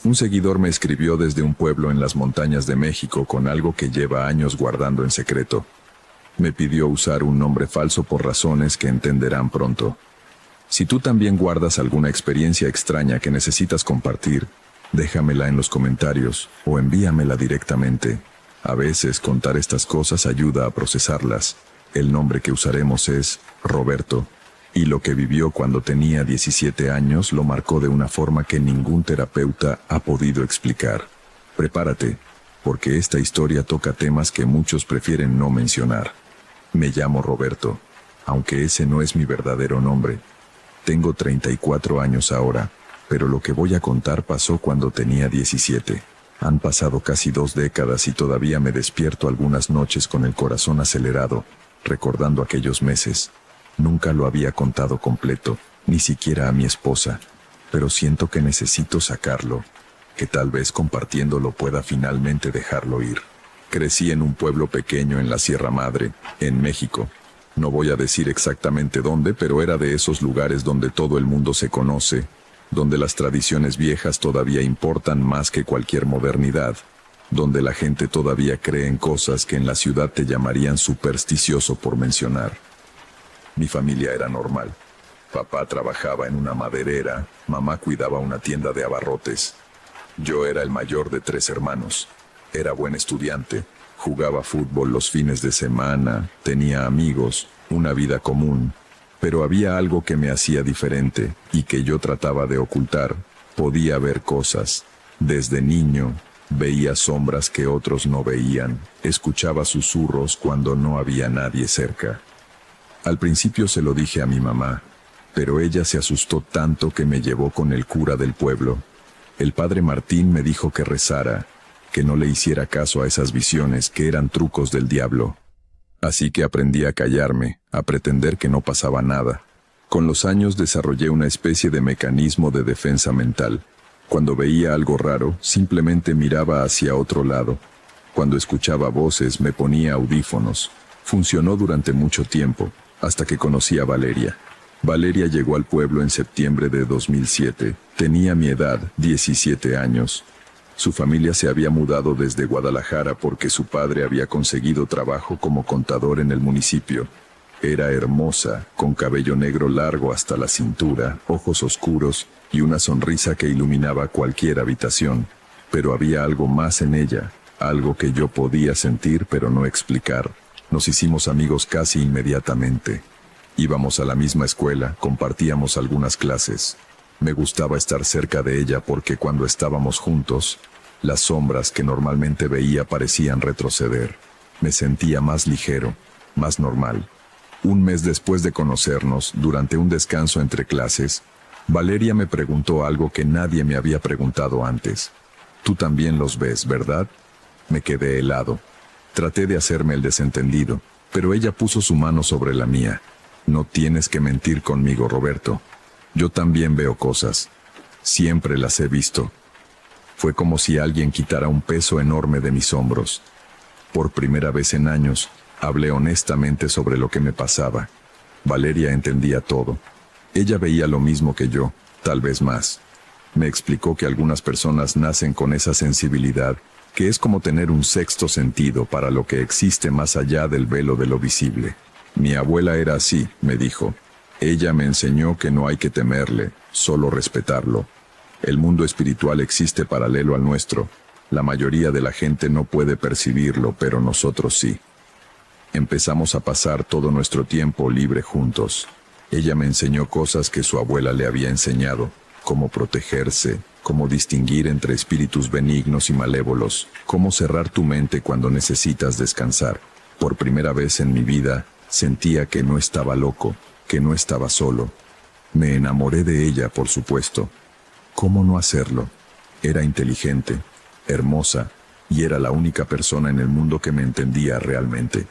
Un seguidor me escribió desde un pueblo en las montañas de México con algo que lleva años guardando en secreto. Me pidió usar un nombre falso por razones que entenderán pronto. Si tú también guardas alguna experiencia extraña que necesitas compartir, déjamela en los comentarios o envíamela directamente. A veces contar estas cosas ayuda a procesarlas. El nombre que usaremos es Roberto, y lo que vivió cuando tenía 17 años lo marcó de una forma que ningún terapeuta ha podido explicar. Prepárate, porque esta historia toca temas que muchos prefieren no mencionar. Me llamo Roberto, aunque ese no es mi verdadero nombre. Tengo 34 años ahora, pero lo que voy a contar pasó cuando tenía 17. Han pasado casi 2 décadas y todavía me despierto algunas noches con el corazón acelerado, recordando aquellos meses. Nunca lo había contado completo, ni siquiera a mi esposa, pero siento que necesito sacarlo, que tal vez compartiéndolo pueda finalmente dejarlo ir. Crecí en un pueblo pequeño en la Sierra Madre, en México. No voy a decir exactamente dónde, pero era de esos lugares donde todo el mundo se conoce, donde las tradiciones viejas todavía importan más que cualquier modernidad, donde la gente todavía cree en cosas que en la ciudad te llamarían supersticioso por mencionar. Mi familia era normal. Papá trabajaba en una maderera, mamá cuidaba una tienda de abarrotes. Yo era el mayor de 3 hermanos. Era buen estudiante, jugaba fútbol los fines de semana, tenía amigos, una vida común. Pero había algo que me hacía diferente y que yo trataba de ocultar. Podía ver cosas. Desde niño, veía sombras que otros no veían, escuchaba susurros cuando no había nadie cerca. Al principio se lo dije a mi mamá, pero ella se asustó tanto que me llevó con el cura del pueblo. El padre Martín me dijo que rezara, que no le hiciera caso a esas visiones que eran trucos del diablo. Así que aprendí a callarme, a pretender que no pasaba nada. Con los años desarrollé una especie de mecanismo de defensa mental. Cuando veía algo raro, simplemente miraba hacia otro lado. Cuando escuchaba voces, me ponía audífonos. Funcionó durante mucho tiempo, hasta que conocí a Valeria. Valeria llegó al pueblo en septiembre de 2007. Tenía mi edad, 17 años. Su familia se había mudado desde Guadalajara porque su padre había conseguido trabajo como contador en el municipio. Era hermosa, con cabello negro largo hasta la cintura, ojos oscuros y una sonrisa que iluminaba cualquier habitación. Pero había algo más en ella, algo que yo podía sentir pero no explicar. Nos hicimos amigos casi inmediatamente. Íbamos a la misma escuela, compartíamos algunas clases. Me gustaba estar cerca de ella porque cuando estábamos juntos, las sombras que normalmente veía parecían retroceder. Me sentía más ligero, más normal. Un mes después de conocernos, durante un descanso entre clases, Valeria me preguntó algo que nadie me había preguntado antes. «Tú también los ves, ¿verdad?» Me quedé helado. Traté de hacerme el desentendido, pero ella puso su mano sobre la mía. «No tienes que mentir conmigo, Roberto. Yo también veo cosas. Siempre las he visto». Fue como si alguien quitara un peso enorme de mis hombros. Por primera vez en años, hablé honestamente sobre lo que me pasaba. Valeria entendía todo. Ella veía lo mismo que yo, tal vez más. Me explicó que algunas personas nacen con esa sensibilidad, que es como tener un sexto sentido para lo que existe más allá del velo de lo visible. Mi abuela era así, me dijo. Ella me enseñó que no hay que temerle, solo respetarlo. El mundo espiritual existe paralelo al nuestro. La mayoría de la gente no puede percibirlo, pero nosotros sí. Empezamos a pasar todo nuestro tiempo libre juntos. Ella me enseñó cosas que su abuela le había enseñado, cómo protegerse, cómo distinguir entre espíritus benignos y malévolos, cómo cerrar tu mente cuando necesitas descansar. Por primera vez en mi vida, sentía que no estaba loco, que no estaba solo. Me enamoré de ella, por supuesto. ¿Cómo no hacerlo? Era inteligente, hermosa, y era la única persona en el mundo que me entendía realmente.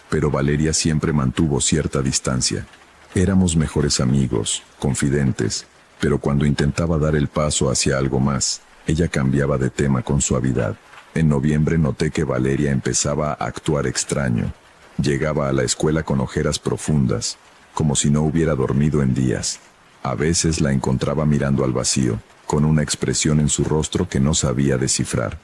Pero Valeria siempre mantuvo cierta distancia. Éramos mejores amigos, confidentes, pero cuando intentaba dar el paso hacia algo más, ella cambiaba de tema con suavidad. En noviembre noté que Valeria empezaba a actuar extraño. Llegaba a la escuela con ojeras profundas, como si no hubiera dormido en días. A veces la encontraba mirando al vacío, con una expresión en su rostro que no sabía descifrar.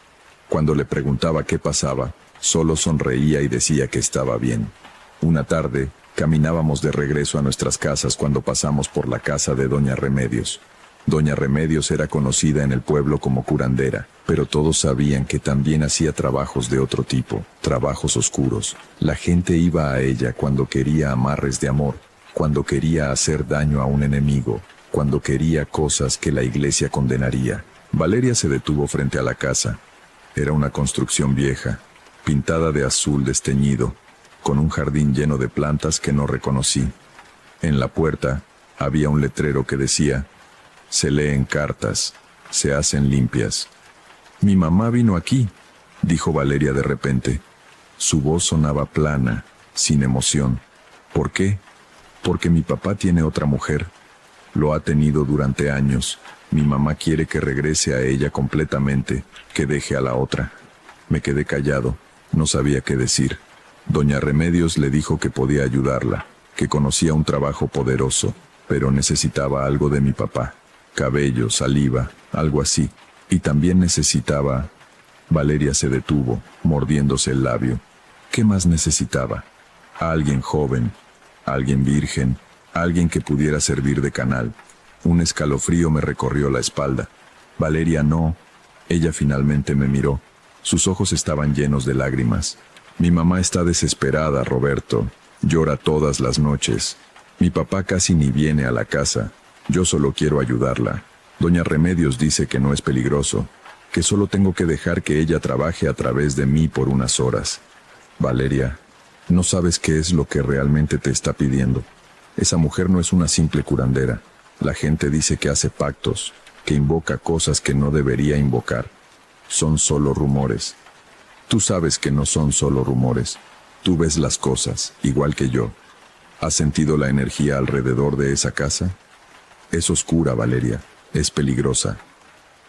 Cuando le preguntaba qué pasaba, solo sonreía y decía que estaba bien. Una tarde, caminábamos de regreso a nuestras casas cuando pasamos por la casa de Doña Remedios. Doña Remedios era conocida en el pueblo como curandera, pero todos sabían que también hacía trabajos de otro tipo, trabajos oscuros. La gente iba a ella cuando quería amarres de amor, cuando quería hacer daño a un enemigo, cuando quería cosas que la iglesia condenaría. Valeria se detuvo frente a la casa. Era una construcción vieja, pintada de azul desteñido, con un jardín lleno de plantas que no reconocí. En la puerta había un letrero que decía: se leen cartas, se hacen limpias. Mi mamá vino aquí, dijo Valeria de repente. Su voz sonaba plana, sin emoción. ¿Por qué? Porque mi papá tiene otra mujer. Lo ha tenido durante años. Mi mamá quiere que regrese a ella completamente, que deje a la otra. Me quedé callado, no sabía qué decir. Doña Remedios le dijo que podía ayudarla, que conocía un trabajo poderoso, pero necesitaba algo de mi papá. Cabello, saliva, algo así. Y también necesitaba... Valeria se detuvo, mordiéndose el labio. ¿Qué más necesitaba? A alguien joven, alguien virgen, alguien que pudiera servir de canal. Un escalofrío me recorrió la espalda. Valeria no. Ella finalmente me miró. Sus ojos estaban llenos de lágrimas. Mi mamá está desesperada, Roberto. Llora todas las noches. Mi papá casi ni viene a la casa. Yo solo quiero ayudarla. Doña Remedios dice que no es peligroso, que solo tengo que dejar que ella trabaje a través de mí por unas horas. Valeria, no sabes qué es lo que realmente te está pidiendo. Esa mujer no es una simple curandera. La gente dice que hace pactos, que invoca cosas que no debería invocar. Son solo rumores. Tú sabes que no son solo rumores. Tú ves las cosas, igual que yo. ¿Has sentido la energía alrededor de esa casa? Es oscura, Valeria. Es peligrosa.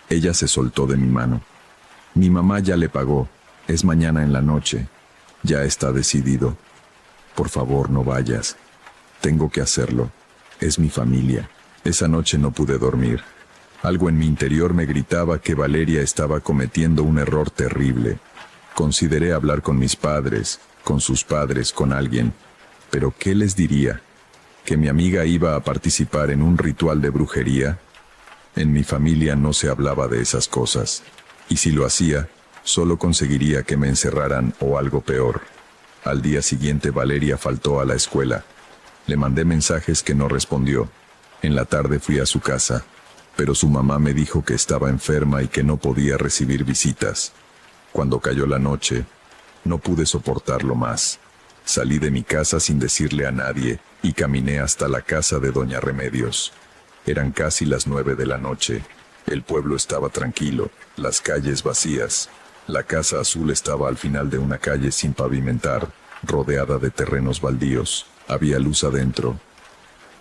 Ella se soltó de mi mano. Mi mamá ya le pagó. Es mañana en la noche. Ya está decidido. Por favor, no vayas. Tengo que hacerlo. Es mi familia. Esa noche no pude dormir. Algo en mi interior me gritaba que Valeria estaba cometiendo un error terrible. Consideré hablar con mis padres, con sus padres, con alguien. Pero ¿qué les diría? ¿Que mi amiga iba a participar en un ritual de brujería? En mi familia no se hablaba de esas cosas. Y si lo hacía, solo conseguiría que me encerraran o algo peor. Al día siguiente Valeria faltó a la escuela. Le mandé mensajes que no respondió. En la tarde fui a su casa, pero su mamá me dijo que estaba enferma y que no podía recibir visitas. Cuando cayó la noche, no pude soportarlo más. Salí de mi casa sin decirle a nadie y caminé hasta la casa de Doña Remedios. Eran casi las 9 de la noche. El pueblo estaba tranquilo, las calles vacías. La casa azul estaba al final de una calle sin pavimentar, rodeada de terrenos baldíos. Había luz adentro.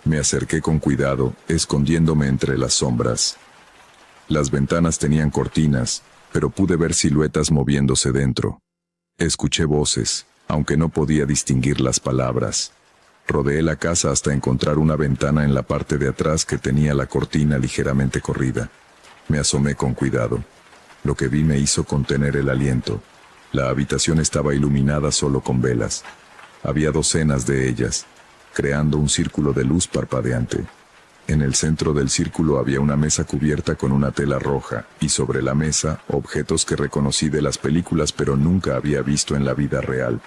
Me acerqué con cuidado, escondiéndome entre las sombras. Las ventanas tenían cortinas, pero pude ver siluetas moviéndose dentro. Escuché voces, aunque no podía distinguir las palabras. Rodeé la casa hasta encontrar una ventana en la parte de atrás que tenía la cortina ligeramente corrida. Me asomé con cuidado. Lo que vi me hizo contener el aliento. La habitación estaba iluminada solo con velas. Había docenas de ellas, creando un círculo de luz parpadeante. En el centro del círculo había una mesa cubierta con una tela roja, y sobre la mesa, objetos que reconocí de las películas pero nunca había visto en la vida real.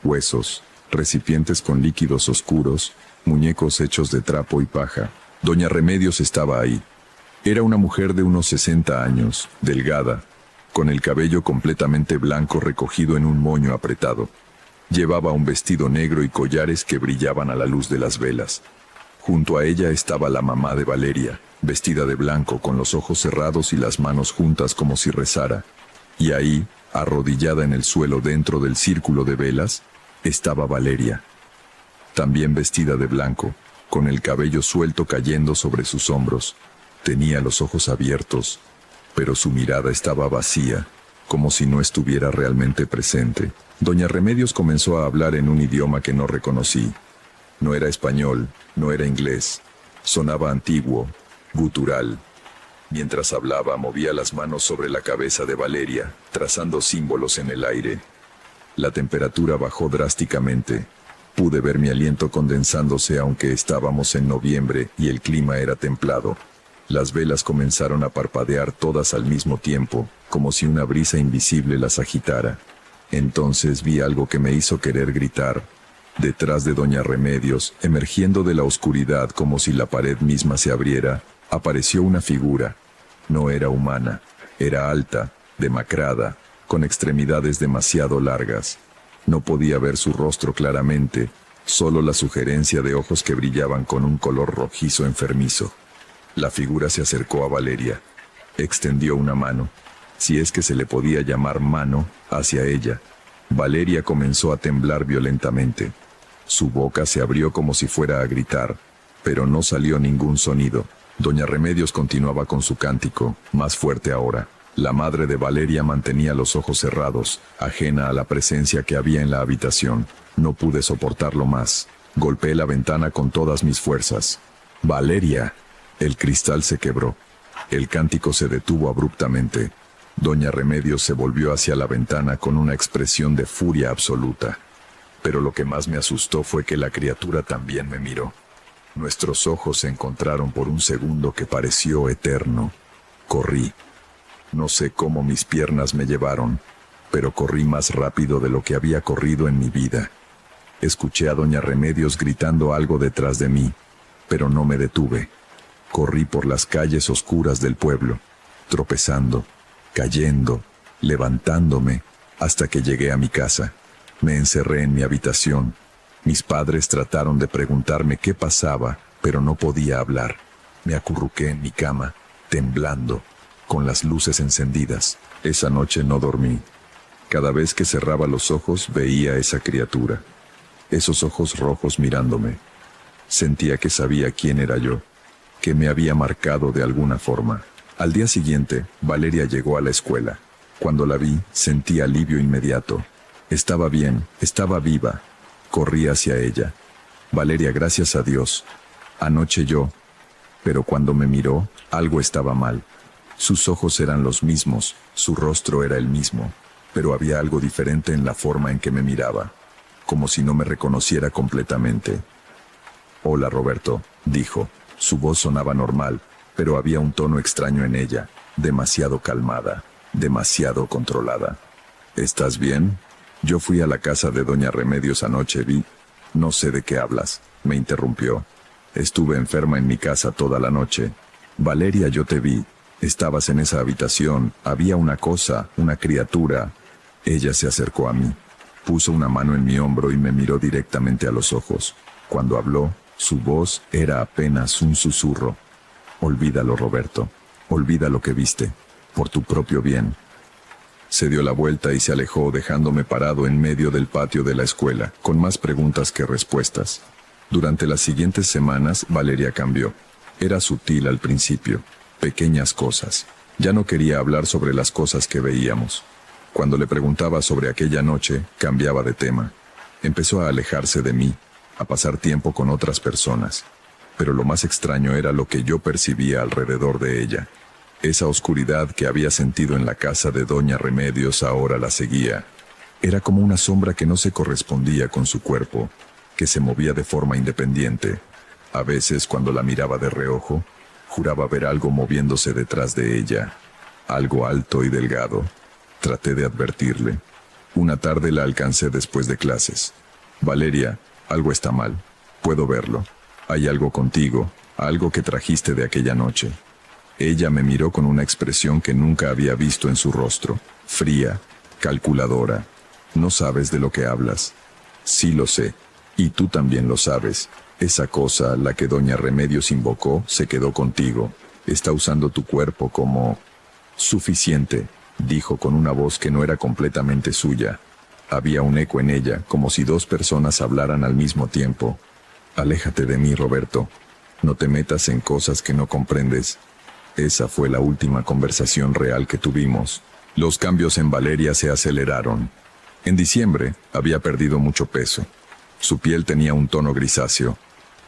Huesos, recipientes con líquidos oscuros, muñecos hechos de trapo y paja. Doña Remedios estaba ahí. Era una mujer de unos 60 años, delgada, con el cabello completamente blanco recogido en un moño apretado. Llevaba un vestido negro y collares que brillaban a la luz de las velas. Junto a ella estaba la mamá de Valeria, vestida de blanco con los ojos cerrados y las manos juntas como si rezara. Y ahí, arrodillada en el suelo dentro del círculo de velas, estaba Valeria. También vestida de blanco, con el cabello suelto cayendo sobre sus hombros. Tenía los ojos abiertos, pero su mirada estaba vacía, como si no estuviera realmente presente. Doña Remedios comenzó a hablar en un idioma que no reconocí. No era español, no era inglés. Sonaba antiguo, gutural. Mientras hablaba, movía las manos sobre la cabeza de Valeria, trazando símbolos en el aire. La temperatura bajó drásticamente. Pude ver mi aliento condensándose aunque estábamos en noviembre y el clima era templado. Las velas comenzaron a parpadear todas al mismo tiempo, como si una brisa invisible las agitara. Entonces vi algo que me hizo querer gritar. Detrás de doña Remedios, emergiendo de la oscuridad como si la pared misma se abriera, apareció una figura. No era humana, era alta, demacrada, con extremidades demasiado largas. No podía ver su rostro claramente, solo la sugerencia de ojos que brillaban con un color rojizo enfermizo. La figura se acercó a Valeria. Extendió una mano, si es que se le podía llamar mano, hacia ella. Valeria comenzó a temblar violentamente. Su boca se abrió como si fuera a gritar, pero no salió ningún sonido. Doña Remedios continuaba con su cántico, más fuerte ahora. La madre de Valeria mantenía los ojos cerrados, ajena a la presencia que había en la habitación. No pude soportarlo más. Golpeé la ventana con todas mis fuerzas. ¡Valeria! El cristal se quebró. El cántico se detuvo abruptamente. Doña Remedios se volvió hacia la ventana con una expresión de furia absoluta. Pero lo que más me asustó fue que la criatura también me miró. Nuestros ojos se encontraron por un segundo que pareció eterno. Corrí. No sé cómo mis piernas me llevaron, pero corrí más rápido de lo que había corrido en mi vida. Escuché a doña Remedios gritando algo detrás de mí, pero no me detuve. Corrí por las calles oscuras del pueblo, tropezando, cayendo, levantándome, hasta que llegué a mi casa. Me encerré en mi habitación. Mis padres trataron de preguntarme qué pasaba, pero no podía hablar. Me acurruqué en mi cama, temblando, con las luces encendidas. Esa noche no dormí. Cada vez que cerraba los ojos veía a esa criatura. Esos ojos rojos mirándome. Sentía que sabía quién era yo, que me había marcado de alguna forma. Al día siguiente, Valeria llegó a la escuela. Cuando la vi, sentí alivio inmediato. Estaba bien, estaba viva. Corrí hacia ella. Valeria, gracias a Dios. Anoche yo. Pero cuando me miró, algo estaba mal. Sus ojos eran los mismos, su rostro era el mismo, pero había algo diferente en la forma en que me miraba, como si no me reconociera completamente. Hola, Roberto, dijo. Su voz sonaba normal, pero había un tono extraño en ella, demasiado calmada, demasiado controlada. ¿Estás bien? Yo fui a la casa de doña Remedios anoche, vi. No sé de qué hablas, me interrumpió. Estuve enferma en mi casa toda la noche. Valeria, yo te vi. Estabas en esa habitación, había una cosa, una criatura. Ella se acercó a mí, puso una mano en mi hombro y me miró directamente a los ojos. Cuando habló, su voz era apenas un susurro. Olvídalo, Roberto. Olvida lo que viste, por tu propio bien. Se dio la vuelta y se alejó dejándome parado en medio del patio de la escuela, con más preguntas que respuestas. Durante las siguientes semanas, Valeria cambió. Era sutil al principio. Pequeñas cosas. Ya no quería hablar sobre las cosas que veíamos. Cuando le preguntaba sobre aquella noche, cambiaba de tema. Empezó a alejarse de mí, a pasar tiempo con otras personas. Pero lo más extraño era lo que yo percibía alrededor de ella. Esa oscuridad que había sentido en la casa de doña Remedios ahora la seguía. Era como una sombra que no se correspondía con su cuerpo, que se movía de forma independiente. A veces, cuando la miraba de reojo, juraba ver algo moviéndose detrás de ella, algo alto y delgado. Traté de advertirle. Una tarde la alcancé después de clases. Valeria, algo está mal. Puedo verlo. Hay algo contigo, algo que trajiste de aquella noche. Ella me miró con una expresión que nunca había visto en su rostro. Fría, calculadora. No sabes de lo que hablas. Sí lo sé. Y tú también lo sabes. Esa cosa, la que doña Remedios invocó, se quedó contigo. Está usando tu cuerpo como... Suficiente, dijo con una voz que no era completamente suya. Había un eco en ella, como si dos personas hablaran al mismo tiempo. Aléjate de mí, Roberto. No te metas en cosas que no comprendes. Esa fue la última conversación real que tuvimos. Los cambios en Valeria se aceleraron. En diciembre, había perdido mucho peso. Su piel tenía un tono grisáceo.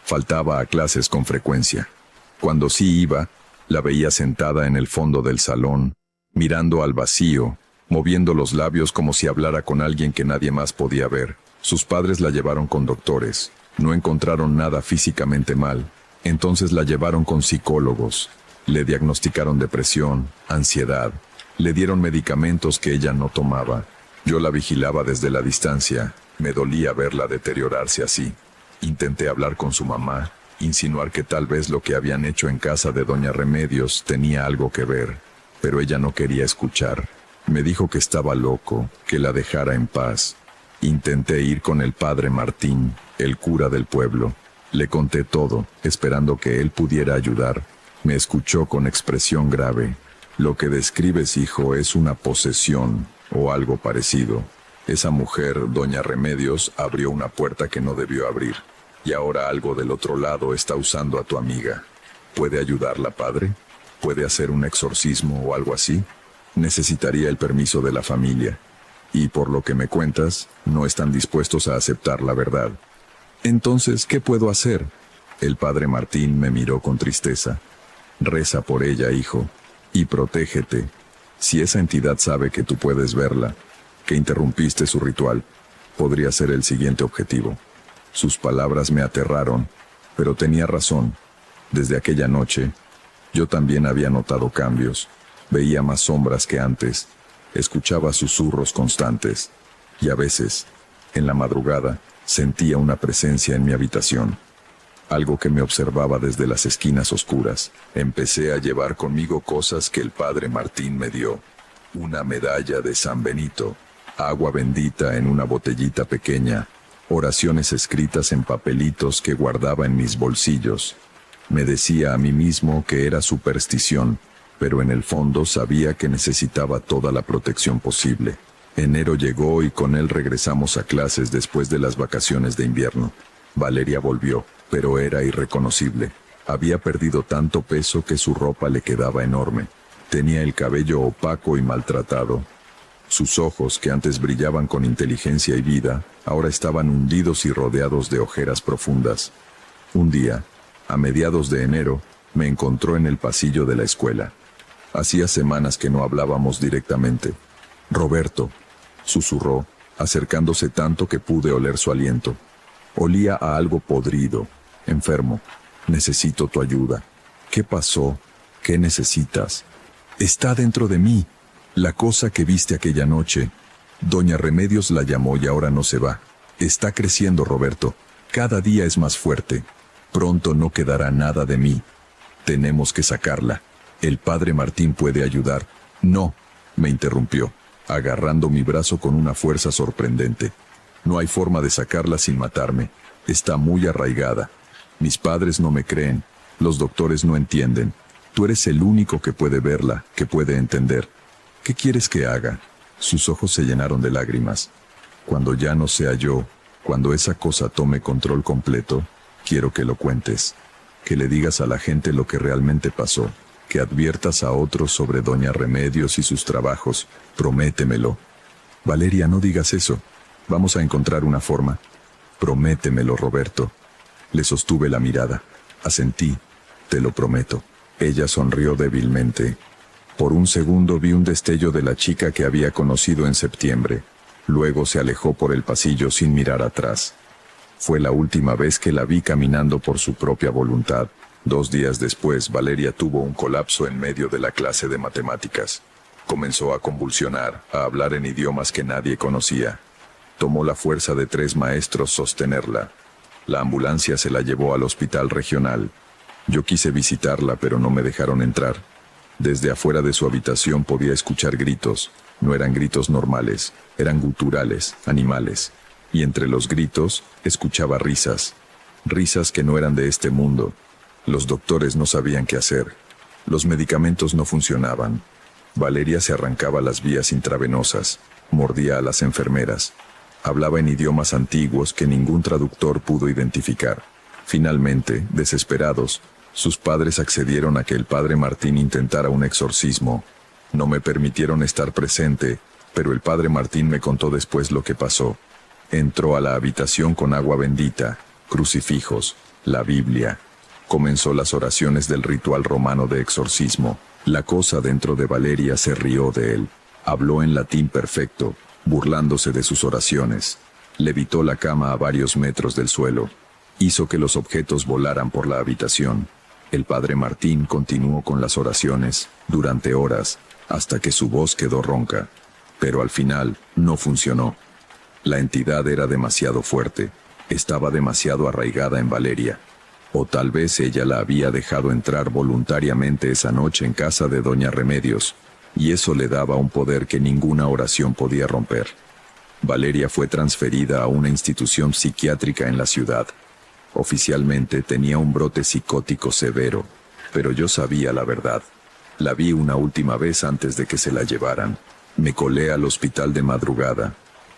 Faltaba a clases con frecuencia. Cuando sí iba, La veía sentada en el fondo del salón, mirando al vacío, moviendo los labios como si hablara con alguien que nadie más podía ver. Sus padres la llevaron con doctores. No encontraron nada físicamente mal. Entonces la llevaron con psicólogos. Le diagnosticaron depresión, ansiedad. Le dieron medicamentos que ella no tomaba. Yo la vigilaba desde la distancia. Me dolía verla deteriorarse así. Intenté hablar con su mamá, insinuar que tal vez lo que habían hecho en casa de doña Remedios tenía algo que ver, pero ella no quería escuchar. Me dijo que estaba loco, que la dejara en paz. Intenté ir con el padre Martín, el cura del pueblo. Le conté todo, esperando que él pudiera ayudar. Me escuchó con expresión grave. Lo que describes, hijo, es una posesión, o algo parecido. Esa mujer, doña Remedios, abrió una puerta que no debió abrir. Y ahora algo del otro lado está usando a tu amiga. ¿Puede ayudarla, padre? ¿Puede hacer un exorcismo o algo así? Necesitaría el permiso de la familia. Y por lo que me cuentas, no están dispuestos a aceptar la verdad. Entonces, ¿qué puedo hacer? El padre Martín me miró con tristeza. Reza por ella, hijo, y protégete. Si esa entidad sabe que tú puedes verla, que interrumpiste su ritual, podría ser el siguiente objetivo. Sus palabras me aterraron, pero tenía razón. Desde aquella noche, yo también había notado cambios. Veía más sombras que antes, escuchaba susurros constantes, y a veces, en la madrugada, sentía una presencia en mi habitación. Algo que me observaba desde las esquinas oscuras. Empecé a llevar conmigo cosas que el padre Martín me dio. Una medalla de San Benito, agua bendita en una botellita pequeña, oraciones escritas en papelitos que guardaba en mis bolsillos. Me decía a mí mismo que era superstición, pero en el fondo sabía que necesitaba toda la protección posible. Enero llegó y con él regresamos a clases después de las vacaciones de invierno. Valeria volvió, pero era irreconocible. Había perdido tanto peso que su ropa le quedaba enorme. Tenía el cabello opaco y maltratado. Sus ojos, que antes brillaban con inteligencia y vida, ahora estaban hundidos y rodeados de ojeras profundas. Un día, a mediados de enero, me encontró en el pasillo de la escuela. Hacía semanas que no hablábamos directamente. «Roberto», susurró, acercándose tanto que pude oler su aliento. Olía a algo podrido, enfermo. «Necesito tu ayuda». «¿Qué pasó? ¿Qué necesitas?» «Está dentro de mí. La cosa que viste aquella noche». Doña Remedios la llamó y ahora no se va. «Está creciendo, Roberto. Cada día es más fuerte. Pronto no quedará nada de mí. Tenemos que sacarla. El padre Martín puede ayudar». «No», me interrumpió, agarrando mi brazo con una fuerza sorprendente. «No hay forma de sacarla sin matarme. Está muy arraigada. Mis padres no me creen. Los doctores no entienden. Tú eres el único que puede verla, que puede entender. ¿Qué quieres que haga?» Sus ojos se llenaron de lágrimas. «Cuando ya no sea yo, cuando esa cosa tome control completo, quiero que lo cuentes. Que le digas a la gente lo que realmente pasó. Que adviertas a otros sobre doña Remedios y sus trabajos. Prométemelo». «Valeria, no digas eso. Vamos a encontrar una forma». «Prométemelo, Roberto». Le sostuve la mirada. Asentí. «Te lo prometo». Ella sonrió débilmente. Por un segundo vi un destello de la chica que había conocido en septiembre. Luego se alejó por el pasillo sin mirar atrás. Fue la última vez que la vi caminando por su propia voluntad. 2 días después, Valeria tuvo un colapso en medio de la clase de matemáticas. Comenzó a convulsionar, a hablar en idiomas que nadie conocía. Tomó la fuerza de 3 maestros sostenerla. La ambulancia se la llevó al hospital regional. Yo quise visitarla, pero no me dejaron entrar. Desde afuera de su habitación podía escuchar gritos. No eran gritos normales, eran guturales, animales. Y entre los gritos, escuchaba risas. Risas que no eran de este mundo. Los doctores no sabían qué hacer. Los medicamentos no funcionaban. Valeria se arrancaba las vías intravenosas, mordía a las enfermeras. Hablaba en idiomas antiguos que ningún traductor pudo identificar. Finalmente, desesperados, sus padres accedieron a que el padre Martín intentara un exorcismo. No me permitieron estar presente, pero el padre Martín me contó después lo que pasó. Entró a la habitación con agua bendita, crucifijos, la Biblia. Comenzó las oraciones del ritual romano de exorcismo. La cosa dentro de Valeria se rió de él. Habló en latín perfecto, burlándose de sus oraciones. Levitó la cama a varios metros del suelo. Hizo que los objetos volaran por la habitación. El padre Martín continuó con las oraciones, durante horas, hasta que su voz quedó ronca. Pero al final, no funcionó. La entidad era demasiado fuerte. Estaba demasiado arraigada en Valeria. O tal vez ella la había dejado entrar voluntariamente esa noche en casa de Doña Remedios, y eso le daba un poder que ninguna oración podía romper. Valeria fue transferida a una institución psiquiátrica en la ciudad. Oficialmente tenía un brote psicótico severo, pero yo sabía la verdad. La vi una última vez antes de que se la llevaran. Me colé al hospital de madrugada.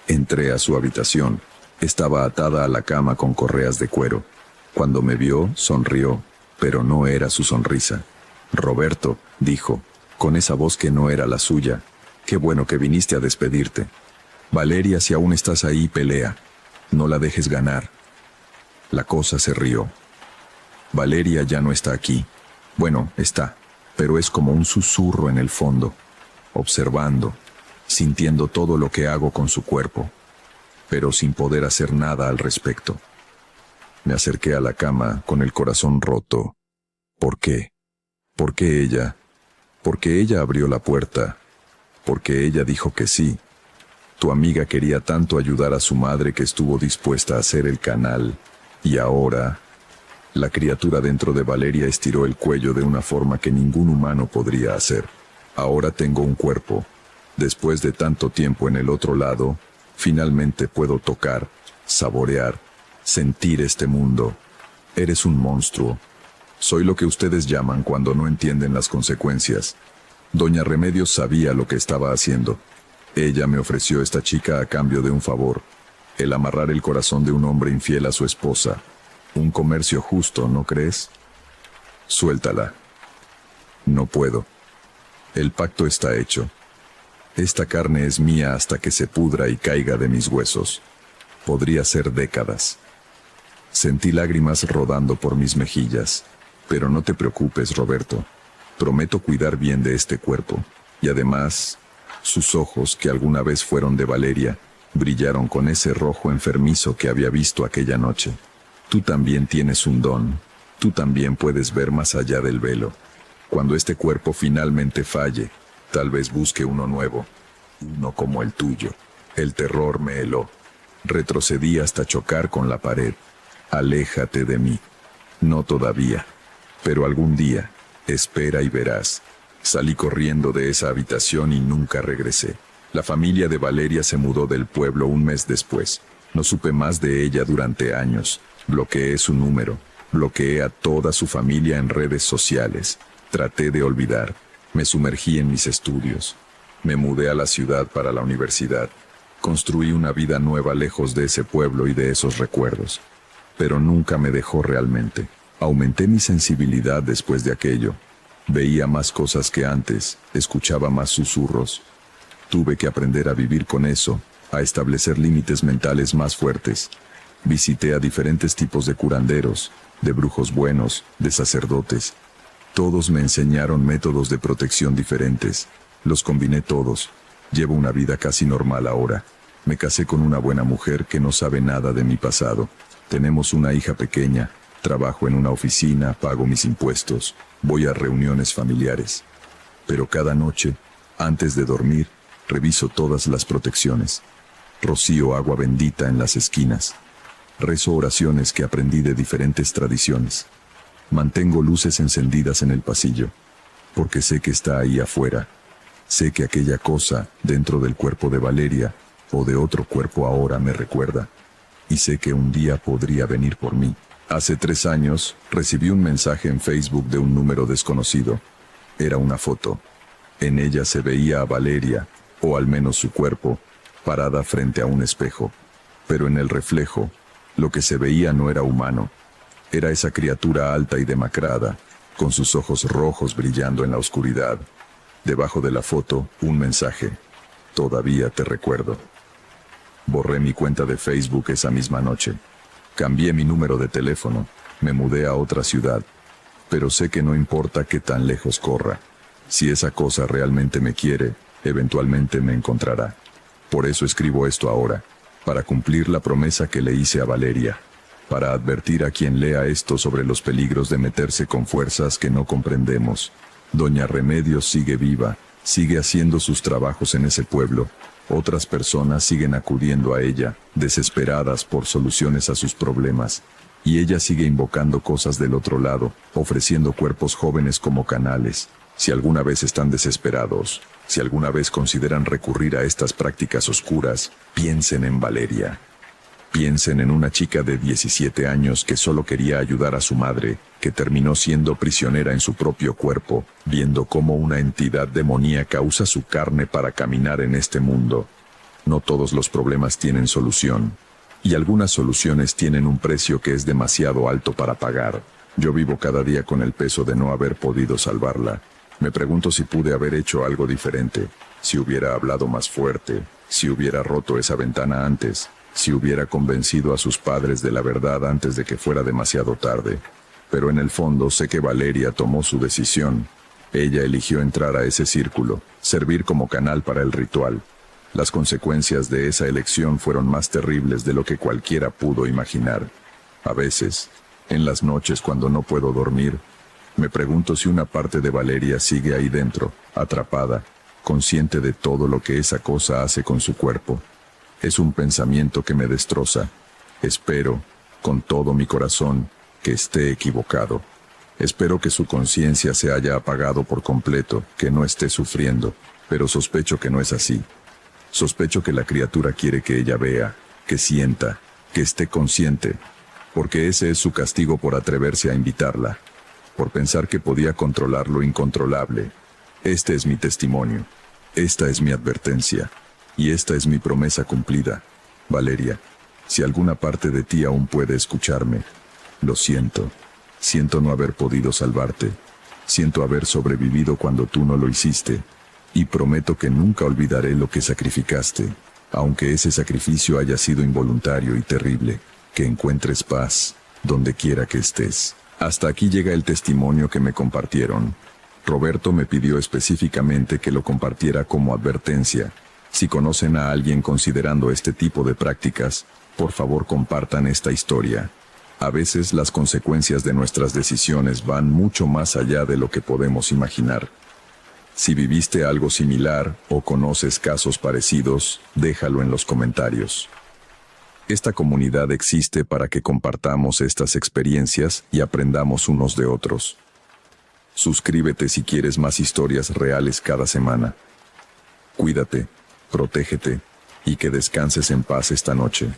Entré a su habitación. Estaba atada a la cama con correas de cuero. Cuando me vio, sonrió, pero no era su sonrisa. «Roberto», dijo, con esa voz que no era la suya, «qué bueno que viniste a despedirte. Valeria, si aún estás ahí, pelea. No la dejes ganar». La cosa se rió. «Valeria ya no está aquí. Bueno, está, pero es como un susurro en el fondo, observando, sintiendo todo lo que hago con su cuerpo, pero sin poder hacer nada al respecto». Me acerqué a la cama con el corazón roto. ¿Por qué? ¿Por qué ella? Porque ella abrió la puerta. Porque ella dijo que sí. Tu amiga quería tanto ayudar a su madre que estuvo dispuesta a hacer el canal. Y ahora, la criatura dentro de Valeria estiró el cuello de una forma que ningún humano podría hacer. Ahora tengo un cuerpo. Después de tanto tiempo en el otro lado, finalmente puedo tocar, saborear, sentir este mundo. Eres un monstruo. Soy lo que ustedes llaman cuando no entienden las consecuencias. Doña Remedios sabía lo que estaba haciendo. Ella me ofreció esta chica a cambio de un favor. El amarrar el corazón de un hombre infiel a su esposa. Un comercio justo, ¿no crees? Suéltala. No puedo. El pacto está hecho. Esta carne es mía hasta que se pudra y caiga de mis huesos. Podría ser décadas. Sentí lágrimas rodando por mis mejillas. Pero no te preocupes, Roberto. Prometo cuidar bien de este cuerpo. Y además, sus ojos, que alguna vez fueron de Valeria, brillaron con ese rojo enfermizo que había visto aquella noche. Tú también tienes un don. Tú también puedes ver más allá del velo. Cuando este cuerpo finalmente falle, tal vez busque uno nuevo. Uno como el tuyo. El terror me heló. Retrocedí hasta chocar con la pared. Aléjate de mí. No todavía. Pero algún día, espera y verás. Salí corriendo de esa habitación y nunca regresé. La familia de Valeria se mudó del pueblo un mes después. No supe más de ella durante años. Bloqueé su número. Bloqueé a toda su familia en redes sociales. Traté de olvidar. Me sumergí en mis estudios. Me mudé a la ciudad para la universidad. Construí una vida nueva lejos de ese pueblo y de esos recuerdos. Pero nunca me dejó realmente. Aumenté mi sensibilidad después de aquello. Veía más cosas que antes, escuchaba más susurros. Tuve que aprender a vivir con eso, a establecer límites mentales más fuertes. Visité a diferentes tipos de curanderos, de brujos buenos, de sacerdotes. Todos me enseñaron métodos de protección diferentes. Los combiné todos. Llevo una vida casi normal ahora. Me casé con una buena mujer que no sabe nada de mi pasado. Tenemos una hija pequeña. Trabajo en una oficina, pago mis impuestos. Voy a reuniones familiares. Pero cada noche, antes de dormir, reviso todas las protecciones. Rocío agua bendita en las esquinas. Rezo oraciones que aprendí de diferentes tradiciones. Mantengo luces encendidas en el pasillo, porque sé que está ahí afuera. Sé que aquella cosa, dentro del cuerpo de Valeria, o de otro cuerpo ahora me recuerda. Y sé que un día podría venir por mí. Hace 3 años, recibí un mensaje en Facebook de un número desconocido. Era una foto. En ella se veía a Valeria, o al menos su cuerpo, parada frente a un espejo. Pero en el reflejo, lo que se veía no era humano. Era esa criatura alta y demacrada, con sus ojos rojos brillando en la oscuridad. Debajo de la foto, un mensaje. Todavía te recuerdo. Borré mi cuenta de Facebook esa misma noche. Cambié mi número de teléfono. Me mudé a otra ciudad. pero sé que no importa qué tan lejos corra. Si esa cosa realmente me quiere, eventualmente me encontrará. Por eso escribo esto ahora, para cumplir la promesa que le hice a Valeria, para advertir a quien lea esto sobre los peligros de meterse con fuerzas que no comprendemos. Doña Remedios sigue viva, sigue haciendo sus trabajos en ese pueblo. Otras personas siguen acudiendo a ella, desesperadas por soluciones a sus problemas. Y ella sigue invocando cosas del otro lado, ofreciendo cuerpos jóvenes como canales. Si alguna vez están desesperados, si alguna vez consideran recurrir a estas prácticas oscuras, piensen en Valeria. Piensen en una chica de 17 años que solo quería ayudar a su madre, que terminó siendo prisionera en su propio cuerpo, viendo cómo una entidad demoníaca usa su carne para caminar en este mundo. No todos los problemas tienen solución. Y algunas soluciones tienen un precio que es demasiado alto para pagar. Yo vivo cada día con el peso de no haber podido salvarla. Me pregunto si pude haber hecho algo diferente, si hubiera hablado más fuerte, si hubiera roto esa ventana antes, si hubiera convencido a sus padres de la verdad antes de que fuera demasiado tarde. Pero en el fondo sé que Valeria tomó su decisión. Ella eligió entrar a ese círculo, servir como canal para el ritual. Las consecuencias de esa elección fueron más terribles de lo que cualquiera pudo imaginar. A veces, en las noches cuando no puedo dormir, me pregunto si una parte de Valeria sigue ahí dentro, atrapada, consciente de todo lo que esa cosa hace con su cuerpo. Es un pensamiento que me destroza. Espero, con todo mi corazón, que esté equivocado. Espero que su conciencia se haya apagado por completo, que no esté sufriendo, pero sospecho que no es así. Sospecho que la criatura quiere que ella vea, que sienta, que esté consciente, porque ese es su castigo por atreverse a invitarla, por pensar que podía controlar lo incontrolable. Este es mi testimonio, esta es mi advertencia, y esta es mi promesa cumplida. Valeria, si alguna parte de ti aún puede escucharme, lo siento. Siento no haber podido salvarte. Siento haber sobrevivido cuando tú no lo hiciste. Y prometo que nunca olvidaré lo que sacrificaste, aunque ese sacrificio haya sido involuntario y terrible. Que encuentres paz, donde quiera que estés. Hasta aquí llega el testimonio que me compartieron. Roberto me pidió específicamente que lo compartiera como advertencia. Si conocen a alguien considerando este tipo de prácticas, por favor compartan esta historia. A veces las consecuencias de nuestras decisiones van mucho más allá de lo que podemos imaginar. Si viviste algo similar o conoces casos parecidos, déjalo en los comentarios. Esta comunidad existe para que compartamos estas experiencias y aprendamos unos de otros. Suscríbete si quieres más historias reales cada semana. Cuídate, protégete y que descanses en paz esta noche.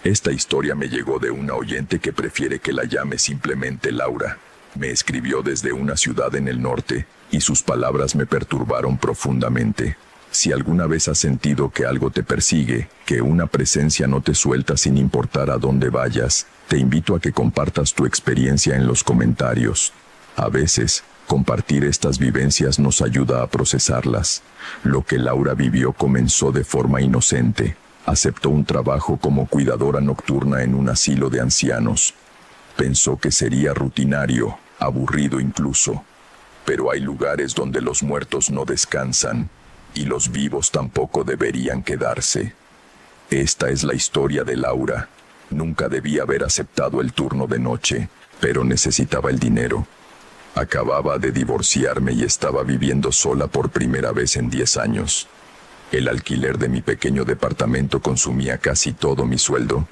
Esta historia me llegó de una oyente que prefiere que la llame simplemente Laura. Me escribió desde una ciudad en el norte, y sus palabras me perturbaron profundamente. Si alguna vez has sentido que algo te persigue, que una presencia no te suelta sin importar a dónde vayas, te invito a que compartas tu experiencia en los comentarios. A veces, compartir estas vivencias nos ayuda a procesarlas. Lo que Laura vivió comenzó de forma inocente. Aceptó un trabajo como cuidadora nocturna en un asilo de ancianos. Pensó que sería rutinario, aburrido incluso. Pero hay lugares donde los muertos no descansan, y los vivos tampoco deberían quedarse. Esta es la historia de Laura. Nunca debía haber aceptado el turno de noche, pero necesitaba el dinero. Acababa de divorciarme y estaba viviendo sola por primera vez en 10 años. El alquiler de mi pequeño departamento consumía casi todo mi sueldo,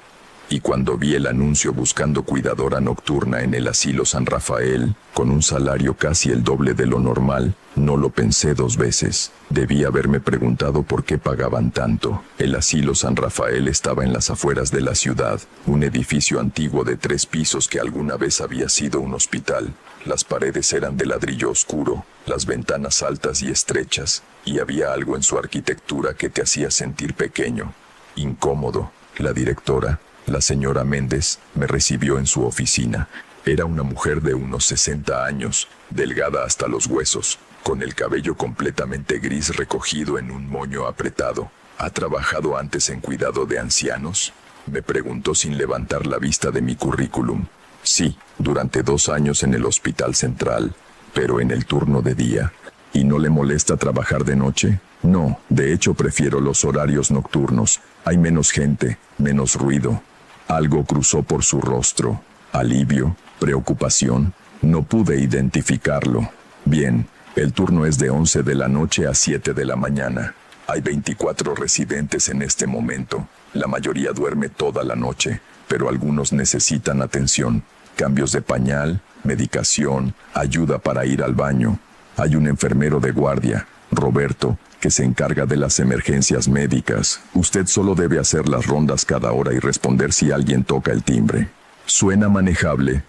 y cuando vi el anuncio buscando cuidadora nocturna en el asilo San Rafael, con un salario casi el doble de lo normal, no lo pensé 2 veces. Debí haberme preguntado por qué pagaban tanto. El asilo San Rafael estaba en las afueras de la ciudad, un edificio antiguo de 3 pisos que alguna vez había sido un hospital. Las paredes eran de ladrillo oscuro, las ventanas altas y estrechas, y había algo en su arquitectura que te hacía sentir pequeño, incómodo. La directora, la señora Méndez, me recibió en su oficina. Era una mujer de unos 60 años, delgada hasta los huesos, con el cabello completamente gris recogido en un moño apretado. ¿Ha trabajado antes en cuidado de ancianos?, me preguntó sin levantar la vista de mi currículum. Sí, durante 2 años en el Hospital Central, pero en el turno de día. ¿Y no le molesta trabajar de noche? No, de hecho prefiero los horarios nocturnos. Hay menos gente, menos ruido. Algo cruzó por su rostro. Alivio, preocupación. No pude identificarlo. Bien, el turno es de 11 de la noche a 7 de la mañana. Hay 24 residentes en este momento. La mayoría duerme toda la noche, pero algunos necesitan atención. Cambios de pañal, medicación, ayuda para ir al baño. Hay un enfermero de guardia, Roberto, que se encarga de las emergencias médicas. Usted solo debe hacer las rondas cada hora y responder si alguien toca el timbre. Suena manejable.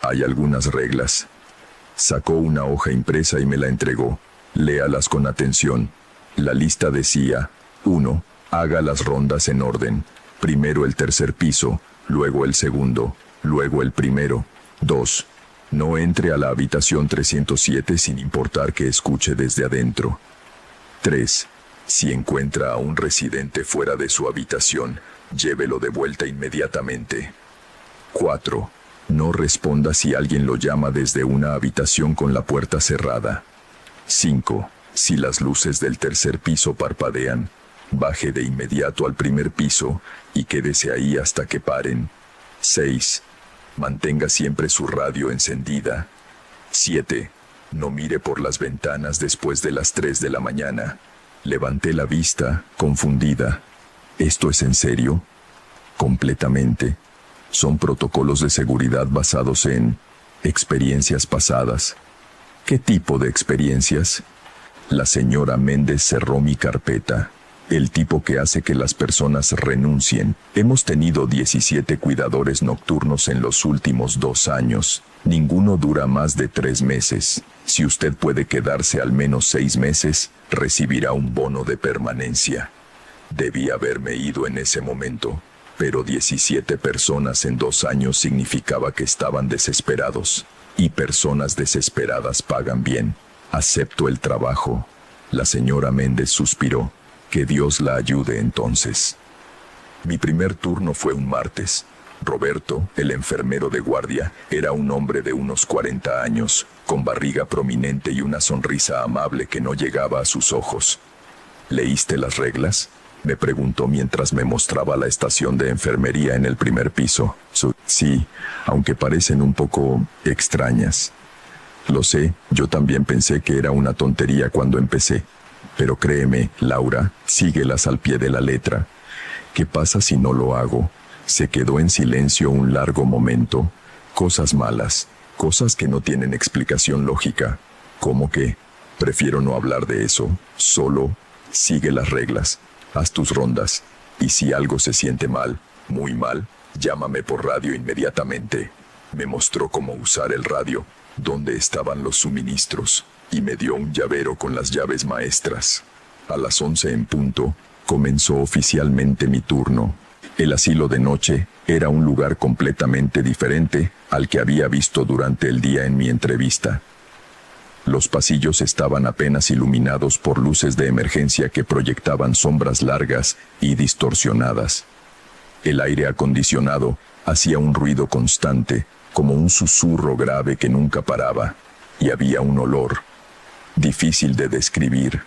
Hay algunas reglas. Sacó una hoja impresa y me la entregó. Léalas con atención. La lista decía: 1. Haga las rondas en orden. Primero el tercer piso, luego el segundo, luego el primero. 2. No entre a la habitación 307 sin importar que escuche desde adentro. 3. Si encuentra a un residente fuera de su habitación, llévelo de vuelta inmediatamente. 4. No responda si alguien lo llama desde una habitación con la puerta cerrada. 5. Si las luces del tercer piso parpadean, baje de inmediato al primer piso y quédese ahí hasta que paren. 6. Mantenga siempre su radio encendida. 7. No mire por las ventanas después de las 3 de la mañana. Levanté la vista, confundida. ¿Esto es en serio? Completamente. Son protocolos de seguridad basados en experiencias pasadas. ¿Qué tipo de experiencias? La señora Méndez cerró mi carpeta. El tipo que hace que las personas renuncien. Hemos tenido 17 cuidadores nocturnos en los últimos 2 años. Ninguno dura más de 3 meses. Si usted puede quedarse al menos 6 meses, recibirá un bono de permanencia. Debí haberme ido en ese momento, pero 17 personas en 2 años significaba que estaban desesperados. Y personas desesperadas pagan bien. Acepto el trabajo. La señora Méndez suspiró. Que Dios la ayude entonces. Mi primer turno fue un martes. Roberto, el enfermero de guardia, era un hombre de unos 40 años, con barriga prominente y una sonrisa amable que no llegaba a sus ojos. ¿Leíste las reglas?, me preguntó mientras me mostraba la estación de enfermería en el primer piso. Sí, aunque parecen un poco extrañas. Lo sé, yo también pensé que era una tontería cuando empecé. Pero créeme, Laura, síguelas al pie de la letra. ¿Qué pasa si no lo hago? Se quedó en silencio un largo momento. Cosas malas, cosas que no tienen explicación lógica. ¿Cómo que? Prefiero no hablar de eso. Solo sigue las reglas. Haz tus rondas. Y si algo se siente mal, muy mal, llámame por radio inmediatamente. Me mostró cómo usar el radio, dónde estaban los suministros, y me dio un llavero con las llaves maestras. A las 11 en punto, comenzó oficialmente mi turno. El asilo de noche era un lugar completamente diferente al que había visto durante el día en mi entrevista. Los pasillos estaban apenas iluminados por luces de emergencia que proyectaban sombras largas y distorsionadas. El aire acondicionado hacía un ruido constante, como un susurro grave que nunca paraba, y había un olor difícil de describir.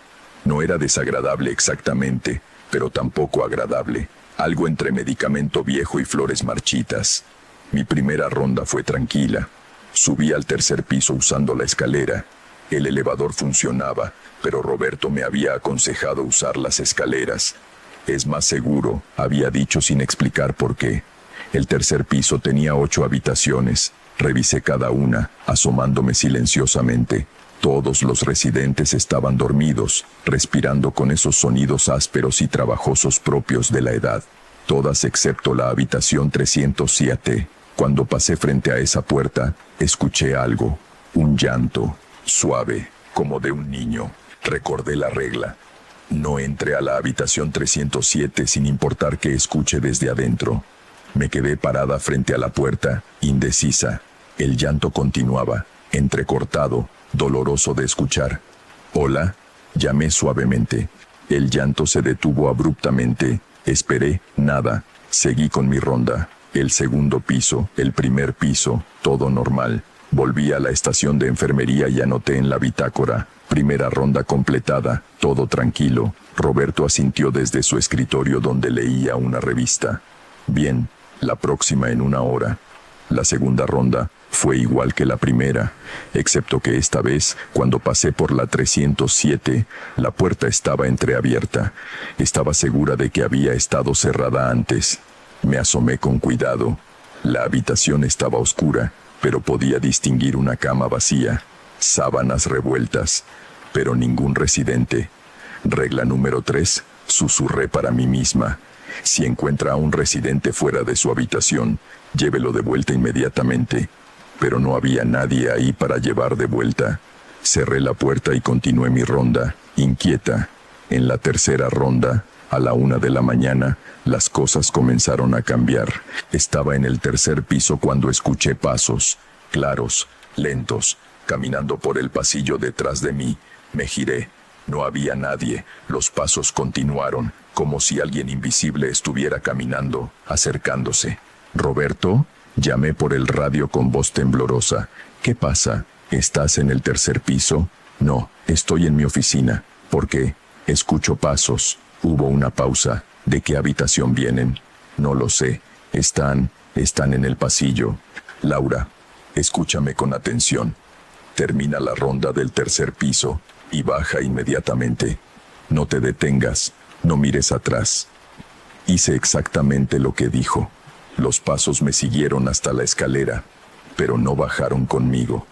No era desagradable exactamente, pero tampoco agradable, algo entre medicamento viejo y flores marchitas. Mi primera ronda fue tranquila. Subí al tercer piso usando la escalera. El elevador funcionaba, pero Roberto me había aconsejado usar las escaleras. Es más seguro, había dicho sin explicar por qué. El tercer piso tenía 8 habitaciones. Revisé cada una, asomándome silenciosamente. Todos los residentes estaban dormidos, respirando con esos sonidos ásperos y trabajosos propios de la edad. Todas excepto la habitación 307. Cuando pasé frente a esa puerta, escuché algo. Un llanto, suave, como de un niño. Recordé la regla. No entre a la habitación 307 sin importar que escuche desde adentro. Me quedé parada frente a la puerta, indecisa. El llanto continuaba, entrecortado, doloroso de escuchar. «Hola», llamé suavemente. El llanto se detuvo abruptamente. Esperé, nada. Seguí con mi ronda. El segundo piso, el primer piso, todo normal. Volví a la estación de enfermería y anoté en la bitácora. Primera ronda completada, todo tranquilo. Roberto asintió desde su escritorio donde leía una revista. Bien, la próxima en 1 hora. La segunda ronda fue igual que la primera, excepto que esta vez, cuando pasé por la 307, la puerta estaba entreabierta. Estaba segura de que había estado cerrada antes. Me asomé con cuidado. La habitación estaba oscura, pero podía distinguir una cama vacía, sábanas revueltas, pero ningún residente. Regla número 3, susurré para mí misma. Si encuentra a un residente fuera de su habitación, llévelo de vuelta inmediatamente. Pero no había nadie ahí para llevar de vuelta. Cerré la puerta y continué mi ronda, inquieta. En la tercera ronda, a la 1 de la mañana, las cosas comenzaron a cambiar. Estaba en el tercer piso cuando escuché pasos, claros, lentos, caminando por el pasillo detrás de mí. Me giré. No había nadie. Los pasos continuaron, como si alguien invisible estuviera caminando, acercándose. «Roberto», llamé por el radio con voz temblorosa. «¿Qué pasa? ¿Estás en el tercer piso?» «No, estoy en mi oficina». «¿Por qué?» «Escucho pasos». Hubo una pausa. «¿De qué habitación vienen?» «No lo sé. Están en el pasillo». «Laura, escúchame con atención. Termina la ronda del tercer piso y baja inmediatamente. No te detengas, no mires atrás». Hice exactamente lo que dijo. Los pasos me siguieron hasta la escalera, pero no bajaron conmigo.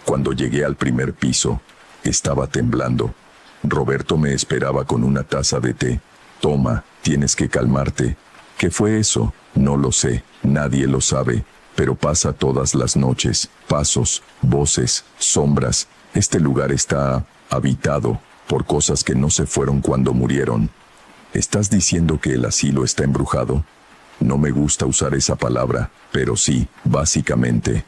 Cuando llegué al primer piso, estaba temblando. Roberto me esperaba con una taza de té. «Toma, tienes que calmarte». «¿Qué fue eso?» «No lo sé, nadie lo sabe, pero pasa todas las noches. Pasos, voces, sombras. Este lugar está habitado por cosas que no se fueron cuando murieron». «¿Estás diciendo que el asilo está embrujado?» No me gusta usar esa palabra, pero sí, básicamente.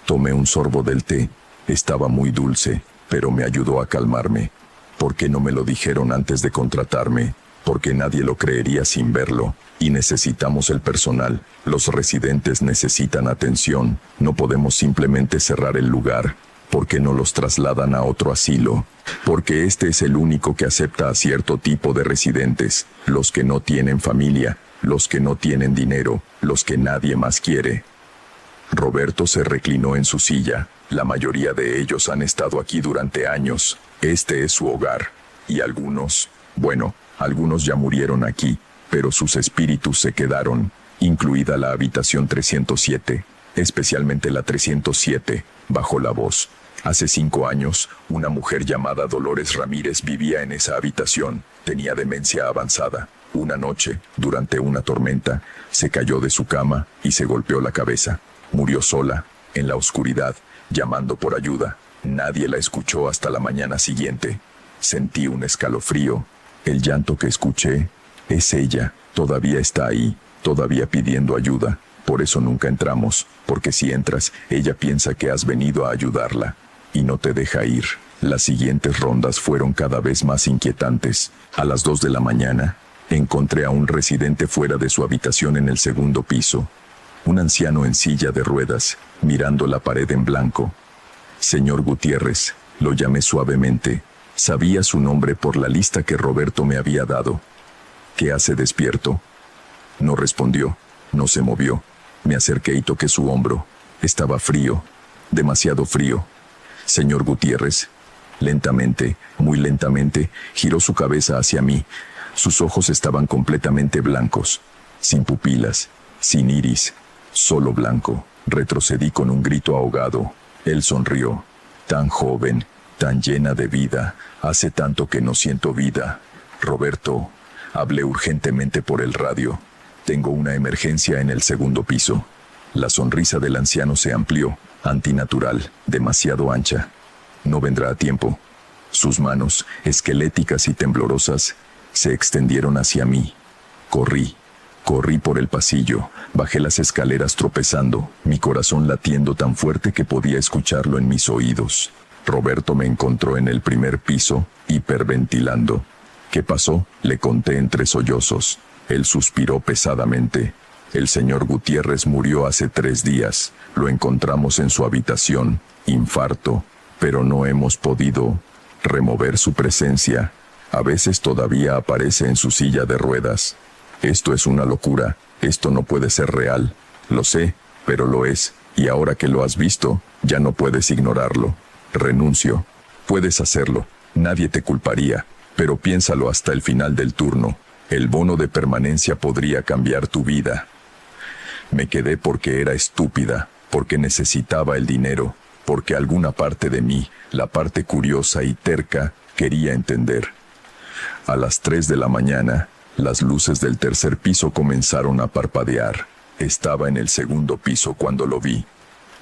Tomé un sorbo del té. Estaba muy dulce, pero me ayudó a calmarme. ¿Por qué no me lo dijeron antes de contratarme? Porque nadie lo creería sin verlo. Y necesitamos el personal. Los residentes necesitan atención. No podemos simplemente cerrar el lugar. ¿Por qué no los trasladan a otro asilo? Porque este es el único que acepta a cierto tipo de residentes. Los que no tienen familia. Los que no tienen dinero, los que nadie más quiere. Roberto se reclinó en su silla. La mayoría de ellos han estado aquí durante años. Este es su hogar. Y algunos ya murieron aquí, pero sus espíritus se quedaron, incluida la habitación 307, especialmente la 307, bajó la voz. Hace 5 años, una mujer llamada Dolores Ramírez vivía en esa habitación. Tenía demencia avanzada. Una noche, durante una tormenta, se cayó de su cama y se golpeó la cabeza. Murió sola, en la oscuridad, llamando por ayuda. Nadie la escuchó hasta la mañana siguiente. Sentí un escalofrío. El llanto que escuché es ella. Todavía está ahí, todavía pidiendo ayuda. Por eso nunca entramos, porque si entras, ella piensa que has venido a ayudarla y no te deja ir. Las siguientes rondas fueron cada vez más inquietantes. A las 2 de la mañana, encontré a un residente fuera de su habitación en el segundo piso. Un anciano en silla de ruedas, mirando la pared en blanco. «Señor Gutiérrez», lo llamé suavemente. Sabía su nombre por la lista que Roberto me había dado. «¿Qué hace despierto?» No respondió, no se movió. Me acerqué y toqué su hombro. Estaba frío, demasiado frío. «Señor Gutiérrez». Lentamente, muy lentamente, giró su cabeza hacia mí. Sus ojos estaban completamente blancos, sin pupilas, sin iris, solo blanco. Retrocedí con un grito ahogado. Él sonrió. «Tan joven, tan llena de vida. Hace tanto que no siento vida. Roberto», hablé urgentemente por el radio. «Tengo una emergencia en el segundo piso». La sonrisa del anciano se amplió, antinatural, demasiado ancha. «No vendrá a tiempo». Sus manos, esqueléticas y temblorosas, se extendieron hacia mí. Corrí Corrí por el pasillo, bajé las escaleras tropezando, mi corazón latiendo tan fuerte que podía escucharlo en mis oídos. Roberto me encontró en el primer piso, hiperventilando. ¿Qué pasó?, le conté entre sollozos. Él suspiró pesadamente. El señor Gutiérrez murió hace 3 días. Lo encontramos en su habitación, infarto, pero no hemos podido remover su presencia. A veces todavía aparece en su silla de ruedas. Esto es una locura, esto no puede ser real. Lo sé, pero lo es, y ahora que lo has visto, ya no puedes ignorarlo. Renuncio. Puedes hacerlo, nadie te culparía, pero piénsalo hasta el final del turno. El bono de permanencia podría cambiar tu vida. Me quedé porque era estúpida, porque necesitaba el dinero, porque alguna parte de mí, la parte curiosa y terca, quería entender. A las 3 de la mañana, las luces del tercer piso comenzaron a parpadear. Estaba en el segundo piso cuando lo vi.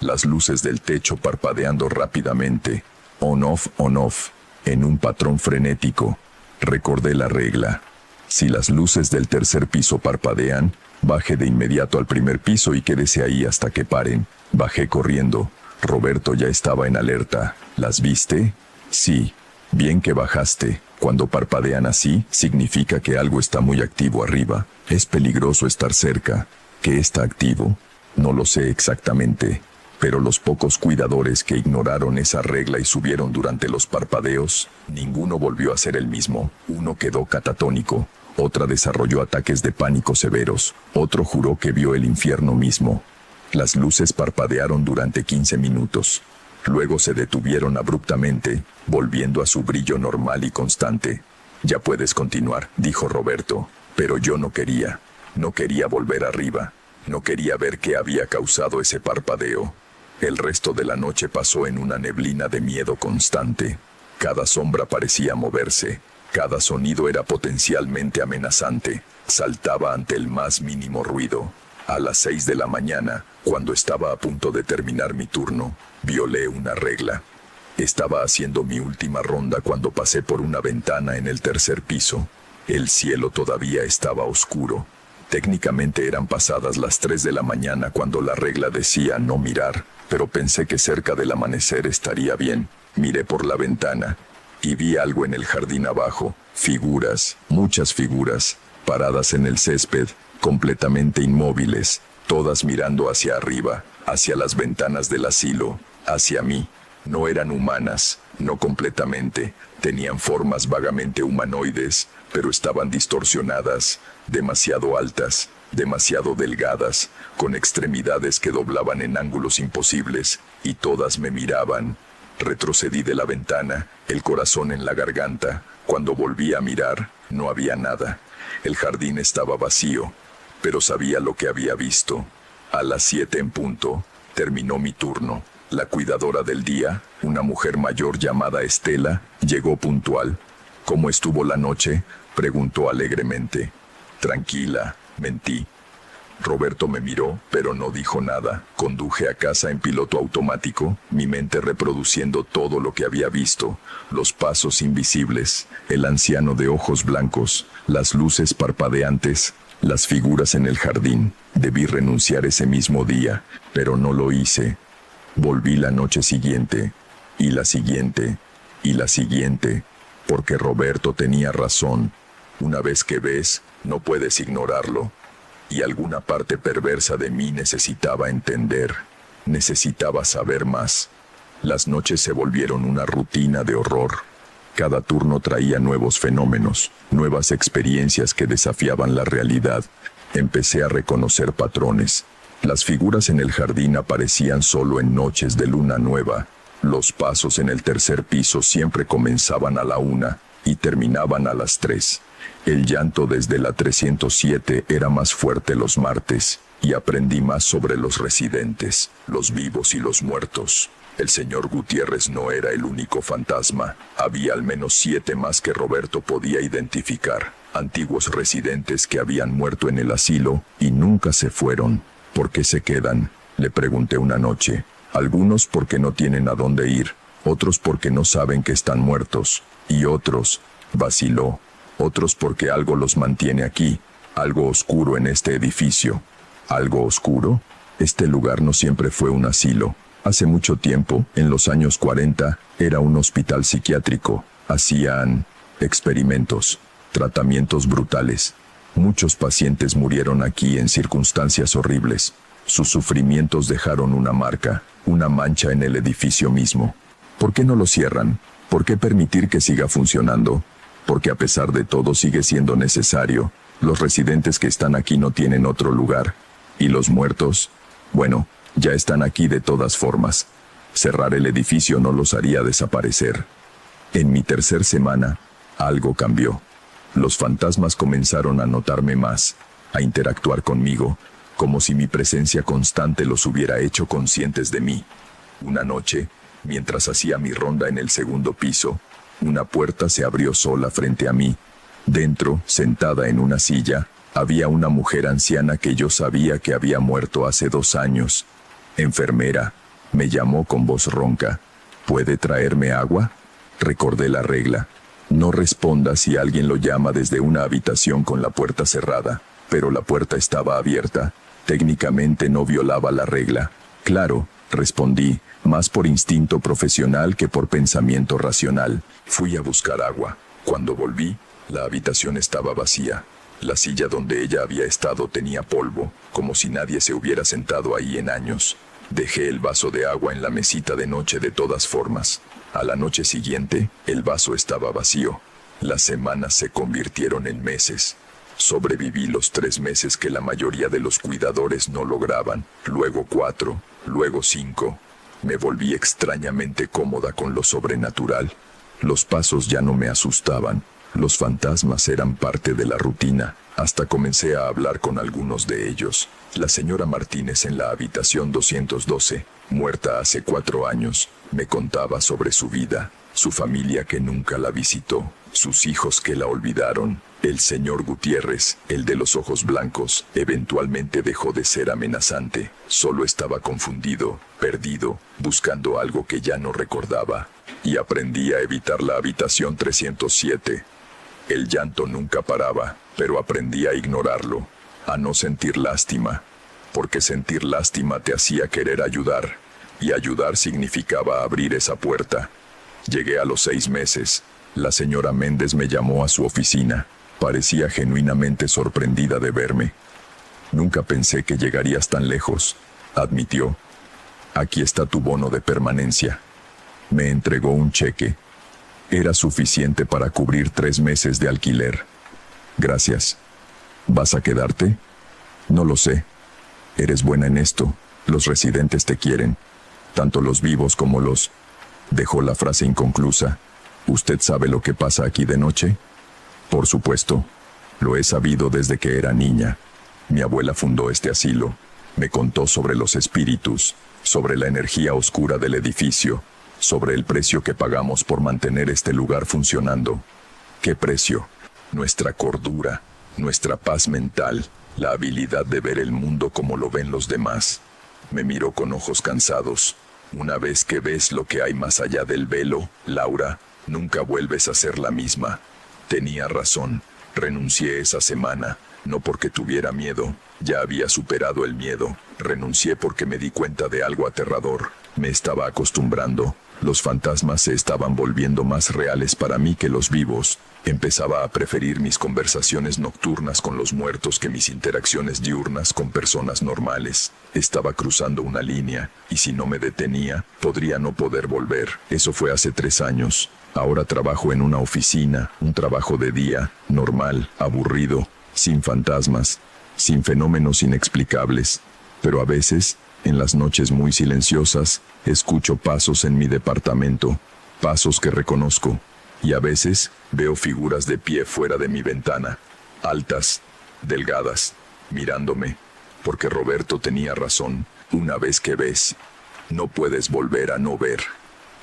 Las luces del techo parpadeando rápidamente, on-off, en un patrón frenético. Recordé la regla. Si las luces del tercer piso parpadean, baje de inmediato al primer piso y quédese ahí hasta que paren. Bajé corriendo. Roberto ya estaba en alerta. ¿Las viste? Sí. Bien que bajaste. Cuando parpadean así, significa que algo está muy activo arriba. Es peligroso estar cerca. ¿Qué está activo? No lo sé exactamente. Pero los pocos cuidadores que ignoraron esa regla y subieron durante los parpadeos, ninguno volvió a ser el mismo. Uno quedó catatónico. Otra desarrolló ataques de pánico severos. Otro juró que vio el infierno mismo. Las luces parpadearon durante 15 minutos. Luego se detuvieron abruptamente, volviendo a su brillo normal y constante. «Ya puedes continuar», dijo Roberto, pero yo no quería. No quería volver arriba. No quería ver qué había causado ese parpadeo. El resto de la noche pasó en una neblina de miedo constante. Cada sombra parecía moverse. Cada sonido era potencialmente amenazante. Saltaba ante el más mínimo ruido. A las 6 de la mañana, cuando estaba a punto de terminar mi turno, violé una regla. Estaba haciendo mi última ronda cuando pasé por una ventana en el tercer piso. El cielo todavía estaba oscuro. Técnicamente eran pasadas las 3 de la mañana cuando la regla decía no mirar, pero pensé que cerca del amanecer estaría bien. Miré por la ventana y vi algo en el jardín abajo. Figuras, muchas figuras, paradas en el césped, completamente inmóviles, todas mirando hacia arriba, hacia las ventanas del asilo, hacia mí. No eran humanas, no completamente, tenían formas vagamente humanoides, pero estaban distorsionadas, demasiado altas, demasiado delgadas, con extremidades que doblaban en ángulos imposibles, y todas me miraban. Retrocedí de la ventana, el corazón en la garganta. Cuando volví a mirar, no había nada. El jardín estaba vacío, pero sabía lo que había visto. A las 7 en punto, terminó mi turno. La cuidadora del día, una mujer mayor llamada Estela, llegó puntual. «¿Cómo estuvo la noche?», preguntó alegremente. «Tranquila», mentí. Roberto me miró, pero no dijo nada. Conduje a casa en piloto automático, mi mente reproduciendo todo lo que había visto. Los pasos invisibles, el anciano de ojos blancos, las luces parpadeantes, las figuras en el jardín. Debí renunciar ese mismo día, pero no lo hice. Volví la noche siguiente, y la siguiente, y la siguiente, porque Roberto tenía razón. Una vez que ves, no puedes ignorarlo. Y alguna parte perversa de mí necesitaba entender, necesitaba saber más. Las noches se volvieron una rutina de horror. Cada turno traía nuevos fenómenos, nuevas experiencias que desafiaban la realidad. Empecé a reconocer patrones. Las figuras en el jardín aparecían solo en noches de luna nueva. Los pasos en el tercer piso siempre comenzaban a la 1 y terminaban a las 3. El llanto desde la 307 era más fuerte los martes, y aprendí más sobre los residentes, los vivos y los muertos. El señor Gutiérrez no era el único fantasma. Había al menos 7 más que Roberto podía identificar. Antiguos residentes que habían muerto en el asilo y nunca se fueron. ¿Por qué se quedan?, le pregunté una noche. Algunos porque no tienen a dónde ir, otros porque no saben que están muertos, y otros, vaciló, otros porque algo los mantiene aquí, Algo oscuro en este edificio. ¿Algo oscuro? Este lugar no siempre fue un asilo. Hace mucho tiempo, en los años 40, era un hospital psiquiátrico. Hacían experimentos, tratamientos brutales. Muchos pacientes murieron aquí en circunstancias horribles. Sus sufrimientos dejaron una marca, una mancha en el edificio mismo. ¿Por qué no lo cierran? ¿Por qué permitir que siga funcionando? Porque a pesar de todo sigue siendo necesario. Los residentes que están aquí no tienen otro lugar. ¿Y los muertos? Bueno, ya están aquí de todas formas. Cerrar el edificio no los haría desaparecer. En mi tercera semana, algo cambió. Los fantasmas comenzaron a notarme más, a interactuar conmigo, como si mi presencia constante los hubiera hecho conscientes de mí. Una noche, mientras hacía mi ronda en el segundo piso, una puerta se abrió sola frente a mí. Dentro, sentada en una silla, había una mujer anciana que yo sabía que había muerto hace 2 años. Enfermera, me llamó con voz ronca. ¿Puede traerme agua? Recordé la regla. No responda si alguien lo llama desde una habitación con la puerta cerrada, pero la puerta estaba abierta. Técnicamente no violaba la regla. Claro, respondí, más por instinto profesional que por pensamiento racional. Fui a buscar agua. Cuando volví, la habitación estaba vacía. La silla donde ella había estado tenía polvo, como si nadie se hubiera sentado ahí en años. Dejé el vaso de agua en la mesita de noche de todas formas. A la noche siguiente, el vaso estaba vacío. Las semanas se convirtieron en meses. Sobreviví los 3 meses que la mayoría de los cuidadores no lograban, luego 4, luego 5. Me volví extrañamente cómoda con lo sobrenatural. Los pasos ya no me asustaban. Los fantasmas eran parte de la rutina. Hasta comencé a hablar con algunos de ellos. La señora Martínez en la habitación 212, muerta hace 4 años, me contaba sobre su vida, su familia que nunca la visitó, sus hijos que la olvidaron. El señor Gutiérrez, el de los ojos blancos, eventualmente dejó de ser amenazante. Solo estaba confundido, perdido, buscando algo que ya no recordaba. Y aprendí a evitar la habitación 307. El llanto nunca paraba, pero aprendí a ignorarlo, a no sentir lástima, porque sentir lástima te hacía querer ayudar, y ayudar significaba abrir esa puerta. Llegué a los 6 meses. La señora Méndez me llamó a su oficina. Parecía genuinamente sorprendida de verme. Nunca pensé que llegarías tan lejos, admitió. Aquí está tu bono de permanencia. Me entregó un cheque. Era suficiente para cubrir 3 meses de alquiler. Gracias. ¿Vas a quedarte? No lo sé. Eres buena en esto. Los residentes te quieren. Tanto los vivos como los... Dejó la frase inconclusa. ¿Usted sabe lo que pasa aquí de noche? Por supuesto. Lo he sabido desde que era niña. Mi abuela fundó este asilo. Me contó sobre los espíritus, sobre la energía oscura del edificio, sobre el precio que pagamos por mantener este lugar funcionando. ¿Qué precio? Nuestra cordura, nuestra paz mental, la habilidad de ver el mundo como lo ven los demás. Me miró con ojos cansados. Una vez que ves lo que hay más allá del velo, Laura, nunca vuelves a ser la misma. Tenía razón. Renuncié esa semana, no porque tuviera miedo. Ya había superado el miedo. Renuncié porque me di cuenta de algo aterrador. Me estaba acostumbrando. Los fantasmas se estaban volviendo más reales para mí que los vivos. Empezaba a preferir mis conversaciones nocturnas con los muertos que mis interacciones diurnas con personas normales. Estaba cruzando una línea, y si no me detenía, podría no poder volver. Eso fue hace 3 años. Ahora trabajo en una oficina, un trabajo de día, normal, aburrido, sin fantasmas, sin fenómenos inexplicables. Pero a veces, en las noches muy silenciosas, escucho pasos en mi departamento, pasos que reconozco, y a veces veo figuras de pie fuera de mi ventana, altas, delgadas, mirándome, porque Roberto tenía razón. Una vez que ves, no puedes volver a no ver.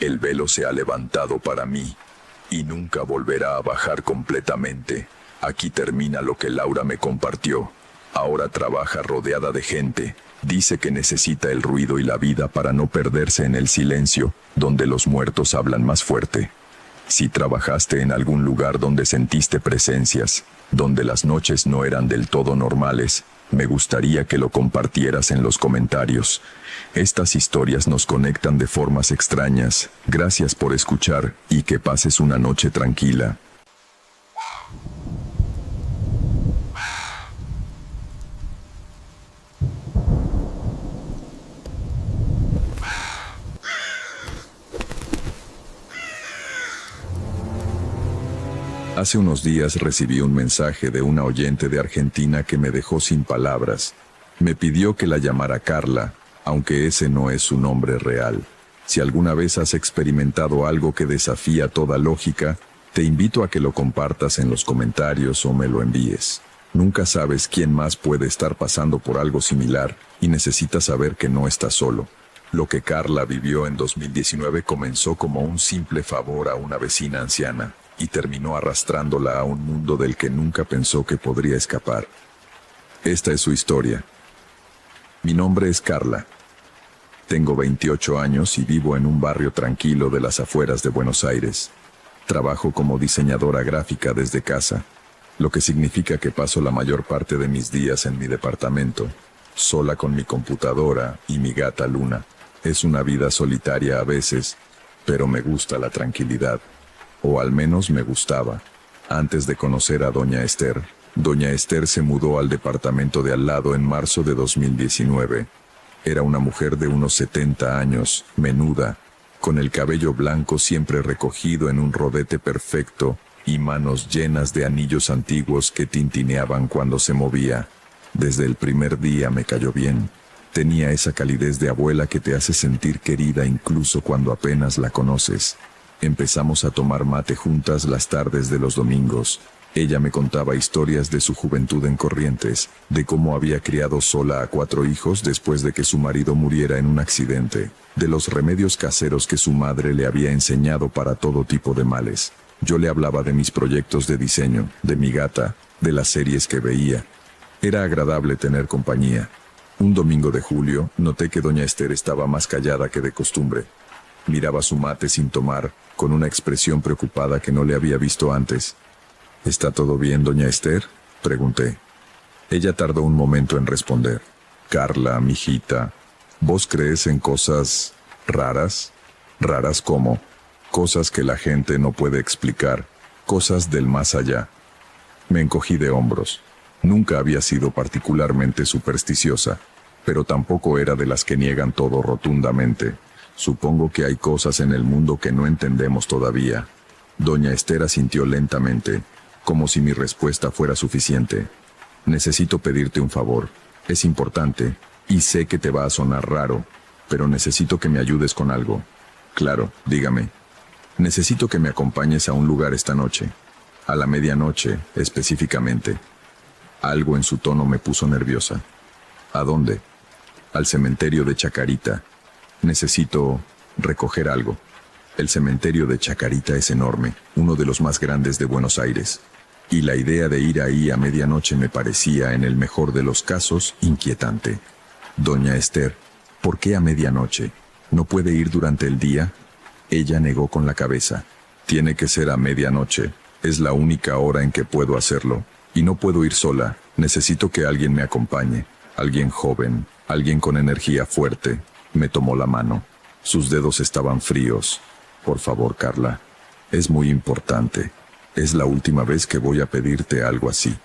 El velo se ha levantado para mí, y nunca volverá a bajar completamente. Aquí termina lo que Laura me compartió. Ahora trabaja rodeada de gente. Dice que necesita el ruido y la vida para no perderse en el silencio, donde los muertos hablan más fuerte. Si trabajaste en algún lugar donde sentiste presencias, donde las noches no eran del todo normales. Me gustaría que lo compartieras en los comentarios. Estas historias nos conectan de formas extrañas. Gracias por escuchar y que pases una noche tranquila. Hace unos días recibí un mensaje de una oyente de Argentina que me dejó sin palabras. Me pidió que la llamara Carla, aunque ese no es su nombre real. Si alguna vez has experimentado algo que desafía toda lógica, te invito a que lo compartas en los comentarios o me lo envíes. Nunca sabes quién más puede estar pasando por algo similar y necesitas saber que no estás solo. Lo que Carla vivió en 2019 comenzó como un simple favor a una vecina anciana y terminó arrastrándola a un mundo del que nunca pensó que podría escapar. Esta es su historia. Mi nombre es Carla. Tengo 28 años y vivo en un barrio tranquilo de las afueras de Buenos Aires. Trabajo como diseñadora gráfica desde casa, lo que significa que paso la mayor parte de mis días en mi departamento, sola con mi computadora y mi gata Luna. Es una vida solitaria a veces, pero me gusta la tranquilidad. O al menos me gustaba. Antes de conocer a Doña Esther, Doña Esther se mudó al departamento de al lado en marzo de 2019. Era una mujer de unos 70 años, menuda, con el cabello blanco siempre recogido en un rodete perfecto y manos llenas de anillos antiguos que tintineaban cuando se movía. Desde el primer día me cayó bien. Tenía esa calidez de abuela que te hace sentir querida incluso cuando apenas la conoces. Empezamos a tomar mate juntas las tardes de los domingos. Ella me contaba historias de su juventud en Corrientes, de cómo había criado sola a 4 hijos después de que su marido muriera en un accidente, de los remedios caseros que su madre le había enseñado para todo tipo de males. Yo le hablaba de mis proyectos de diseño, de mi gata, de las series que veía. Era agradable tener compañía. Un domingo de julio, noté que Doña Esther estaba más callada que de costumbre. Miraba su mate sin tomar, con una expresión preocupada que no le había visto antes. ¿Está todo bien, Doña Esther?, pregunté. Ella tardó un momento en responder. Carla, mijita, ¿vos crees en cosas raras? ¿Raras cómo? Cosas que la gente no puede explicar, cosas del más allá. Me encogí de hombros. Nunca había sido particularmente supersticiosa, pero tampoco era de las que niegan todo rotundamente. Supongo que hay cosas en el mundo que no entendemos todavía. Doña Esther asintió lentamente, como si mi respuesta fuera suficiente. Necesito pedirte un favor. Es importante, y sé que te va a sonar raro, pero necesito que me ayudes con algo. Claro, dígame. Necesito que me acompañes a un lugar esta noche. A la medianoche, específicamente. Algo en su tono me puso nerviosa. ¿A dónde? Al cementerio de Chacarita. Necesito recoger algo. El cementerio de Chacarita es enorme, uno de los más grandes de Buenos Aires. Y la idea de ir ahí a medianoche me parecía, en el mejor de los casos, inquietante. Doña Esther, ¿por qué a medianoche? ¿No puede ir durante el día? Ella negó con la cabeza. Tiene que ser a medianoche. Es la única hora en que puedo hacerlo. Y no puedo ir sola. Necesito que alguien me acompañe. Alguien joven, alguien con energía fuerte. Me tomó la mano. Sus dedos estaban fríos. Por favor, Carla. Es muy importante. Es la última vez que voy a pedirte algo así.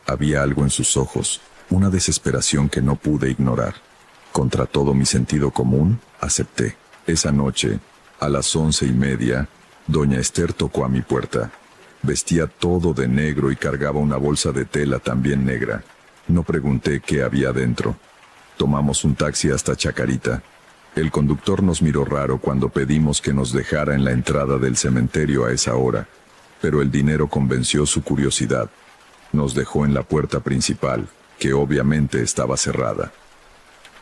Había algo en sus ojos, una desesperación que no pude ignorar. Contra todo mi sentido común, acepté. Esa noche, a las 11:30, Doña Esther tocó a mi puerta. Vestía todo de negro y cargaba una bolsa de tela también negra. No pregunté qué había dentro. Tomamos un taxi hasta Chacarita. El conductor nos miró raro cuando pedimos que nos dejara en la entrada del cementerio a esa hora, pero el dinero convenció su curiosidad. Nos dejó en la puerta principal, que obviamente estaba cerrada.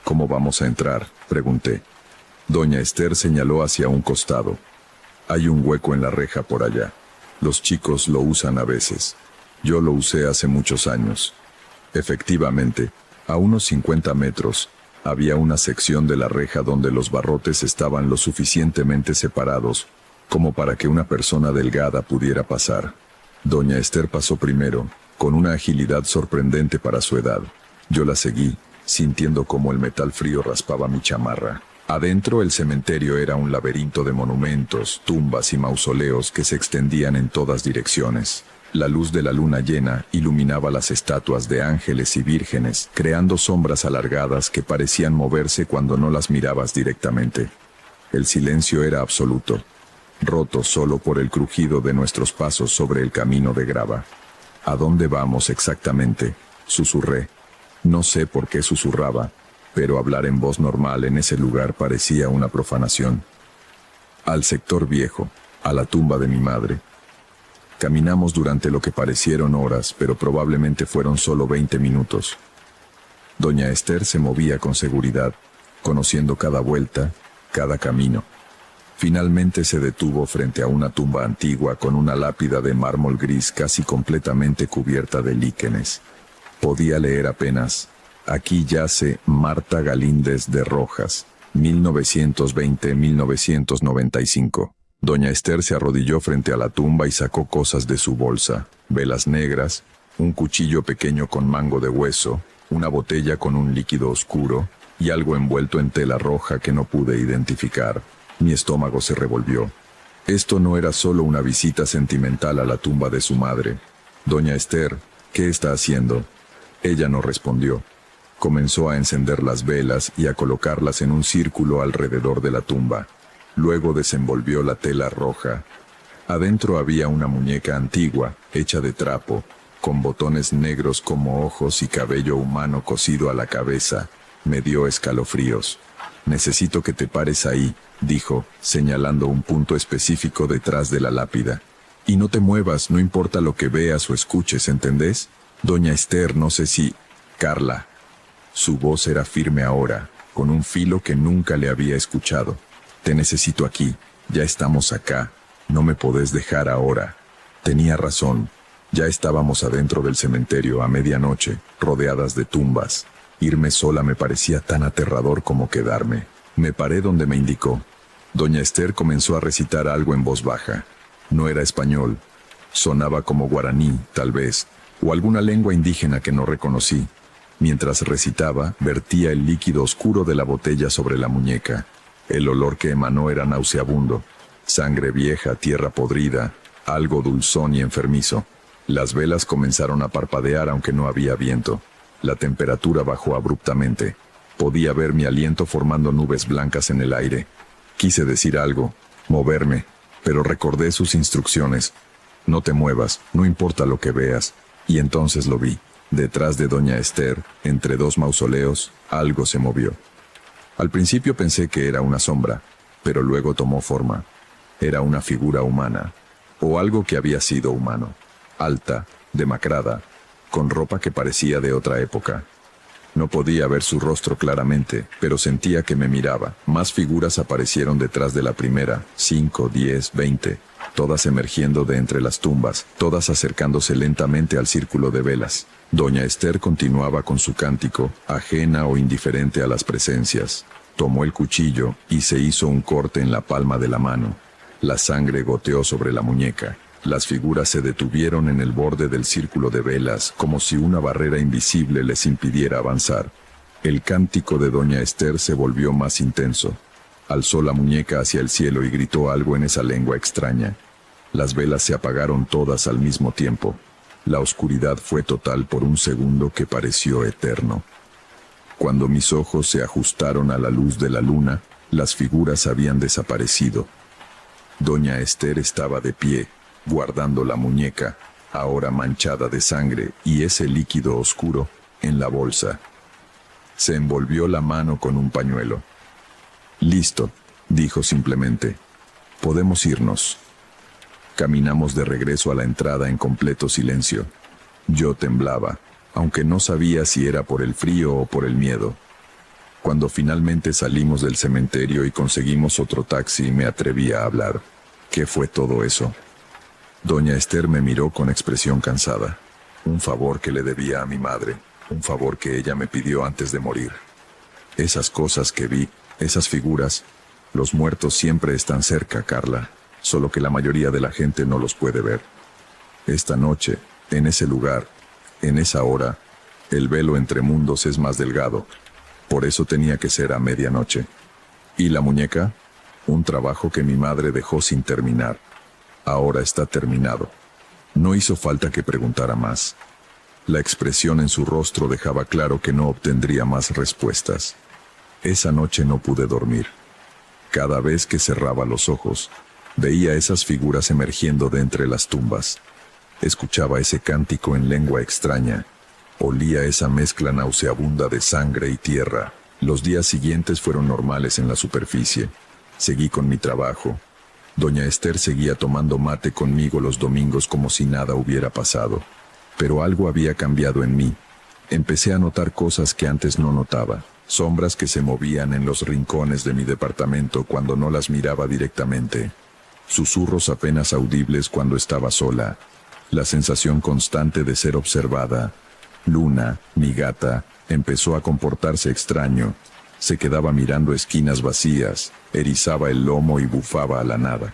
¿Cómo vamos a entrar?, pregunté. Doña Esther señaló hacia un costado. Hay un hueco en la reja por allá. Los chicos lo usan a veces. Yo lo usé hace muchos años. Efectivamente, a unos 50 metros, había una sección de la reja donde los barrotes estaban lo suficientemente separados como para que una persona delgada pudiera pasar. Doña Esther pasó primero, con una agilidad sorprendente para su edad. Yo la seguí, sintiendo cómo el metal frío raspaba mi chamarra. Adentro el cementerio era un laberinto de monumentos, tumbas y mausoleos que se extendían en todas direcciones. La luz de la luna llena iluminaba las estatuas de ángeles y vírgenes, creando sombras alargadas que parecían moverse cuando no las mirabas directamente. El silencio era absoluto, roto solo por el crujido de nuestros pasos sobre el camino de grava. ¿A dónde vamos exactamente?, susurré. No sé por qué susurraba, pero hablar en voz normal en ese lugar parecía una profanación. Al sector viejo, a la tumba de mi madre. Caminamos durante lo que parecieron horas, pero probablemente fueron solo 20 minutos. Doña Esther se movía con seguridad, conociendo cada vuelta, cada camino. Finalmente se detuvo frente a una tumba antigua con una lápida de mármol gris casi completamente cubierta de líquenes. Podía leer apenas: aquí yace Marta Galíndez de Rojas, 1920-1995. Doña Esther se arrodilló frente a la tumba y sacó cosas de su bolsa: velas negras, un cuchillo pequeño con mango de hueso, una botella con un líquido oscuro y algo envuelto en tela roja que no pude identificar. Mi estómago se revolvió. Esto no era solo una visita sentimental a la tumba de su madre. Doña Esther, ¿qué está haciendo? Ella no respondió. Comenzó a encender las velas y a colocarlas en un círculo alrededor de la tumba. Luego desenvolvió la tela roja. Adentro había una muñeca antigua, hecha de trapo, con botones negros como ojos y cabello humano cosido a la cabeza. Me dio escalofríos. Necesito que te pares ahí, dijo, señalando un punto específico detrás de la lápida. Y no te muevas, no importa lo que veas o escuches, ¿entendés? Doña Esther, no sé si... Carla. Su voz era firme ahora, con un filo que nunca le había escuchado. Te necesito aquí, ya estamos acá, no me podés dejar ahora. Tenía razón, ya estábamos adentro del cementerio a medianoche, rodeadas de tumbas. Irme sola me parecía tan aterrador como quedarme. Me paré donde me indicó. Doña Esther comenzó a recitar algo en voz baja. No era español. Sonaba como guaraní, tal vez, o alguna lengua indígena que no reconocí. Mientras recitaba, vertía el líquido oscuro de la botella sobre la muñeca. El olor que emanó era nauseabundo. Sangre vieja, tierra podrida, algo dulzón y enfermizo. Las velas comenzaron a parpadear aunque no había viento. La temperatura bajó abruptamente. Podía ver mi aliento formando nubes blancas en el aire. Quise decir algo, moverme, pero recordé sus instrucciones. No te muevas, no importa lo que veas. Y entonces lo vi. Detrás de Doña Esther, entre dos mausoleos, algo se movió. Al principio pensé que era una sombra, pero luego tomó forma. Era una figura humana, o algo que había sido humano. Alta, demacrada, con ropa que parecía de otra época. No podía ver su rostro claramente, pero sentía que me miraba. Más figuras aparecieron detrás de la primera, 5, 10, 20, todas emergiendo de entre las tumbas, todas acercándose lentamente al círculo de velas. Doña Esther continuaba con su cántico, ajena o indiferente a las presencias. Tomó el cuchillo y se hizo un corte en la palma de la mano. La sangre goteó sobre la muñeca. Las figuras se detuvieron en el borde del círculo de velas, como si una barrera invisible les impidiera avanzar. El cántico de Doña Esther se volvió más intenso. Alzó la muñeca hacia el cielo y gritó algo en esa lengua extraña. Las velas se apagaron todas al mismo tiempo. La oscuridad fue total por un segundo que pareció eterno. Cuando mis ojos se ajustaron a la luz de la luna, las figuras habían desaparecido. Doña Esther estaba de pie, guardando la muñeca, ahora manchada de sangre y ese líquido oscuro, en la bolsa. Se envolvió la mano con un pañuelo. «Listo», dijo simplemente. «Podemos irnos». Caminamos de regreso a la entrada en completo silencio. Yo temblaba, aunque no sabía si era por el frío o por el miedo. Cuando finalmente salimos del cementerio y conseguimos otro taxi, me atreví a hablar. ¿Qué fue todo eso? Doña Esther me miró con expresión cansada. Un favor que le debía a mi madre, un favor que ella me pidió antes de morir. Esas cosas que vi, esas figuras, los muertos siempre están cerca, Carla, solo que la mayoría de la gente no los puede ver. Esta noche, en ese lugar, En esa hora, el velo entre mundos es más delgado. Por eso tenía que ser a medianoche. ¿Y la muñeca? Un trabajo que mi madre dejó sin terminar. Ahora está terminado. No hizo falta que preguntara más. La expresión en su rostro dejaba claro que no obtendría más respuestas. Esa noche no pude dormir. Cada vez que cerraba los ojos, veía esas figuras emergiendo de entre las tumbas. Escuchaba ese cántico en lengua extraña. Olía esa mezcla nauseabunda de sangre y tierra. Los días siguientes fueron normales en la superficie. Seguí con mi trabajo. Doña Esther seguía tomando mate conmigo los domingos como si nada hubiera pasado. Pero algo había cambiado en mí. Empecé a notar cosas que antes no notaba. Sombras que se movían en los rincones de mi departamento cuando no las miraba directamente. Susurros apenas audibles cuando estaba sola. La sensación constante de ser observada. Luna, mi gata, empezó a comportarse extraño. Se quedaba mirando esquinas vacías, erizaba el lomo y bufaba a la nada.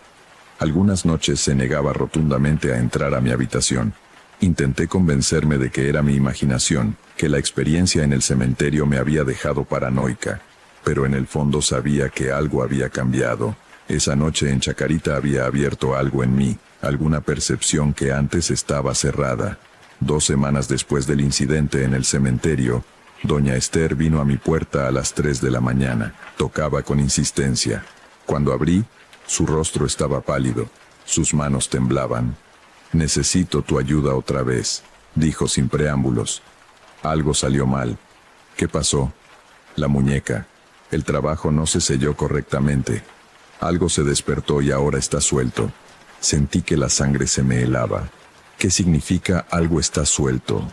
Algunas noches se negaba rotundamente a entrar a mi habitación. Intenté convencerme de que era mi imaginación, que la experiencia en el cementerio me había dejado paranoica, pero en el fondo sabía que algo había cambiado. Esa noche en Chacarita había abierto algo en mí, alguna percepción que antes estaba cerrada. 2 semanas después del incidente en el cementerio, doña Esther vino a mi puerta a las 3 de la mañana. Tocaba con insistencia. Cuando abrí, su rostro estaba pálido, sus manos temblaban. «Necesito tu ayuda otra vez», dijo sin preámbulos. Algo salió mal. ¿Qué pasó? La muñeca. El trabajo no se selló correctamente. Algo se despertó y ahora está suelto. Sentí que la sangre se me helaba. ¿Qué significa algo está suelto?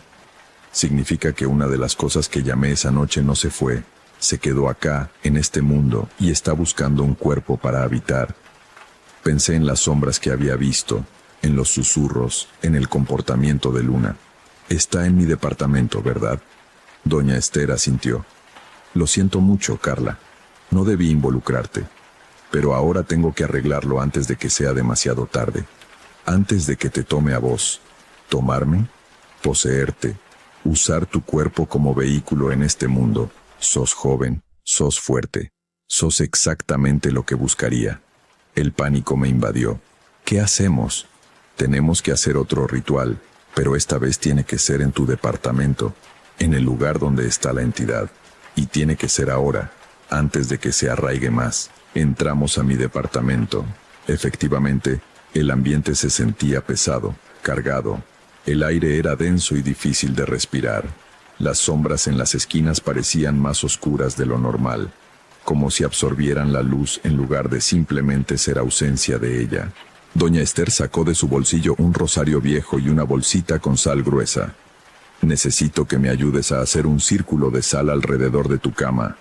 Significa que una de las cosas que llamé esa noche no se fue. Se quedó acá, en este mundo, y está buscando un cuerpo para habitar. Pensé en las sombras que había visto, en los susurros, en el comportamiento de Luna. Está en mi departamento, ¿verdad? Doña Esther asintió. Lo siento mucho, Carla. No debí involucrarte. Pero ahora tengo que arreglarlo antes de que sea demasiado tarde. Antes de que te tome a vos. ¿Tomarme? Poseerte. Usar tu cuerpo como vehículo en este mundo. Sos joven, sos fuerte. Sos exactamente lo que buscaría. El pánico me invadió. ¿Qué hacemos? Tenemos que hacer otro ritual, pero esta vez tiene que ser en tu departamento, en el lugar donde está la entidad. Y tiene que ser ahora, antes de que se arraigue más. Entramos a mi departamento. Efectivamente, el ambiente se sentía pesado, cargado. El aire era denso y difícil de respirar. Las sombras en las esquinas parecían más oscuras de lo normal, como si absorbieran la luz en lugar de simplemente ser ausencia de ella. Doña Esther sacó de su bolsillo un rosario viejo y una bolsita con sal gruesa. Necesito que me ayudes a hacer un círculo de sal alrededor de tu cama.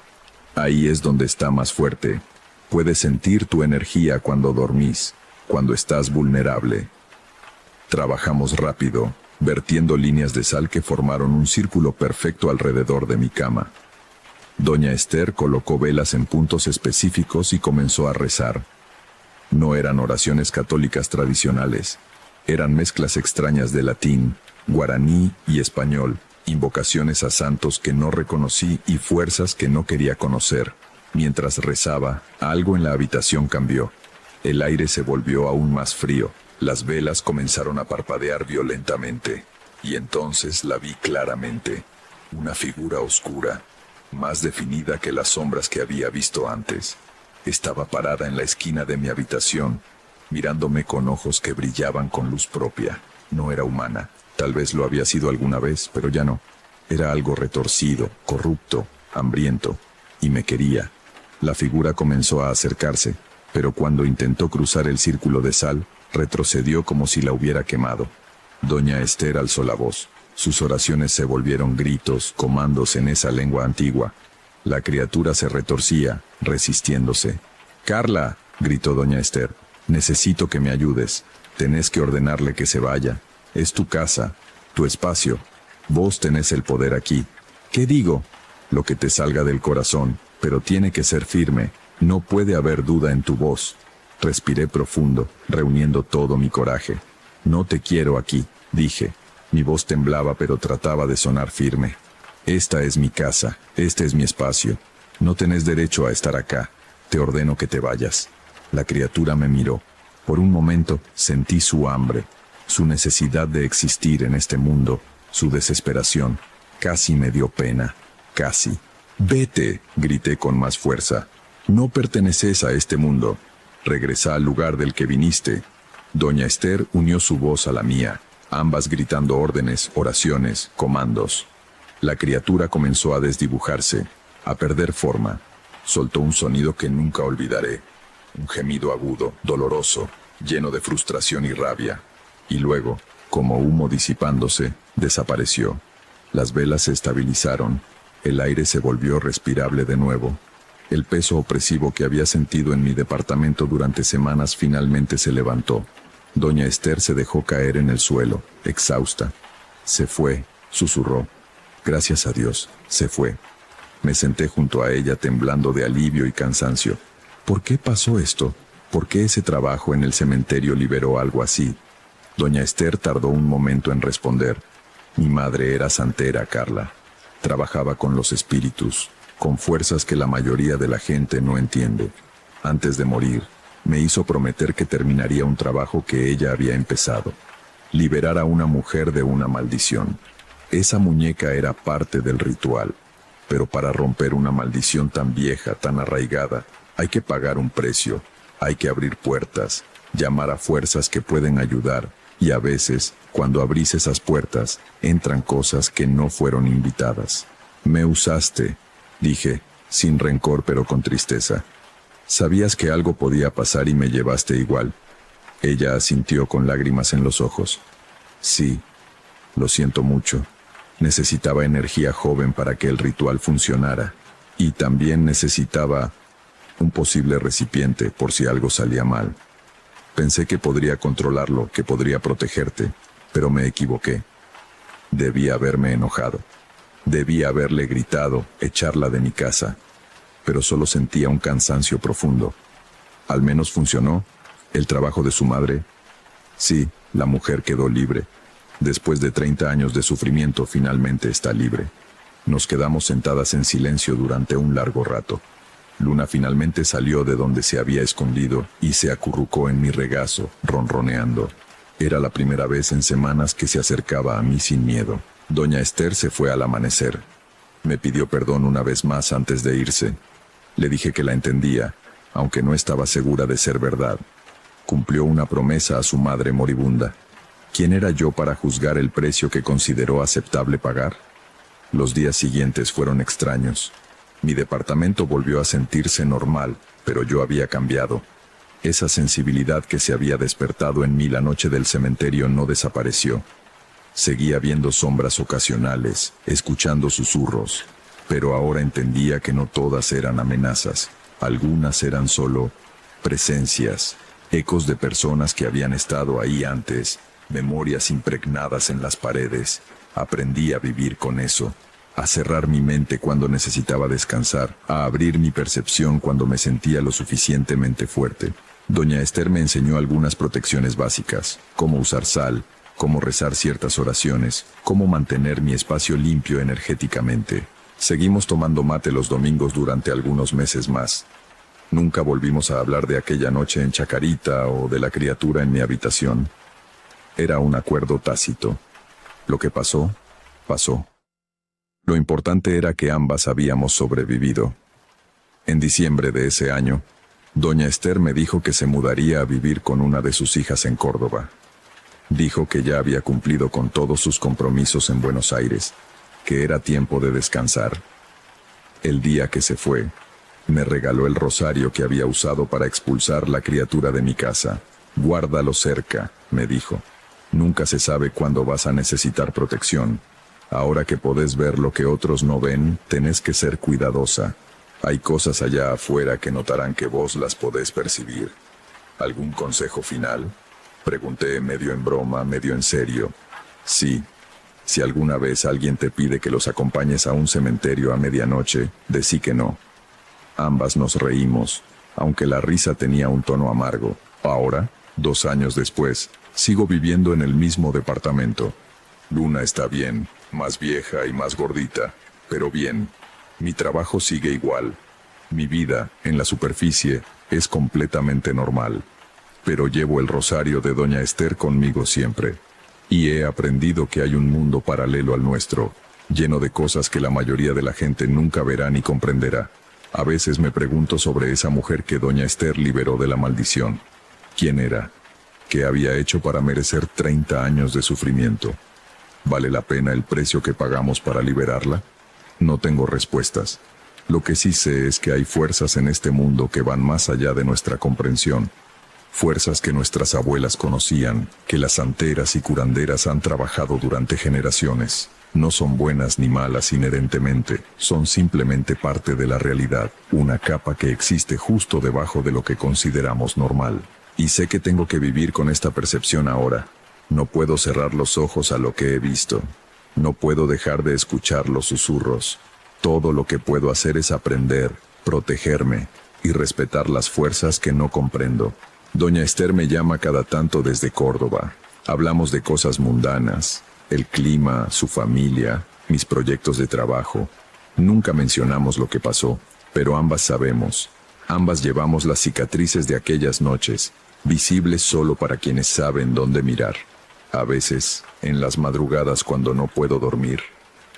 Ahí es donde está más fuerte. Puedes sentir tu energía cuando dormís, cuando estás vulnerable. Trabajamos rápido, vertiendo líneas de sal que formaron un círculo perfecto alrededor de mi cama. Doña Esther colocó velas en puntos específicos y comenzó a rezar. No eran oraciones católicas tradicionales, eran mezclas extrañas de latín, guaraní y español, invocaciones a santos que no reconocí y fuerzas que no quería conocer. Mientras rezaba, algo en la habitación cambió. El aire se volvió aún más frío, las velas comenzaron a parpadear violentamente, y entonces la vi claramente, una figura oscura, más definida que las sombras que había visto antes. Estaba parada en la esquina de mi habitación, mirándome con ojos que brillaban con luz propia. No era humana. Tal vez lo había sido alguna vez, pero ya no. Era algo retorcido, corrupto, hambriento, y me quería. La figura comenzó a acercarse, pero cuando intentó cruzar el círculo de sal, retrocedió como si la hubiera quemado. Doña Esther alzó la voz. Sus oraciones se volvieron gritos, comandos en esa lengua antigua. La criatura se retorcía, resistiéndose. «Carla», gritó doña Esther, «necesito que me ayudes. Tenés que ordenarle que se vaya. Es tu casa, tu espacio. Vos tenés el poder aquí. ¿Qué digo? Lo que te salga del corazón, pero tiene que ser firme. No puede haber duda en tu voz». Respiré profundo, reuniendo todo mi coraje. «No te quiero aquí», dije. Mi voz temblaba, pero trataba de sonar firme. Esta es mi casa, este es mi espacio. No tenés derecho a estar acá. Te ordeno que te vayas. La criatura me miró. Por un momento sentí su hambre, su necesidad de existir en este mundo, su desesperación. Casi me dio pena, casi. «Vete», grité con más fuerza. «No perteneces a este mundo. Regresa al lugar del que viniste». Doña Esther unió su voz a la mía, ambas gritando órdenes, oraciones, comandos. La criatura comenzó a desdibujarse, a perder forma. Soltó un sonido que nunca olvidaré. Un gemido agudo, doloroso, lleno de frustración y rabia. Y luego, como humo disipándose, desapareció. Las velas se estabilizaron. El aire se volvió respirable de nuevo. El peso opresivo que había sentido en mi departamento durante semanas finalmente se levantó. Doña Esther se dejó caer en el suelo, exhausta. «Se fue», susurró. «Gracias a Dios, se fue». Me senté junto a ella temblando de alivio y cansancio. ¿Por qué pasó esto? ¿Por qué ese trabajo en el cementerio liberó algo así? Doña Esther tardó un momento en responder. Mi madre era santera, Carla. Trabajaba con los espíritus, con fuerzas que la mayoría de la gente no entiende. Antes de morir, me hizo prometer que terminaría un trabajo que ella había empezado. Liberar a una mujer de una maldición. Esa muñeca era parte del ritual. Pero para romper una maldición tan vieja, tan arraigada, hay que pagar un precio. Hay que abrir puertas, llamar a fuerzas que pueden ayudar. Y a veces, cuando abrís esas puertas, entran cosas que no fueron invitadas. «Me usaste», dije, sin rencor pero con tristeza. «Sabías que algo podía pasar y me llevaste igual». Ella asintió con lágrimas en los ojos. «Sí, lo siento mucho. Necesitaba energía joven para que el ritual funcionara. Y también necesitaba un posible recipiente por si algo salía mal. Pensé que podría controlarlo, que podría protegerte, pero me equivoqué. Debí haberme enojado. Debí haberle gritado, echarla de mi casa. Pero solo sentía un cansancio profundo. Al menos funcionó. El trabajo de su madre. Sí, la mujer quedó libre. Después de 30 años de sufrimiento, finalmente está libre. Nos quedamos sentadas en silencio durante un largo rato. Luna finalmente salió de donde se había escondido y se acurrucó en mi regazo, ronroneando. Era la primera vez en semanas que se acercaba a mí sin miedo. Doña Esther se fue al amanecer. Me pidió perdón una vez más antes de irse. Le dije que la entendía, aunque no estaba segura de ser verdad. Cumplió una promesa a su madre moribunda. ¿Quién era yo para juzgar el precio que consideró aceptable pagar? Los días siguientes fueron extraños. Mi departamento volvió a sentirse normal, pero yo había cambiado. Esa sensibilidad que se había despertado en mí la noche del cementerio no desapareció. Seguía viendo sombras ocasionales, escuchando susurros, pero ahora entendía que no todas eran amenazas. Algunas eran solo presencias, ecos de personas que habían estado ahí antes, memorias impregnadas en las paredes. Aprendí a vivir con eso. A cerrar mi mente cuando necesitaba descansar, a abrir mi percepción cuando me sentía lo suficientemente fuerte. Doña Esther me enseñó algunas protecciones básicas, cómo usar sal, cómo rezar ciertas oraciones, cómo mantener mi espacio limpio energéticamente. Seguimos tomando mate los domingos durante algunos meses más. Nunca volvimos a hablar de aquella noche en Chacarita o de la criatura en mi habitación. Era un acuerdo tácito. Lo que pasó, pasó. Lo importante era que ambas habíamos sobrevivido. En diciembre de ese año, Doña Esther me dijo que se mudaría a vivir con una de sus hijas en Córdoba. Dijo que ya había cumplido con todos sus compromisos en Buenos Aires, que era tiempo de descansar. El día que se fue, me regaló el rosario que había usado para expulsar la criatura de mi casa. «Guárdalo cerca», me dijo. «Nunca se sabe cuándo vas a necesitar protección. Ahora que podés ver lo que otros no ven, tenés que ser cuidadosa. Hay cosas allá afuera que notarán que vos las podés percibir». ¿Algún consejo final?, pregunté medio en broma, medio en serio. Sí. Si alguna vez alguien te pide que los acompañes a un cementerio a medianoche, decí que no. Ambas nos reímos, aunque la risa tenía un tono amargo. Ahora, 2 años después, sigo viviendo en el mismo departamento. Luna está bien, más vieja y más gordita, pero bien. Mi trabajo sigue igual. Mi vida, en la superficie, es completamente normal. Pero llevo el rosario de Doña Esther conmigo siempre. Y he aprendido que hay un mundo paralelo al nuestro, lleno de cosas que la mayoría de la gente nunca verá ni comprenderá. A veces me pregunto sobre esa mujer que Doña Esther liberó de la maldición. ¿Quién era? ¿Qué había hecho para merecer 30 años de sufrimiento? ¿Vale la pena el precio que pagamos para liberarla? No tengo respuestas. Lo que sí sé es que hay fuerzas en este mundo que van más allá de nuestra comprensión. Fuerzas que nuestras abuelas conocían, que las santeras y curanderas han trabajado durante generaciones. No son buenas ni malas inherentemente, son simplemente parte de la realidad, una capa que existe justo debajo de lo que consideramos normal. Y sé que tengo que vivir con esta percepción ahora. No puedo cerrar los ojos a lo que he visto. No puedo dejar de escuchar los susurros. Todo lo que puedo hacer es aprender, protegerme y respetar las fuerzas que no comprendo. Doña Esther me llama cada tanto desde Córdoba. Hablamos de cosas mundanas, el clima, su familia, mis proyectos de trabajo. Nunca mencionamos lo que pasó, pero ambas sabemos. Ambas llevamos las cicatrices de aquellas noches, visibles solo para quienes saben dónde mirar. A veces, en las madrugadas cuando no puedo dormir,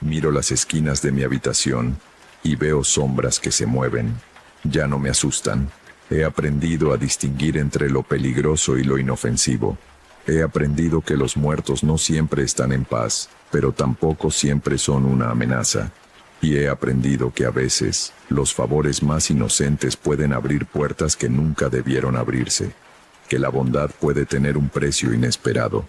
miro las esquinas de mi habitación y veo sombras que se mueven. Ya no me asustan. He aprendido a distinguir entre lo peligroso y lo inofensivo. He aprendido que los muertos no siempre están en paz, pero tampoco siempre son una amenaza. Y he aprendido que a veces, los favores más inocentes pueden abrir puertas que nunca debieron abrirse. Que la bondad puede tener un precio inesperado.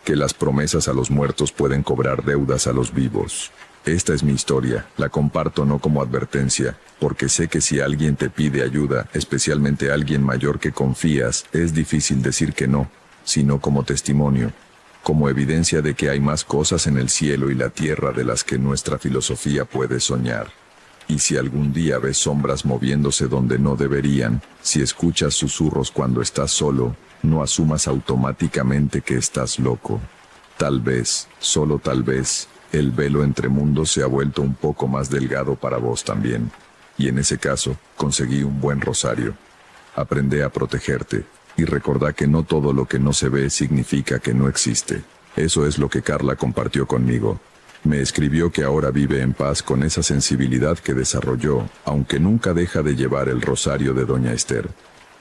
Que las promesas a los muertos pueden cobrar deudas a los vivos. Esta es mi historia, la comparto no como advertencia, porque sé que si alguien te pide ayuda, especialmente alguien mayor que confías, es difícil decir que no, sino como testimonio, como evidencia de que hay más cosas en el cielo y la tierra de las que nuestra filosofía puede soñar. Y si algún día ves sombras moviéndose donde no deberían, si escuchas susurros cuando estás solo, no asumas automáticamente que estás loco. Tal vez, solo tal vez, el velo entre mundos se ha vuelto un poco más delgado para vos también. Y en ese caso, conseguí un buen rosario. Aprendí a protegerte, y recordá que no todo lo que no se ve significa que no existe. Eso es lo que Carla compartió conmigo. Me escribió que ahora vive en paz con esa sensibilidad que desarrolló, aunque nunca deja de llevar el rosario de Doña Esther.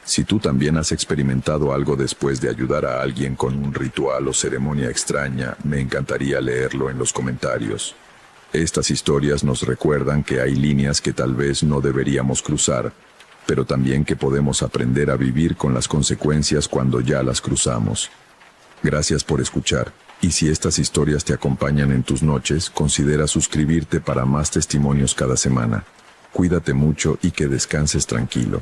Si tú también has experimentado algo después de ayudar a alguien con un ritual o ceremonia extraña, me encantaría leerlo en los comentarios. Estas historias nos recuerdan que hay líneas que tal vez no deberíamos cruzar, pero también que podemos aprender a vivir con las consecuencias cuando ya las cruzamos. Gracias por escuchar, y si estas historias te acompañan en tus noches, considera suscribirte para más testimonios cada semana. Cuídate mucho y que descanses tranquilo.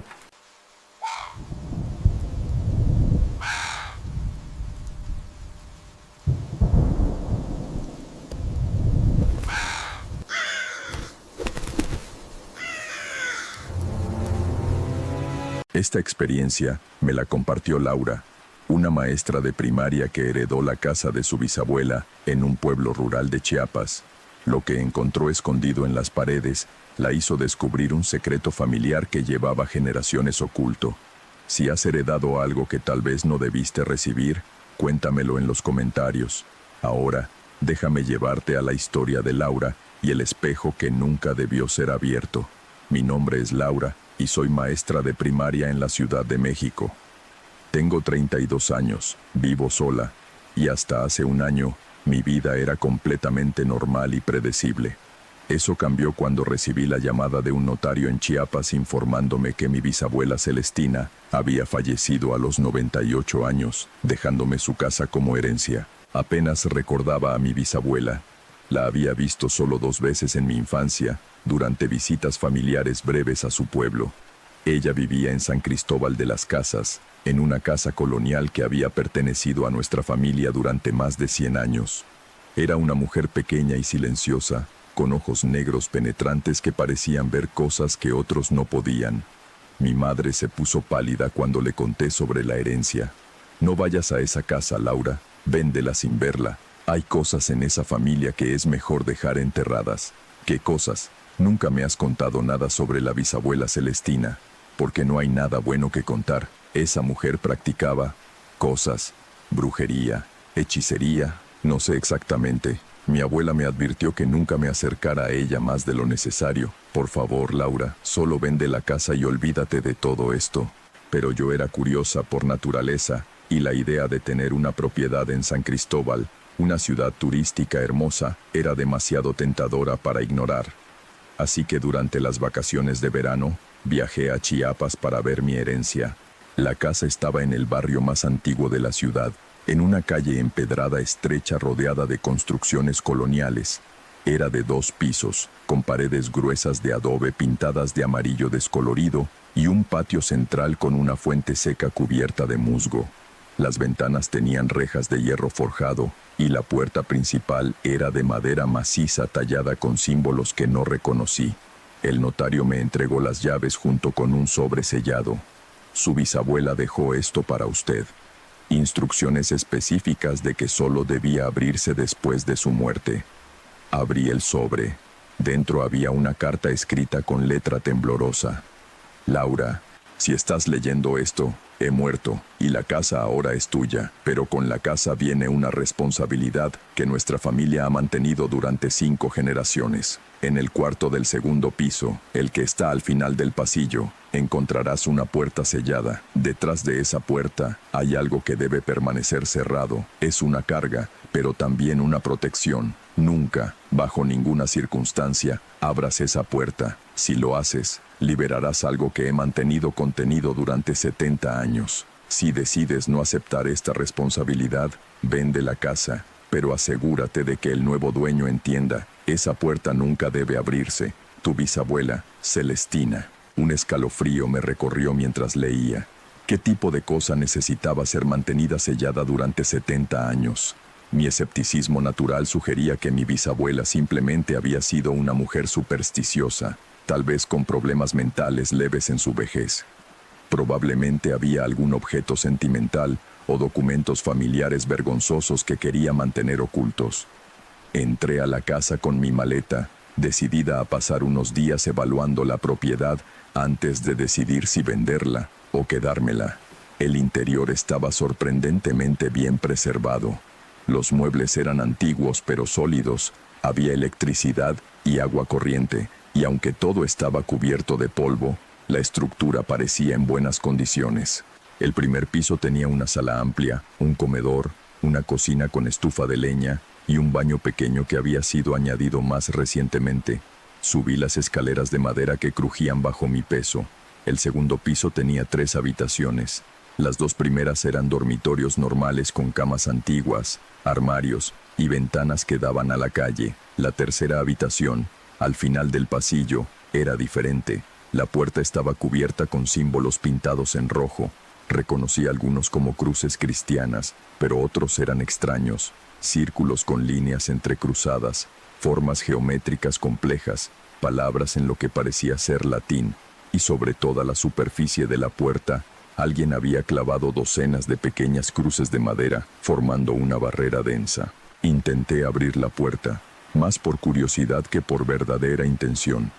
Esta experiencia me la compartió Laura, una maestra de primaria que heredó la casa de su bisabuela en un pueblo rural de Chiapas. Lo que encontró escondido en las paredes la hizo descubrir un secreto familiar que llevaba generaciones oculto. Si has heredado algo que tal vez no debiste recibir, cuéntamelo en los comentarios. Ahora, déjame llevarte a la historia de Laura y el espejo que nunca debió ser abierto. Mi nombre es Laura y soy maestra de primaria en la Ciudad de México. Tengo 32 años, vivo sola, y hasta hace un año, mi vida era completamente normal y predecible. Eso cambió cuando recibí la llamada de un notario en Chiapas informándome que mi bisabuela Celestina había fallecido a los 98 años, dejándome su casa como herencia. Apenas recordaba a mi bisabuela. La había visto solo 2 veces en mi infancia, durante visitas familiares breves a su pueblo. Ella vivía en San Cristóbal de las Casas, en una casa colonial que había pertenecido a nuestra familia durante más de 100 años. Era una mujer pequeña y silenciosa, con ojos negros penetrantes que parecían ver cosas que otros no podían. Mi madre se puso pálida cuando le conté sobre la herencia. No vayas a esa casa, Laura, véndela sin verla, Hay cosas en esa familia que es mejor dejar enterradas. ¿Qué cosas? Nunca me has contado nada sobre la bisabuela Celestina, porque no hay nada bueno que contar. Esa mujer practicaba cosas, brujería, hechicería, no sé exactamente. Mi abuela me advirtió que nunca me acercara a ella más de lo necesario. Por favor, Laura, solo vende la casa y olvídate de todo esto. Pero yo era curiosa por naturaleza, y la idea de tener una propiedad en San Cristóbal, una ciudad turística hermosa, era demasiado tentadora para ignorar. Así que durante las vacaciones de verano, viajé a Chiapas para ver mi herencia. La casa estaba en el barrio más antiguo de la ciudad, en una calle empedrada estrecha rodeada de construcciones coloniales. Era de 2 pisos, con paredes gruesas de adobe pintadas de amarillo descolorido y un patio central con una fuente seca cubierta de musgo. Las ventanas tenían rejas de hierro forjado y la puerta principal era de madera maciza tallada con símbolos que no reconocí. El notario me entregó las llaves junto con un sobre sellado. Su bisabuela dejó esto para usted. Instrucciones específicas de que solo debía abrirse después de su muerte. Abrí el sobre. Dentro había una carta escrita con letra temblorosa. Laura, si estás leyendo esto, he muerto, y la casa ahora es tuya, pero con la casa viene una responsabilidad que nuestra familia ha mantenido durante 5 generaciones. En el cuarto del segundo piso, el que está al final del pasillo, encontrarás una puerta sellada. Detrás de esa puerta hay algo que debe permanecer cerrado. Es una carga, pero también una protección. Nunca, bajo ninguna circunstancia, abras esa puerta. Si lo haces, liberarás algo que he mantenido contenido durante 70 años. Si decides no aceptar esta responsabilidad, vende la casa, pero asegúrate de que el nuevo dueño entienda, esa puerta nunca debe abrirse. Tu bisabuela, Celestina. Un escalofrío me recorrió mientras leía. ¿Qué tipo de cosa necesitaba ser mantenida sellada durante 70 años? Mi escepticismo natural sugería que mi bisabuela simplemente había sido una mujer supersticiosa, tal vez con problemas mentales leves en su vejez. Probablemente había algún objeto sentimental o documentos familiares vergonzosos que quería mantener ocultos. Entré a la casa con mi maleta, decidida a pasar unos días evaluando la propiedad antes de decidir si venderla o quedármela. El interior estaba sorprendentemente bien preservado. Los muebles eran antiguos pero sólidos, había electricidad y agua corriente, y aunque todo estaba cubierto de polvo, la estructura parecía en buenas condiciones. El primer piso tenía una sala amplia, un comedor, una cocina con estufa de leña y un baño pequeño que había sido añadido más recientemente. Subí las escaleras de madera que crujían bajo mi peso. El segundo piso tenía 3 habitaciones. Las 2 primeras eran dormitorios normales con camas antiguas, armarios y ventanas que daban a la calle. La tercera habitación, al final del pasillo, era diferente. La puerta estaba cubierta con símbolos pintados en rojo. Reconocí algunos como cruces cristianas, pero otros eran extraños. Círculos con líneas entrecruzadas, formas geométricas complejas, palabras en lo que parecía ser latín, y sobre toda la superficie de la puerta, alguien había clavado docenas de pequeñas cruces de madera, formando una barrera densa. Intenté abrir la puerta, más por curiosidad que por verdadera intención.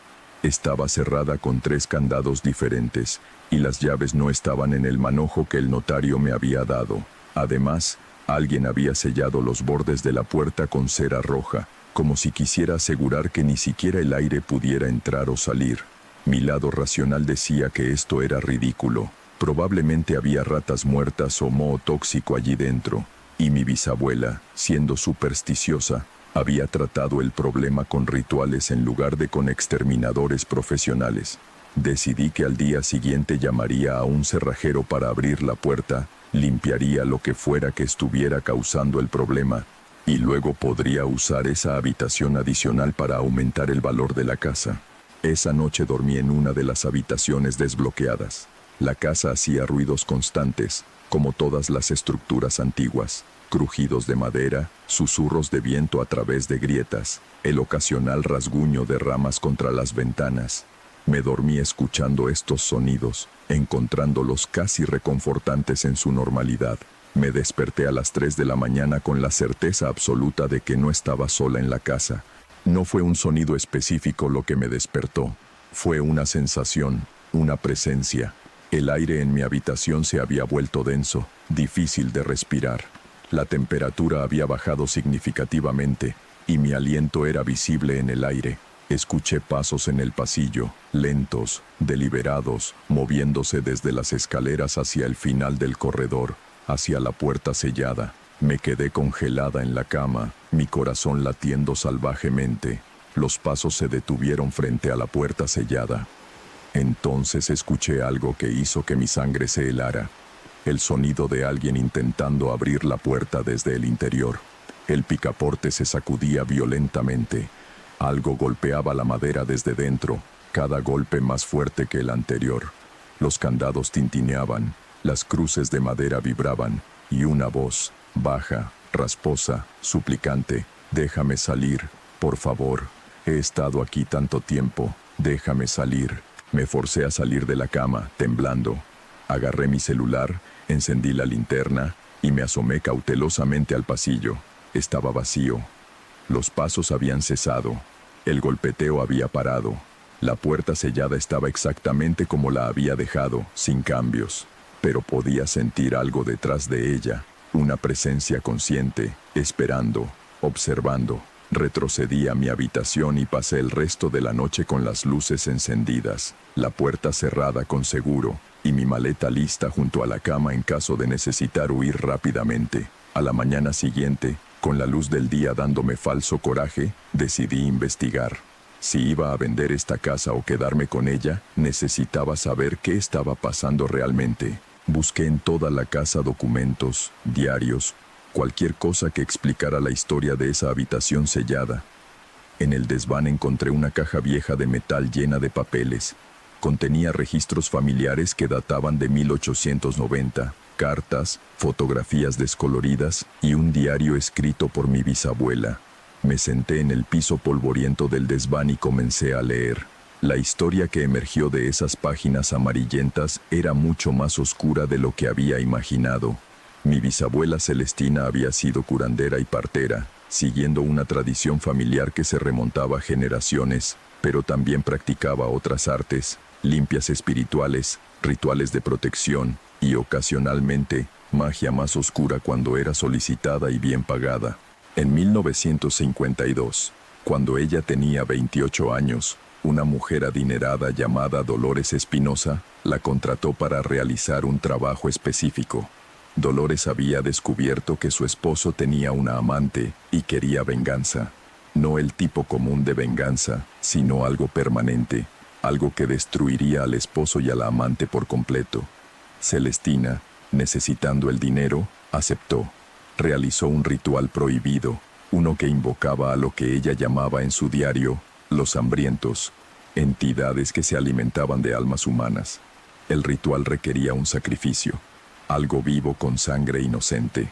Estaba cerrada con 3 candados diferentes, y las llaves no estaban en el manojo que el notario me había dado. Además, alguien había sellado los bordes de la puerta con cera roja, como si quisiera asegurar que ni siquiera el aire pudiera entrar o salir. Mi lado racional decía que esto era ridículo. Probablemente había ratas muertas o moho tóxico allí dentro, y mi bisabuela, siendo supersticiosa, había tratado el problema con rituales en lugar de con exterminadores profesionales. Decidí que al día siguiente llamaría a un cerrajero para abrir la puerta, limpiaría lo que fuera que estuviera causando el problema, y luego podría usar esa habitación adicional para aumentar el valor de la casa. Esa noche dormí en una de las habitaciones desbloqueadas. La casa hacía ruidos constantes, como todas las estructuras antiguas. Crujidos de madera, susurros de viento a través de grietas, el ocasional rasguño de ramas contra las ventanas. Me dormí escuchando estos sonidos, encontrándolos casi reconfortantes en su normalidad. Me desperté a las 3 de la mañana con la certeza absoluta de que no estaba sola en la casa. No fue un sonido específico lo que me despertó. Fue una sensación, una presencia. El aire en mi habitación se había vuelto denso, difícil de respirar. La temperatura había bajado significativamente y mi aliento era visible en el aire. Escuché pasos en el pasillo, lentos, deliberados, moviéndose desde las escaleras hacia el final del corredor, hacia la puerta sellada. Me quedé congelada en la cama, mi corazón latiendo salvajemente. Los pasos se detuvieron frente a la puerta sellada. Entonces escuché algo que hizo que mi sangre se helara. El sonido de alguien intentando abrir la puerta desde el interior. El picaporte se sacudía violentamente. Algo golpeaba la madera desde dentro, cada golpe más fuerte que el anterior. Los candados tintineaban, las cruces de madera vibraban, y una voz, baja, rasposa, suplicante: «Déjame salir, por favor. He estado aquí tanto tiempo, déjame salir». Me forcé a salir de la cama, temblando. Agarré mi celular, encendí la linterna y me asomé cautelosamente al pasillo. Estaba vacío. Los pasos habían cesado. El golpeteo había parado. La puerta sellada estaba exactamente como la había dejado, sin cambios. Pero podía sentir algo detrás de ella, una presencia consciente, esperando, observando. Retrocedí a mi habitación y pasé el resto de la noche con las luces encendidas, la puerta cerrada con seguro, y mi maleta lista junto a la cama en caso de necesitar huir rápidamente. A la mañana siguiente, con la luz del día dándome falso coraje, decidí investigar. Si iba a vender esta casa o quedarme con ella, necesitaba saber qué estaba pasando realmente. Busqué en toda la casa documentos, diarios, cualquier cosa que explicara la historia de esa habitación sellada. En el desván encontré una caja vieja de metal llena de papeles. Contenía registros familiares que databan de 1890, cartas, fotografías descoloridas y un diario escrito por mi bisabuela. Me senté en el piso polvoriento del desván y comencé a leer. La historia que emergió de esas páginas amarillentas era mucho más oscura de lo que había imaginado. Mi bisabuela Celestina había sido curandera y partera, siguiendo una tradición familiar que se remontaba a generaciones, pero también practicaba otras artes, limpias espirituales, rituales de protección y, ocasionalmente, magia más oscura cuando era solicitada y bien pagada. En 1952, cuando ella tenía 28 años, una mujer adinerada llamada Dolores Espinosa la contrató para realizar un trabajo específico. Dolores había descubierto que su esposo tenía una amante y quería venganza. No el tipo común de venganza, sino algo permanente, algo que destruiría al esposo y a la amante por completo. Celestina, necesitando el dinero, aceptó. Realizó un ritual prohibido, uno que invocaba a lo que ella llamaba en su diario los hambrientos, entidades que se alimentaban de almas humanas. El ritual requería un sacrificio. Algo vivo con sangre inocente.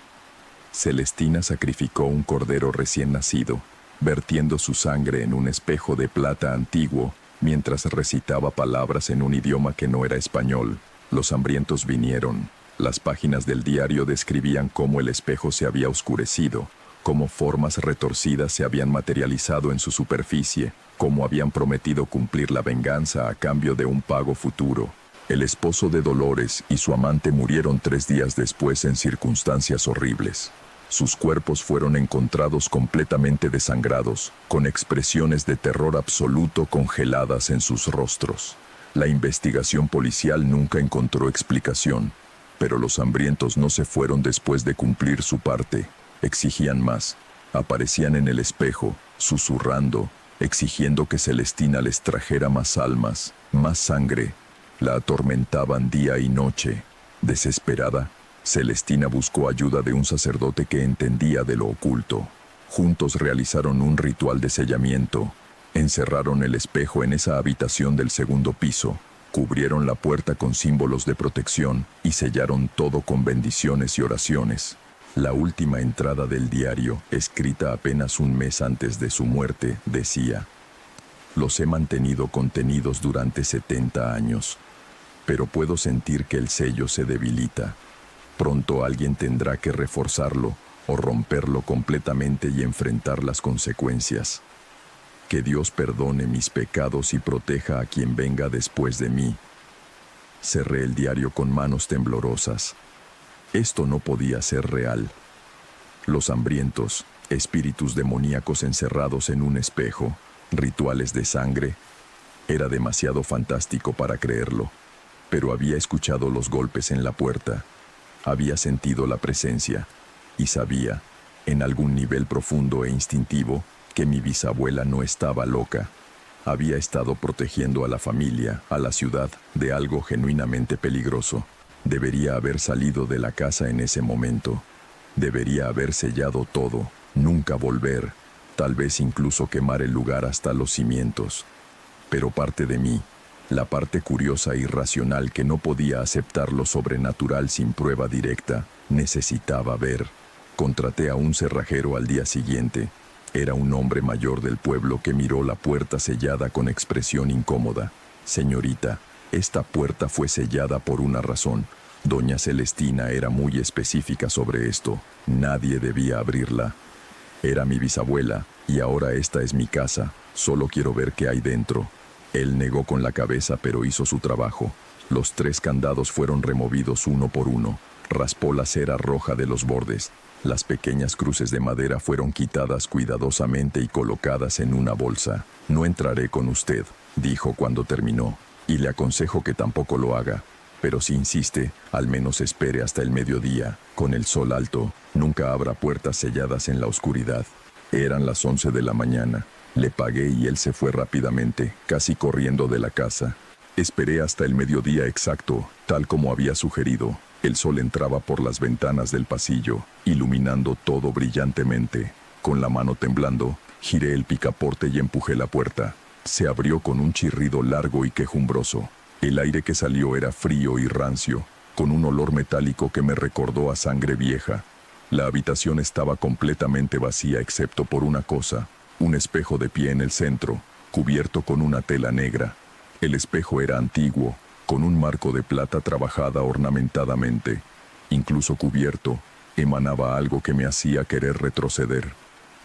Celestina sacrificó un cordero recién nacido, vertiendo su sangre en un espejo de plata antiguo, mientras recitaba palabras en un idioma que no era español. Los hambrientos vinieron. Las páginas del diario describían cómo el espejo se había oscurecido, cómo formas retorcidas se habían materializado en su superficie, cómo habían prometido cumplir la venganza a cambio de un pago futuro. El esposo de Dolores y su amante murieron 3 días después en circunstancias horribles. Sus cuerpos fueron encontrados completamente desangrados, con expresiones de terror absoluto congeladas en sus rostros. La investigación policial nunca encontró explicación, pero los hambrientos no se fueron después de cumplir su parte. Exigían más. Aparecían en el espejo, susurrando, exigiendo que Celestina les trajera más almas, más sangre. La atormentaban día y noche. Desesperada, Celestina buscó ayuda de un sacerdote que entendía de lo oculto. Juntos realizaron un ritual de sellamiento. Encerraron el espejo en esa habitación del segundo piso, cubrieron la puerta con símbolos de protección y sellaron todo con bendiciones y oraciones. La última entrada del diario, escrita apenas un mes antes de su muerte, decía: «Los he mantenido contenidos durante 70 años. Pero puedo sentir que el sello se debilita. Pronto alguien tendrá que reforzarlo o romperlo completamente y enfrentar las consecuencias. Que Dios perdone mis pecados y proteja a quien venga después de mí. Cerré el diario con manos temblorosas. Esto no podía ser real. Los hambrientos, espíritus demoníacos encerrados en un espejo, rituales de sangre. Era demasiado fantástico para creerlo, pero había escuchado los golpes en la puerta, había sentido la presencia, y sabía, en algún nivel profundo e instintivo, que mi bisabuela no estaba loca. Había estado protegiendo a la familia, a la ciudad, de algo genuinamente peligroso. Debería haber salido de la casa en ese momento. Debería haber sellado todo, nunca volver, tal vez incluso quemar el lugar hasta los cimientos. Pero parte de mí, la parte curiosa e irracional que no podía aceptar lo sobrenatural sin prueba directa, necesitaba ver. Contraté a un cerrajero al día siguiente. Era un hombre mayor del pueblo que miró la puerta sellada con expresión incómoda. Señorita, esta puerta fue sellada por una razón. Doña Celestina era muy específica sobre esto. Nadie debía abrirla. Era mi bisabuela, y ahora esta es mi casa. Solo quiero ver qué hay dentro. Él negó con la cabeza, pero hizo su trabajo. Los 3 candados fueron removidos uno por uno. Raspó la cera roja de los bordes. Las pequeñas cruces de madera fueron quitadas cuidadosamente y colocadas en una bolsa. No entraré con usted, dijo cuando terminó, y le aconsejo que tampoco lo haga. Pero si insiste, al menos espere hasta el mediodía. Con el sol alto, nunca habrá puertas selladas en la oscuridad. Eran las 11 de la mañana. Le pagué y él se fue rápidamente, casi corriendo de la casa. Esperé hasta el mediodía exacto, tal como había sugerido. El sol entraba por las ventanas del pasillo, iluminando todo brillantemente. Con la mano temblando, giré el picaporte y empujé la puerta. Se abrió con un chirrido largo y quejumbroso. El aire que salió era frío y rancio, con un olor metálico que me recordó a sangre vieja. La habitación estaba completamente vacía excepto por una cosa, un espejo de pie en el centro, cubierto con una tela negra. El espejo era antiguo, con un marco de plata trabajada ornamentadamente. Incluso cubierto, emanaba algo que me hacía querer retroceder.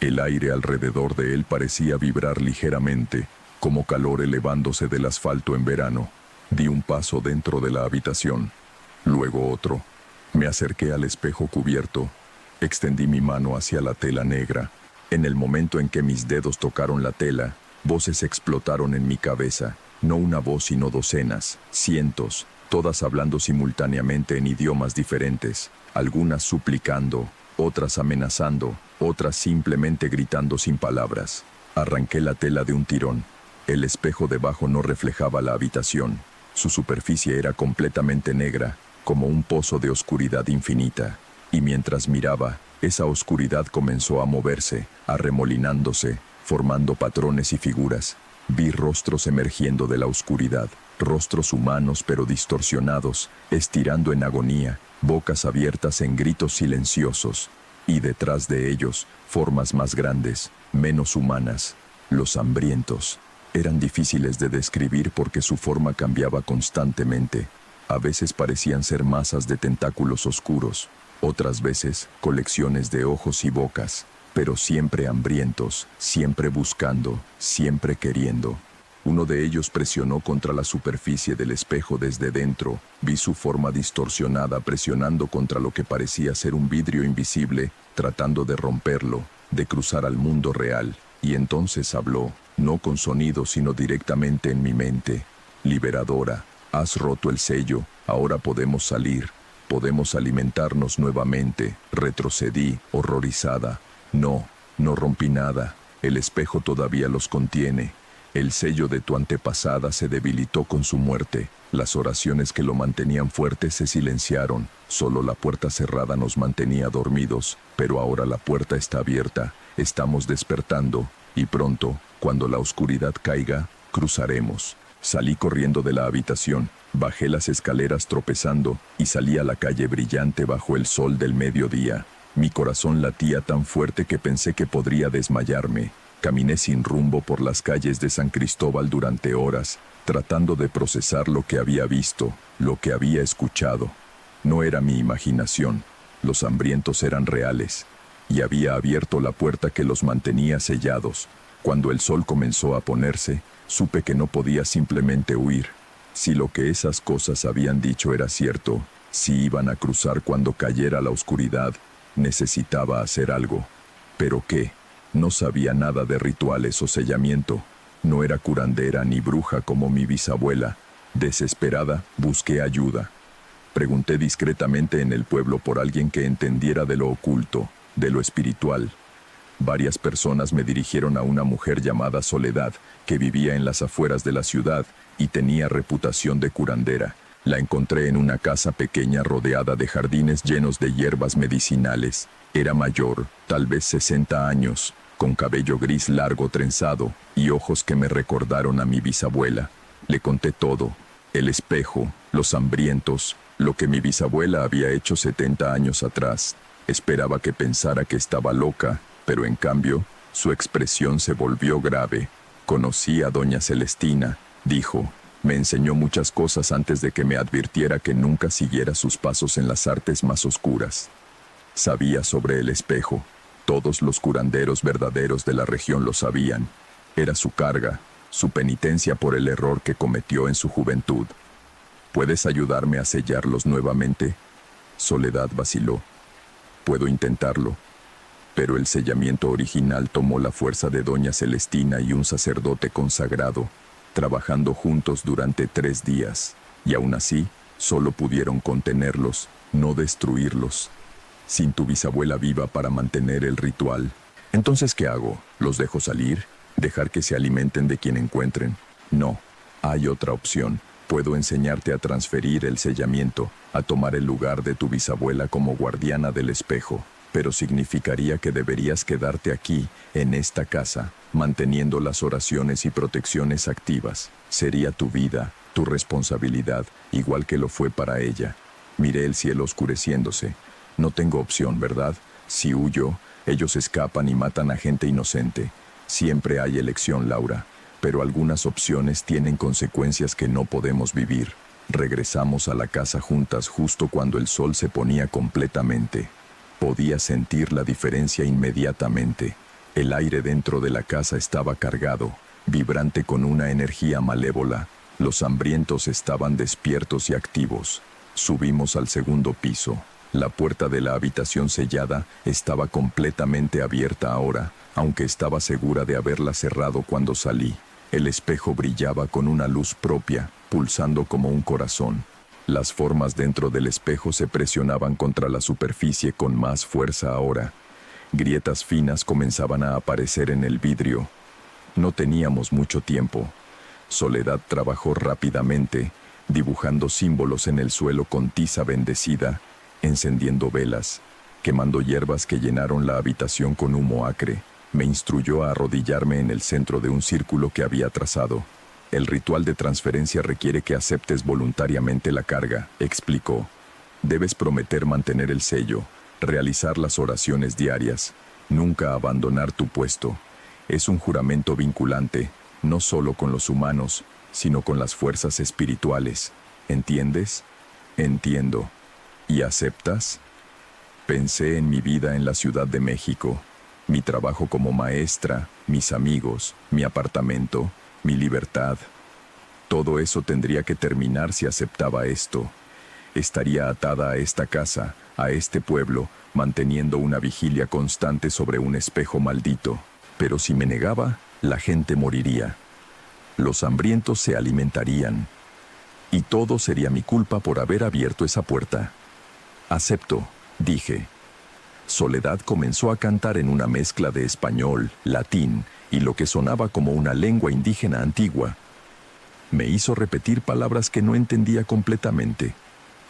El aire alrededor de él parecía vibrar ligeramente, como calor elevándose del asfalto en verano. Di un paso dentro de la habitación, luego otro. Me acerqué al espejo cubierto, extendí mi mano hacia la tela negra. En el momento en que mis dedos tocaron la tela, voces explotaron en mi cabeza. No una voz sino docenas, cientos, todas hablando simultáneamente en idiomas diferentes, algunas suplicando, otras amenazando, otras simplemente gritando sin palabras. Arranqué la tela de un tirón. El espejo debajo no reflejaba la habitación. Su superficie era completamente negra, como un pozo de oscuridad infinita. Y mientras miraba, esa oscuridad comenzó a moverse, arremolinándose, formando patrones y figuras. Vi rostros emergiendo de la oscuridad, rostros humanos pero distorsionados, estirando en agonía, bocas abiertas en gritos silenciosos. Y detrás de ellos, formas más grandes, menos humanas, los hambrientos. Eran difíciles de describir porque su forma cambiaba constantemente. A veces parecían ser masas de tentáculos oscuros, otras veces colecciones de ojos y bocas, pero siempre hambrientos, siempre buscando, siempre queriendo. Uno de ellos presionó contra la superficie del espejo desde dentro. Vi su forma distorsionada presionando contra lo que parecía ser un vidrio invisible, tratando de romperlo, de cruzar al mundo real. Y entonces habló, no con sonido sino directamente en mi mente. Liberadora, has roto el sello, ahora podemos salir, podemos alimentarnos nuevamente. Retrocedí, horrorizada. No, no rompí nada, el espejo todavía los contiene. El sello de tu antepasada se debilitó con su muerte. Las oraciones que lo mantenían fuerte se silenciaron. Solo la puerta cerrada nos mantenía dormidos, pero ahora la puerta está abierta. Estamos despertando, y pronto, cuando la oscuridad caiga, cruzaremos. Salí corriendo de la habitación, bajé las escaleras tropezando, y salí a la calle brillante bajo el sol del mediodía. Mi corazón latía tan fuerte que pensé que podría desmayarme. Caminé sin rumbo por las calles de San Cristóbal durante horas, tratando de procesar lo que había visto, lo que había escuchado. No era mi imaginación. Los hambrientos eran reales, y había abierto la puerta que los mantenía sellados. Cuando el sol comenzó a ponerse, supe que no podía simplemente huir. Si lo que esas cosas habían dicho era cierto, si iban a cruzar cuando cayera la oscuridad, necesitaba hacer algo. ¿Pero qué? No sabía nada de rituales o sellamiento. No era curandera ni bruja como mi bisabuela. Desesperada, busqué ayuda. Pregunté discretamente en el pueblo por alguien que entendiera de lo oculto, de lo espiritual. Varias personas me dirigieron a una mujer llamada Soledad, que vivía en las afueras de la ciudad y tenía reputación de curandera. La encontré en una casa pequeña rodeada de jardines llenos de hierbas medicinales. Era mayor, tal vez 60 años, con cabello gris largo trenzado y ojos que me recordaron a mi bisabuela. Le conté todo, el espejo, los hambrientos, lo que mi bisabuela había hecho 70 años atrás. Esperaba que pensara que estaba loca, pero en cambio, su expresión se volvió grave. Conocí a doña Celestina, dijo. Me enseñó muchas cosas antes de que me advirtiera que nunca siguiera sus pasos en las artes más oscuras. Sabía sobre el espejo. Todos los curanderos verdaderos de la región lo sabían. Era su carga, su penitencia por el error que cometió en su juventud. ¿Puedes ayudarme a sellarlos nuevamente? Soledad vaciló. Puedo intentarlo. Pero el sellamiento original tomó la fuerza de doña Celestina y un sacerdote consagrado, trabajando juntos durante 3 días, y aún así, solo pudieron contenerlos, no destruirlos. Sin tu bisabuela viva para mantener el ritual. Entonces, ¿qué hago? ¿Los dejo salir? ¿Dejar que se alimenten de quien encuentren? No, hay otra opción. Puedo enseñarte a transferir el sellamiento, a tomar el lugar de tu bisabuela como guardiana del espejo. Pero significaría que deberías quedarte aquí, en esta casa, manteniendo las oraciones y protecciones activas. Sería tu vida, tu responsabilidad, igual que lo fue para ella. Miré el cielo oscureciéndose. No tengo opción, ¿verdad? Si huyo, ellos escapan y matan a gente inocente. Siempre hay elección, Laura. Pero algunas opciones tienen consecuencias que no podemos vivir. Regresamos a la casa juntas justo cuando el sol se ponía completamente. Podía sentir la diferencia inmediatamente. El aire dentro de la casa estaba cargado, vibrante con una energía malévola. Los hambrientos estaban despiertos y activos. Subimos al segundo piso. La puerta de la habitación sellada estaba completamente abierta ahora, aunque estaba segura de haberla cerrado cuando salí. El espejo brillaba con una luz propia, pulsando como un corazón. Las formas dentro del espejo se presionaban contra la superficie con más fuerza ahora. Grietas finas comenzaban a aparecer en el vidrio. No teníamos mucho tiempo. Soledad trabajó rápidamente, dibujando símbolos en el suelo con tiza bendecida, encendiendo velas, quemando hierbas que llenaron la habitación con humo acre. Me instruyó a arrodillarme en el centro de un círculo que había trazado. El ritual de transferencia requiere que aceptes voluntariamente la carga, explicó. Debes prometer mantener el sello, realizar las oraciones diarias, nunca abandonar tu puesto. Es un juramento vinculante, no solo con los humanos, sino con las fuerzas espirituales. ¿Entiendes? Entiendo. ¿Y aceptas? Pensé en mi vida en la Ciudad de México, mi trabajo como maestra, mis amigos, mi apartamento, mi libertad. Todo eso tendría que terminar si aceptaba esto. Estaría atada a esta casa, a este pueblo, manteniendo una vigilia constante sobre un espejo maldito. Pero si me negaba, la gente moriría. Los hambrientos se alimentarían. Y todo sería mi culpa por haber abierto esa puerta. Acepto, dije. Soledad comenzó a cantar en una mezcla de español, latín y lo que sonaba como una lengua indígena antigua. Me hizo repetir palabras que no entendía completamente.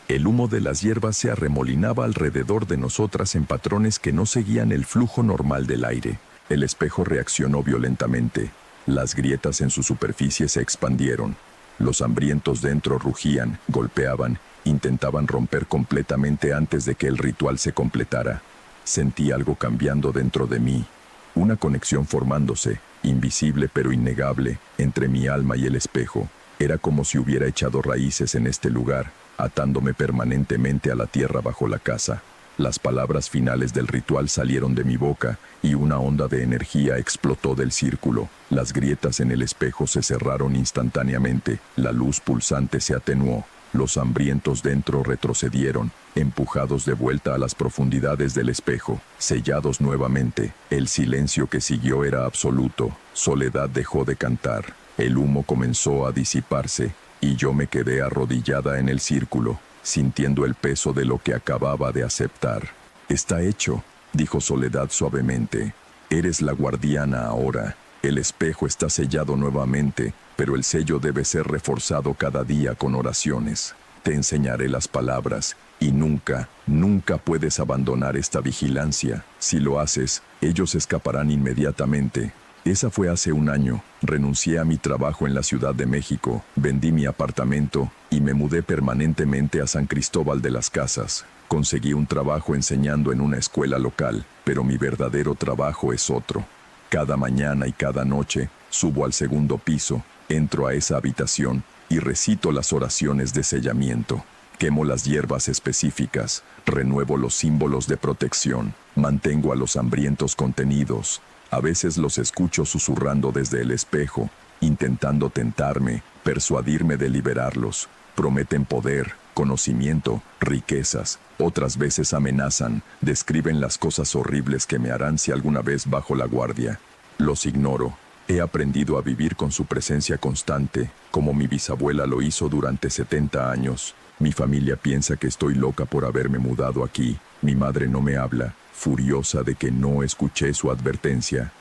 El humo de las hierbas se arremolinaba alrededor de nosotras en patrones que no seguían el flujo normal del aire. El espejo reaccionó violentamente. Las grietas en su superficie se expandieron. Los hambrientos dentro rugían, golpeaban, intentaban romper completamente antes de que el ritual se completara. Sentí algo cambiando dentro de mí. Una conexión formándose, invisible pero innegable, entre mi alma y el espejo. Era como si hubiera echado raíces en este lugar, atándome permanentemente a la tierra bajo la casa. Las palabras finales del ritual salieron de mi boca y una onda de energía explotó del círculo. Las grietas en el espejo se cerraron instantáneamente, la luz pulsante se atenuó. Los hambrientos dentro retrocedieron, empujados de vuelta a las profundidades del espejo, sellados nuevamente. El silencio que siguió era absoluto. Soledad dejó de cantar. El humo comenzó a disiparse, y yo me quedé arrodillada en el círculo, sintiendo el peso de lo que acababa de aceptar. «Está hecho», dijo Soledad suavemente. «Eres la guardiana ahora. El espejo está sellado nuevamente, pero el sello debe ser reforzado cada día con oraciones. Te enseñaré las palabras, y nunca, nunca puedes abandonar esta vigilancia. Si lo haces, ellos escaparán inmediatamente». Esa fue hace un año. Renuncié a mi trabajo en la Ciudad de México, vendí mi apartamento y me mudé permanentemente a San Cristóbal de las Casas. Conseguí un trabajo enseñando en una escuela local, pero mi verdadero trabajo es otro. Cada mañana y cada noche subo al segundo piso, entro a esa habitación y recito las oraciones de sellamiento. Quemo las hierbas específicas, renuevo los símbolos de protección, mantengo a los hambrientos contenidos. A veces los escucho susurrando desde el espejo, intentando tentarme, persuadirme de liberarlos. Prometen poder, conocimiento, riquezas. Otras veces amenazan, describen las cosas horribles que me harán si alguna vez bajo la guardia. Los ignoro. He aprendido a vivir con su presencia constante, como mi bisabuela lo hizo durante 70 años. Mi familia piensa que estoy loca por haberme mudado aquí. Mi madre no me habla, furiosa de que no escuché su advertencia.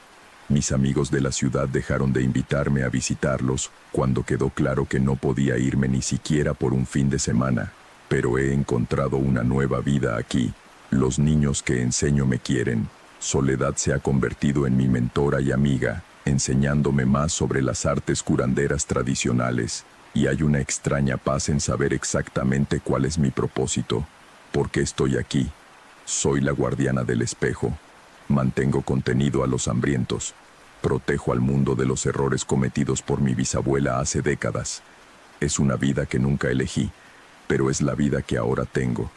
Mis amigos de la ciudad dejaron de invitarme a visitarlos cuando quedó claro que no podía irme ni siquiera por un fin de semana. Pero he encontrado una nueva vida aquí. Los niños que enseño me quieren. Soledad se ha convertido en mi mentora y amiga, enseñándome más sobre las artes curanderas tradicionales. Y hay una extraña paz en saber exactamente cuál es mi propósito. ¿Por qué estoy aquí? Soy la guardiana del espejo. Mantengo contenido a los hambrientos. Protejo al mundo de los errores cometidos por mi bisabuela hace décadas. Es una vida que nunca elegí, pero es la vida que ahora tengo.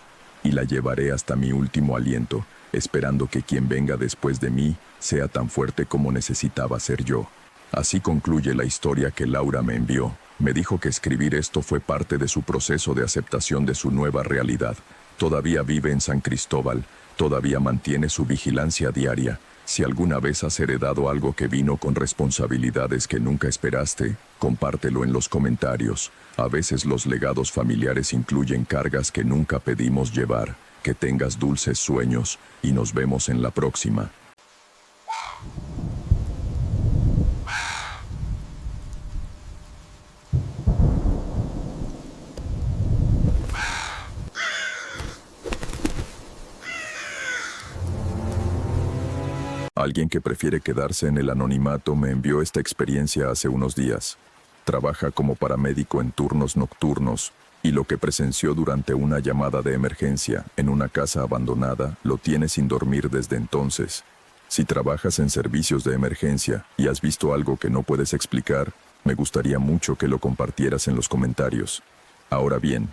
Y la llevaré hasta mi último aliento, esperando que quien venga después de mí sea tan fuerte como necesitaba ser yo. Así concluye la historia que Laura me envió. Me dijo que escribir esto fue parte de su proceso de aceptación de su nueva realidad. Todavía vive en San Cristóbal, todavía mantiene su vigilancia diaria. Si alguna vez has heredado algo que vino con responsabilidades que nunca esperaste, compártelo en los comentarios. A veces los legados familiares incluyen cargas que nunca pedimos llevar. Que tengas dulces sueños, y nos vemos en la próxima. Alguien que prefiere quedarse en el anonimato me envió esta experiencia hace unos días. Trabaja como paramédico en turnos nocturnos, y lo que presenció durante una llamada de emergencia en una casa abandonada lo tiene sin dormir desde entonces. Si trabajas en servicios de emergencia y has visto algo que no puedes explicar, me gustaría mucho que lo compartieras en los comentarios. Ahora bien,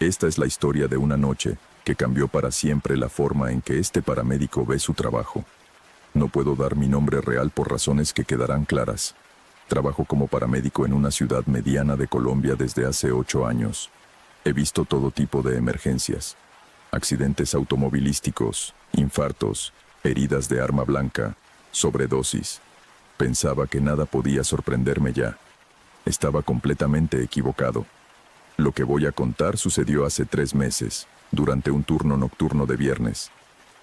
esta es la historia de una noche que cambió para siempre la forma en que este paramédico ve su trabajo. No puedo dar mi nombre real por razones que quedarán claras. Trabajo como paramédico en una ciudad mediana de Colombia desde hace 8 años. He visto todo tipo de emergencias. Accidentes automovilísticos, infartos, heridas de arma blanca, sobredosis. Pensaba que nada podía sorprenderme ya. Estaba completamente equivocado. Lo que voy a contar sucedió hace 3 meses, durante un turno nocturno de viernes.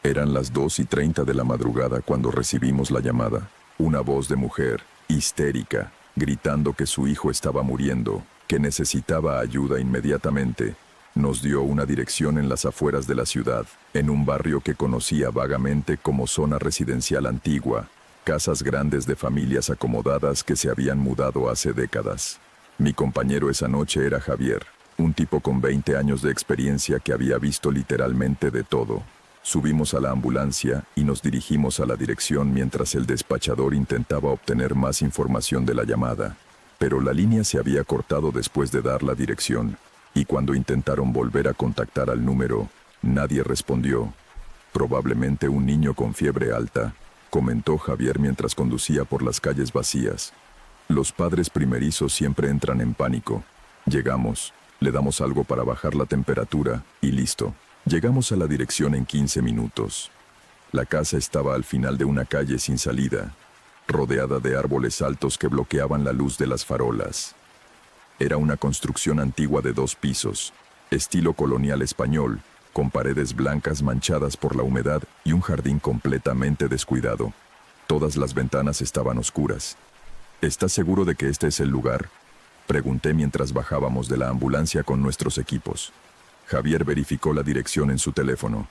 Eran las 2:30 de la madrugada cuando recibimos la llamada. Una voz de mujer, histérica, gritando que su hijo estaba muriendo, que necesitaba ayuda inmediatamente. Nos dio una dirección en las afueras de la ciudad, en un barrio que conocía vagamente como zona residencial antigua, casas grandes de familias acomodadas que se habían mudado hace décadas. Mi compañero esa noche era Javier, un tipo con 20 años de experiencia que había visto literalmente de todo. Subimos a la ambulancia y nos dirigimos a la dirección mientras el despachador intentaba obtener más información de la llamada. Pero la línea se había cortado después de dar la dirección. Y cuando intentaron volver a contactar al número, nadie respondió. Probablemente un niño con fiebre alta, comentó Javier mientras conducía por las calles vacías. Los padres primerizos siempre entran en pánico. Llegamos, le damos algo para bajar la temperatura y listo. Llegamos a la dirección en 15 minutos. La casa estaba al final de una calle sin salida, rodeada de árboles altos que bloqueaban la luz de las farolas. Era una construcción antigua de 2 pisos, estilo colonial español, con paredes blancas manchadas por la humedad y un jardín completamente descuidado. Todas las ventanas estaban oscuras. ¿Estás seguro de que este es el lugar?, pregunté mientras bajábamos de la ambulancia con nuestros equipos. Javier verificó la dirección en su teléfono.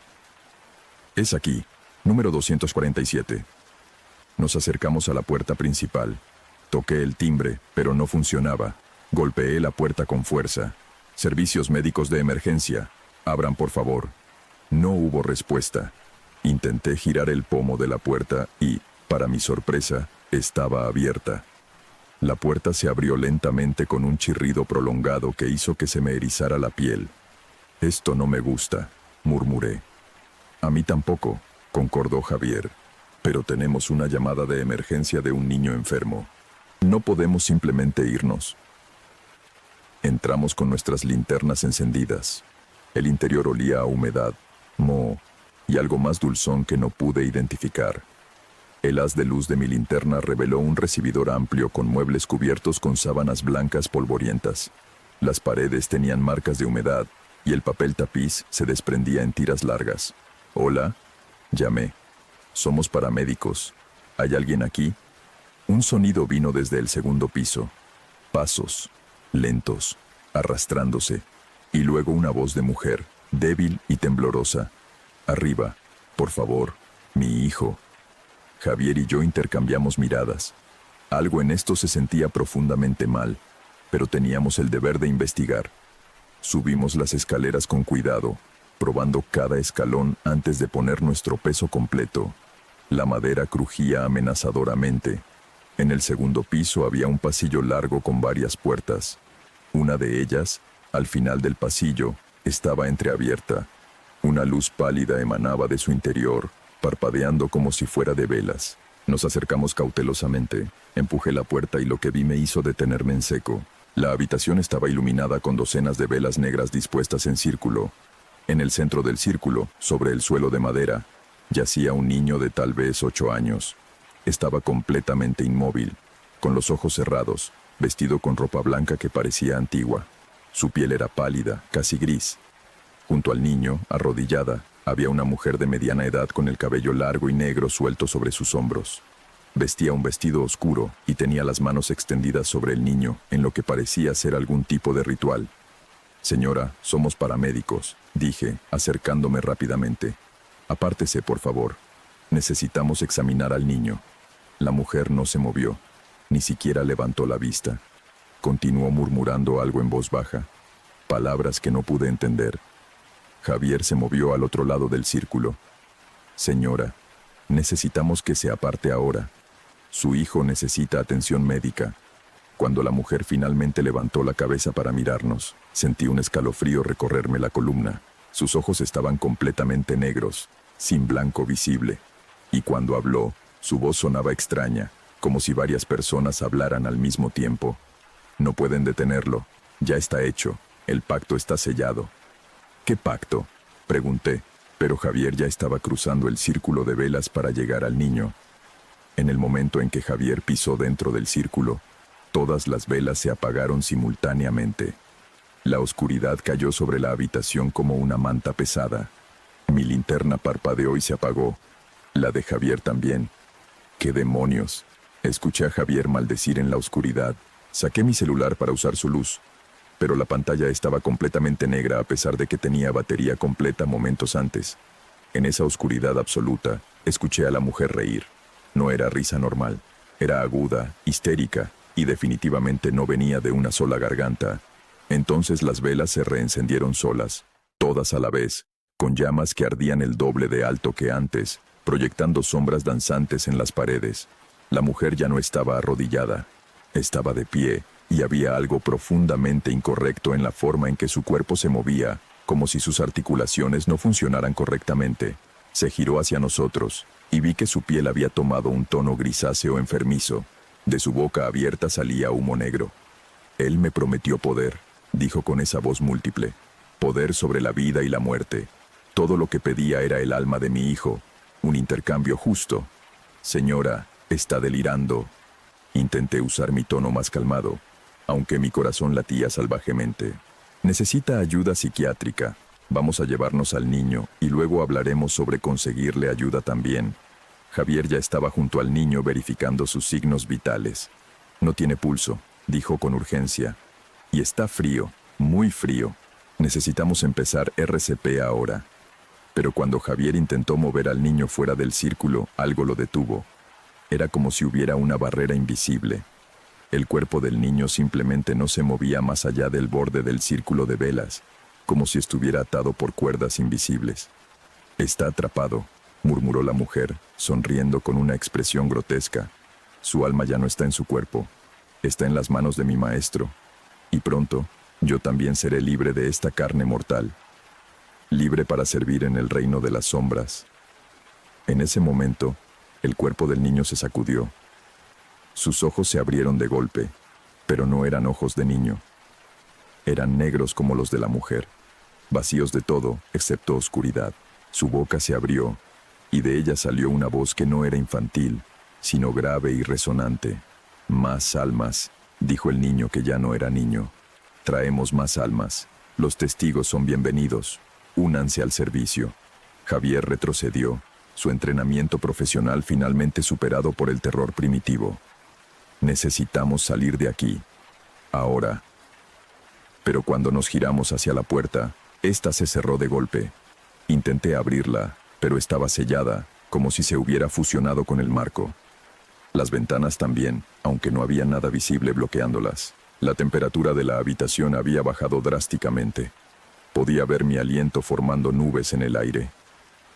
Es aquí, número 247. Nos acercamos a la puerta principal. Toqué el timbre, pero no funcionaba. Golpeé la puerta con fuerza. Servicios médicos de emergencia. Abran, por favor. No hubo respuesta. Intenté girar el pomo de la puerta y, para mi sorpresa, estaba abierta. La puerta se abrió lentamente con un chirrido prolongado que hizo que se me erizara la piel. «Esto no me gusta», murmuré. «A mí tampoco», concordó Javier. «Pero tenemos una llamada de emergencia de un niño enfermo. No podemos simplemente irnos». Entramos con nuestras linternas encendidas. El interior olía a humedad, moho y algo más dulzón que no pude identificar. El haz de luz de mi linterna reveló un recibidor amplio con muebles cubiertos con sábanas blancas polvorientas. Las paredes tenían marcas de humedad y el papel tapiz se desprendía en tiras largas. «Hola», llamé. «Somos paramédicos. ¿Hay alguien aquí?» Un sonido vino desde el segundo piso. Pasos, lentos, arrastrándose, y luego una voz de mujer, débil y temblorosa. «Arriba, por favor, mi hijo». Javier y yo intercambiamos miradas. Algo en esto se sentía profundamente mal, pero teníamos el deber de investigar. Subimos las escaleras con cuidado, probando cada escalón antes de poner nuestro peso completo. La madera crujía amenazadoramente. En el segundo piso había un pasillo largo con varias puertas. Una de ellas, al final del pasillo, estaba entreabierta. Una luz pálida emanaba de su interior, parpadeando como si fuera de velas. Nos acercamos cautelosamente. Empujé la puerta y lo que vi me hizo detenerme en seco. La habitación estaba iluminada con docenas de velas negras dispuestas en círculo. En el centro del círculo, sobre el suelo de madera, yacía un niño de tal vez 8 años. Estaba completamente inmóvil, con los ojos cerrados, vestido con ropa blanca que parecía antigua. Su piel era pálida, casi gris. Junto al niño, arrodillada, había una mujer de mediana edad con el cabello largo y negro suelto sobre sus hombros. Vestía un vestido oscuro y tenía las manos extendidas sobre el niño en lo que parecía ser algún tipo de ritual. «Señora, somos paramédicos», dije, acercándome rápidamente. «Apártese, por favor. Necesitamos examinar al niño». La mujer no se movió, ni siquiera levantó la vista. Continuó murmurando algo en voz baja, palabras que no pude entender. Javier se movió al otro lado del círculo. «Señora, necesitamos que se aparte ahora. Su hijo necesita atención médica». Cuando la mujer finalmente levantó la cabeza para mirarnos, sentí un escalofrío recorrerme la columna. Sus ojos estaban completamente negros, sin blanco visible. Y cuando habló, su voz sonaba extraña, como si varias personas hablaran al mismo tiempo. «No pueden detenerlo. Ya está hecho. El pacto está sellado». «¿Qué pacto?», pregunté, pero Javier ya estaba cruzando el círculo de velas para llegar al niño. En el momento en que Javier pisó dentro del círculo, todas las velas se apagaron simultáneamente. La oscuridad cayó sobre la habitación como una manta pesada. Mi linterna parpadeó y se apagó. La de Javier también. «¿Qué demonios?», escuché a Javier maldecir en la oscuridad. Saqué mi celular para usar su luz, pero la pantalla estaba completamente negra a pesar de que tenía batería completa momentos antes. En esa oscuridad absoluta, escuché a la mujer reír. No era risa normal. Era aguda, histérica, y definitivamente no venía de una sola garganta. Entonces las velas se reencendieron solas, todas a la vez, con llamas que ardían el doble de alto que antes, proyectando sombras danzantes en las paredes. La mujer ya no estaba arrodillada. Estaba de pie, y había algo profundamente incorrecto en la forma en que su cuerpo se movía, como si sus articulaciones no funcionaran correctamente. Se giró hacia nosotros, y vi que su piel había tomado un tono grisáceo enfermizo. De su boca abierta salía humo negro. Él me prometió poder, dijo con esa voz múltiple. Poder sobre la vida y la muerte. Todo lo que pedía era el alma de mi hijo. Un intercambio justo. Señora, está delirando. Intenté usar mi tono más calmado, aunque mi corazón latía salvajemente. Necesita ayuda psiquiátrica. Vamos a llevarnos al niño y luego hablaremos sobre conseguirle ayuda también. Javier ya estaba junto al niño verificando sus signos vitales. No tiene pulso, dijo con urgencia. Y está frío, muy frío. Necesitamos empezar RCP ahora. Pero cuando Javier intentó mover al niño fuera del círculo, algo lo detuvo. Era como si hubiera una barrera invisible. El cuerpo del niño simplemente no se movía más allá del borde del círculo de velas, como si estuviera atado por cuerdas invisibles. Está atrapado, murmuró la mujer, sonriendo con una expresión grotesca. Su alma ya no está en su cuerpo, está en las manos de mi maestro. Y pronto, yo también seré libre de esta carne mortal. Libre para servir en el reino de las sombras. En ese momento, el cuerpo del niño se sacudió. Sus ojos se abrieron de golpe, pero no eran ojos de niño. Eran negros como los de la mujer, vacíos de todo, excepto oscuridad. Su boca se abrió, y de ella salió una voz que no era infantil, sino grave y resonante. Más almas, dijo el niño que ya no era niño. Traemos más almas. Los testigos son bienvenidos. Únanse al servicio. Javier retrocedió, su entrenamiento profesional finalmente superado por el terror primitivo. Necesitamos salir de aquí. Ahora. Pero cuando nos giramos hacia la puerta, ésta se cerró de golpe. Intenté abrirla, pero estaba sellada, como si se hubiera fusionado con el marco. Las ventanas también, aunque no había nada visible bloqueándolas. La temperatura de la habitación había bajado drásticamente. Podía ver mi aliento formando nubes en el aire.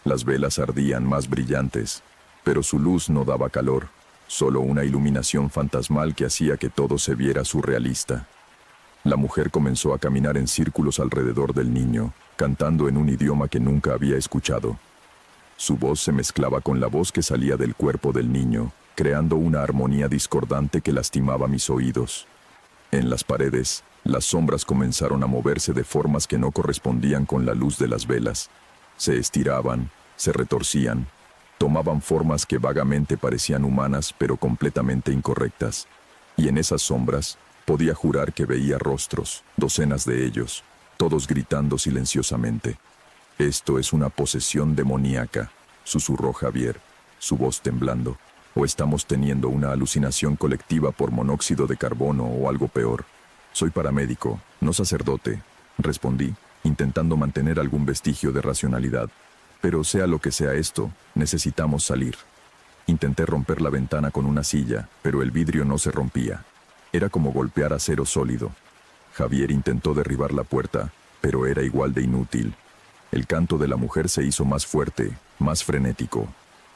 Las velas ardían más brillantes, pero su luz no daba calor, solo una iluminación fantasmal que hacía que todo se viera surrealista. La mujer comenzó a caminar en círculos alrededor del niño, cantando en un idioma que nunca había escuchado. Su voz se mezclaba con la voz que salía del cuerpo del niño, creando una armonía discordante que lastimaba mis oídos. En las paredes, las sombras comenzaron a moverse de formas que no correspondían con la luz de las velas. Se estiraban, se retorcían, tomaban formas que vagamente parecían humanas pero completamente incorrectas. Y en esas sombras, podía jurar que veía rostros, docenas de ellos, todos gritando silenciosamente. «Esto es una posesión demoníaca», susurró Javier, su voz temblando. «O estamos teniendo una alucinación colectiva por monóxido de carbono o algo peor». «Soy paramédico, no sacerdote», respondí, intentando mantener algún vestigio de racionalidad. «Pero sea lo que sea esto, necesitamos salir». Intenté romper la ventana con una silla, pero el vidrio no se rompía. Era como golpear acero sólido. Javier intentó derribar la puerta, pero era igual de inútil. El canto de la mujer se hizo más fuerte, más frenético.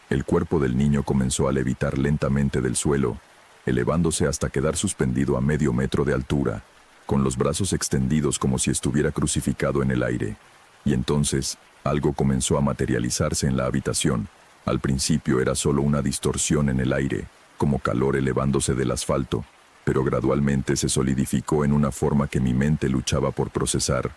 El cuerpo del niño comenzó a levitar lentamente del suelo, elevándose hasta quedar suspendido a medio metro de altura, con los brazos extendidos como si estuviera crucificado en el aire. Y entonces, algo comenzó a materializarse en la habitación. Al principio era solo una distorsión en el aire, como calor elevándose del asfalto, pero gradualmente se solidificó en una forma que mi mente luchaba por procesar.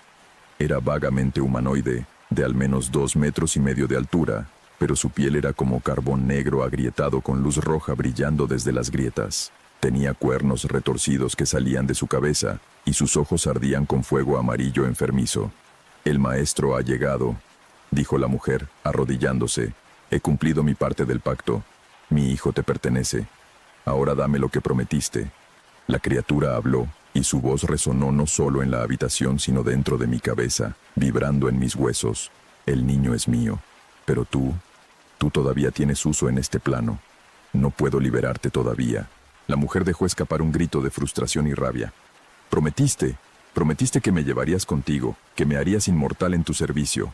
Era vagamente humanoide, de al menos 2,5 metros de altura, pero su piel era como carbón negro agrietado con luz roja brillando desde las grietas. Tenía cuernos retorcidos que salían de su cabeza, y sus ojos ardían con fuego amarillo enfermizo. «El maestro ha llegado», dijo la mujer, arrodillándose. «He cumplido mi parte del pacto. Mi hijo te pertenece. Ahora dame lo que prometiste». La criatura habló, y su voz resonó no solo en la habitación sino dentro de mi cabeza, vibrando en mis huesos. «El niño es mío, pero tú todavía tienes uso en este plano. No puedo liberarte todavía». La mujer dejó escapar un grito de frustración y rabia. Prometiste que me llevarías contigo, que me harías inmortal en tu servicio».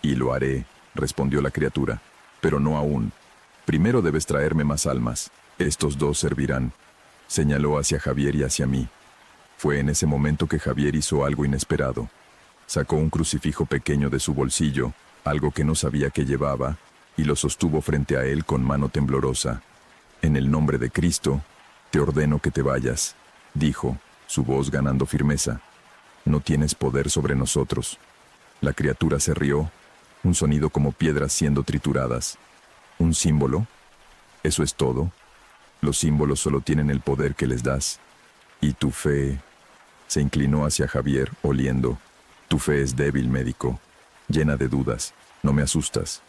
«Y lo haré», respondió la criatura, «pero no aún. Primero debes traerme más almas. Estos dos servirán». Señaló hacia Javier y hacia mí. Fue en ese momento que Javier hizo algo inesperado. Sacó un crucifijo pequeño de su bolsillo, algo que no sabía que llevaba, y lo sostuvo frente a él con mano temblorosa. «En el nombre de Cristo, te ordeno que te vayas», dijo, su voz ganando firmeza. «No tienes poder sobre nosotros». La criatura se rió, un sonido como piedras siendo trituradas. «¿Un símbolo? ¿Eso es todo? Los símbolos solo tienen el poder que les das. ¿Y tu fe?» Se inclinó hacia Javier, oliendo. «Tu fe es débil, médico, llena de dudas. No me asustas».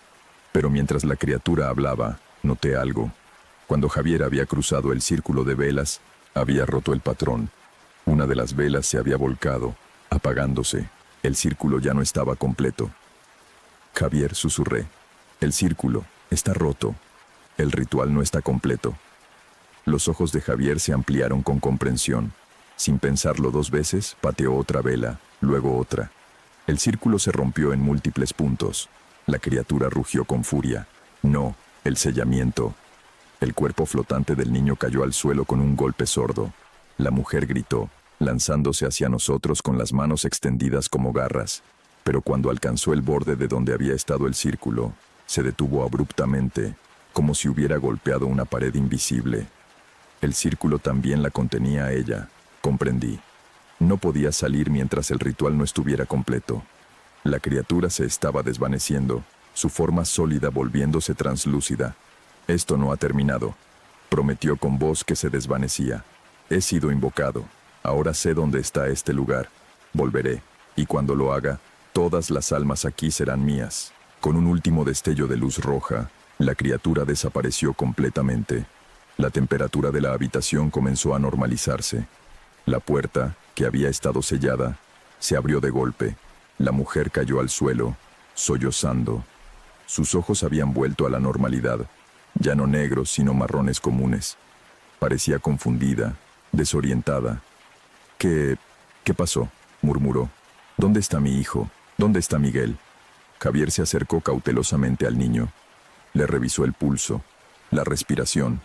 Pero mientras la criatura hablaba, noté algo. Cuando Javier había cruzado el círculo de velas, había roto el patrón. Una de las velas se había volcado, apagándose. El círculo ya no estaba completo. «Javier», susurré, «el círculo está roto. El ritual no está completo». Los ojos de Javier se ampliaron con comprensión. Sin pensarlo 2 veces, pateó otra vela, luego otra. El círculo se rompió en múltiples puntos. La criatura rugió con furia. «No, el sellamiento». El cuerpo flotante del niño cayó al suelo con un golpe sordo. La mujer gritó, lanzándose hacia nosotros con las manos extendidas como garras. Pero cuando alcanzó el borde de donde había estado el círculo, se detuvo abruptamente, como si hubiera golpeado una pared invisible. El círculo también la contenía a ella, comprendí. No podía salir mientras el ritual no estuviera completo. La criatura se estaba desvaneciendo, su forma sólida volviéndose translúcida. «Esto no ha terminado», prometió con voz que se desvanecía. «He sido invocado. Ahora sé dónde está este lugar. Volveré, y cuando lo haga, todas las almas aquí serán mías». Con un último destello de luz roja, la criatura desapareció completamente. La temperatura de la habitación comenzó a normalizarse. La puerta, que había estado sellada, se abrió de golpe. La mujer cayó al suelo, sollozando. Sus ojos habían vuelto a la normalidad, ya no negros sino marrones comunes. Parecía confundida, desorientada. ¿Qué pasó?», murmuró. «¿Dónde está mi hijo? ¿Dónde está Miguel?». Javier se acercó cautelosamente al niño. Le revisó el pulso, la respiración.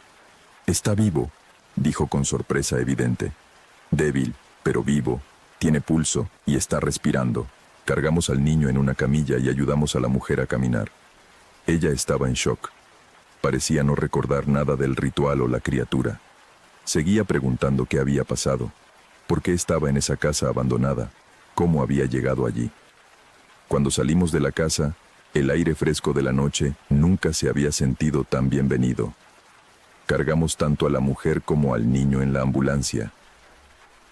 «Está vivo», dijo con sorpresa evidente. «Débil, pero vivo. Tiene pulso y está respirando». Cargamos al niño en una camilla y ayudamos a la mujer a caminar. Ella estaba en shock. Parecía no recordar nada del ritual o la criatura. Seguía preguntando qué había pasado, por qué estaba en esa casa abandonada, cómo había llegado allí. Cuando salimos de la casa, el aire fresco de la noche nunca se había sentido tan bienvenido. Cargamos tanto a la mujer como al niño en la ambulancia.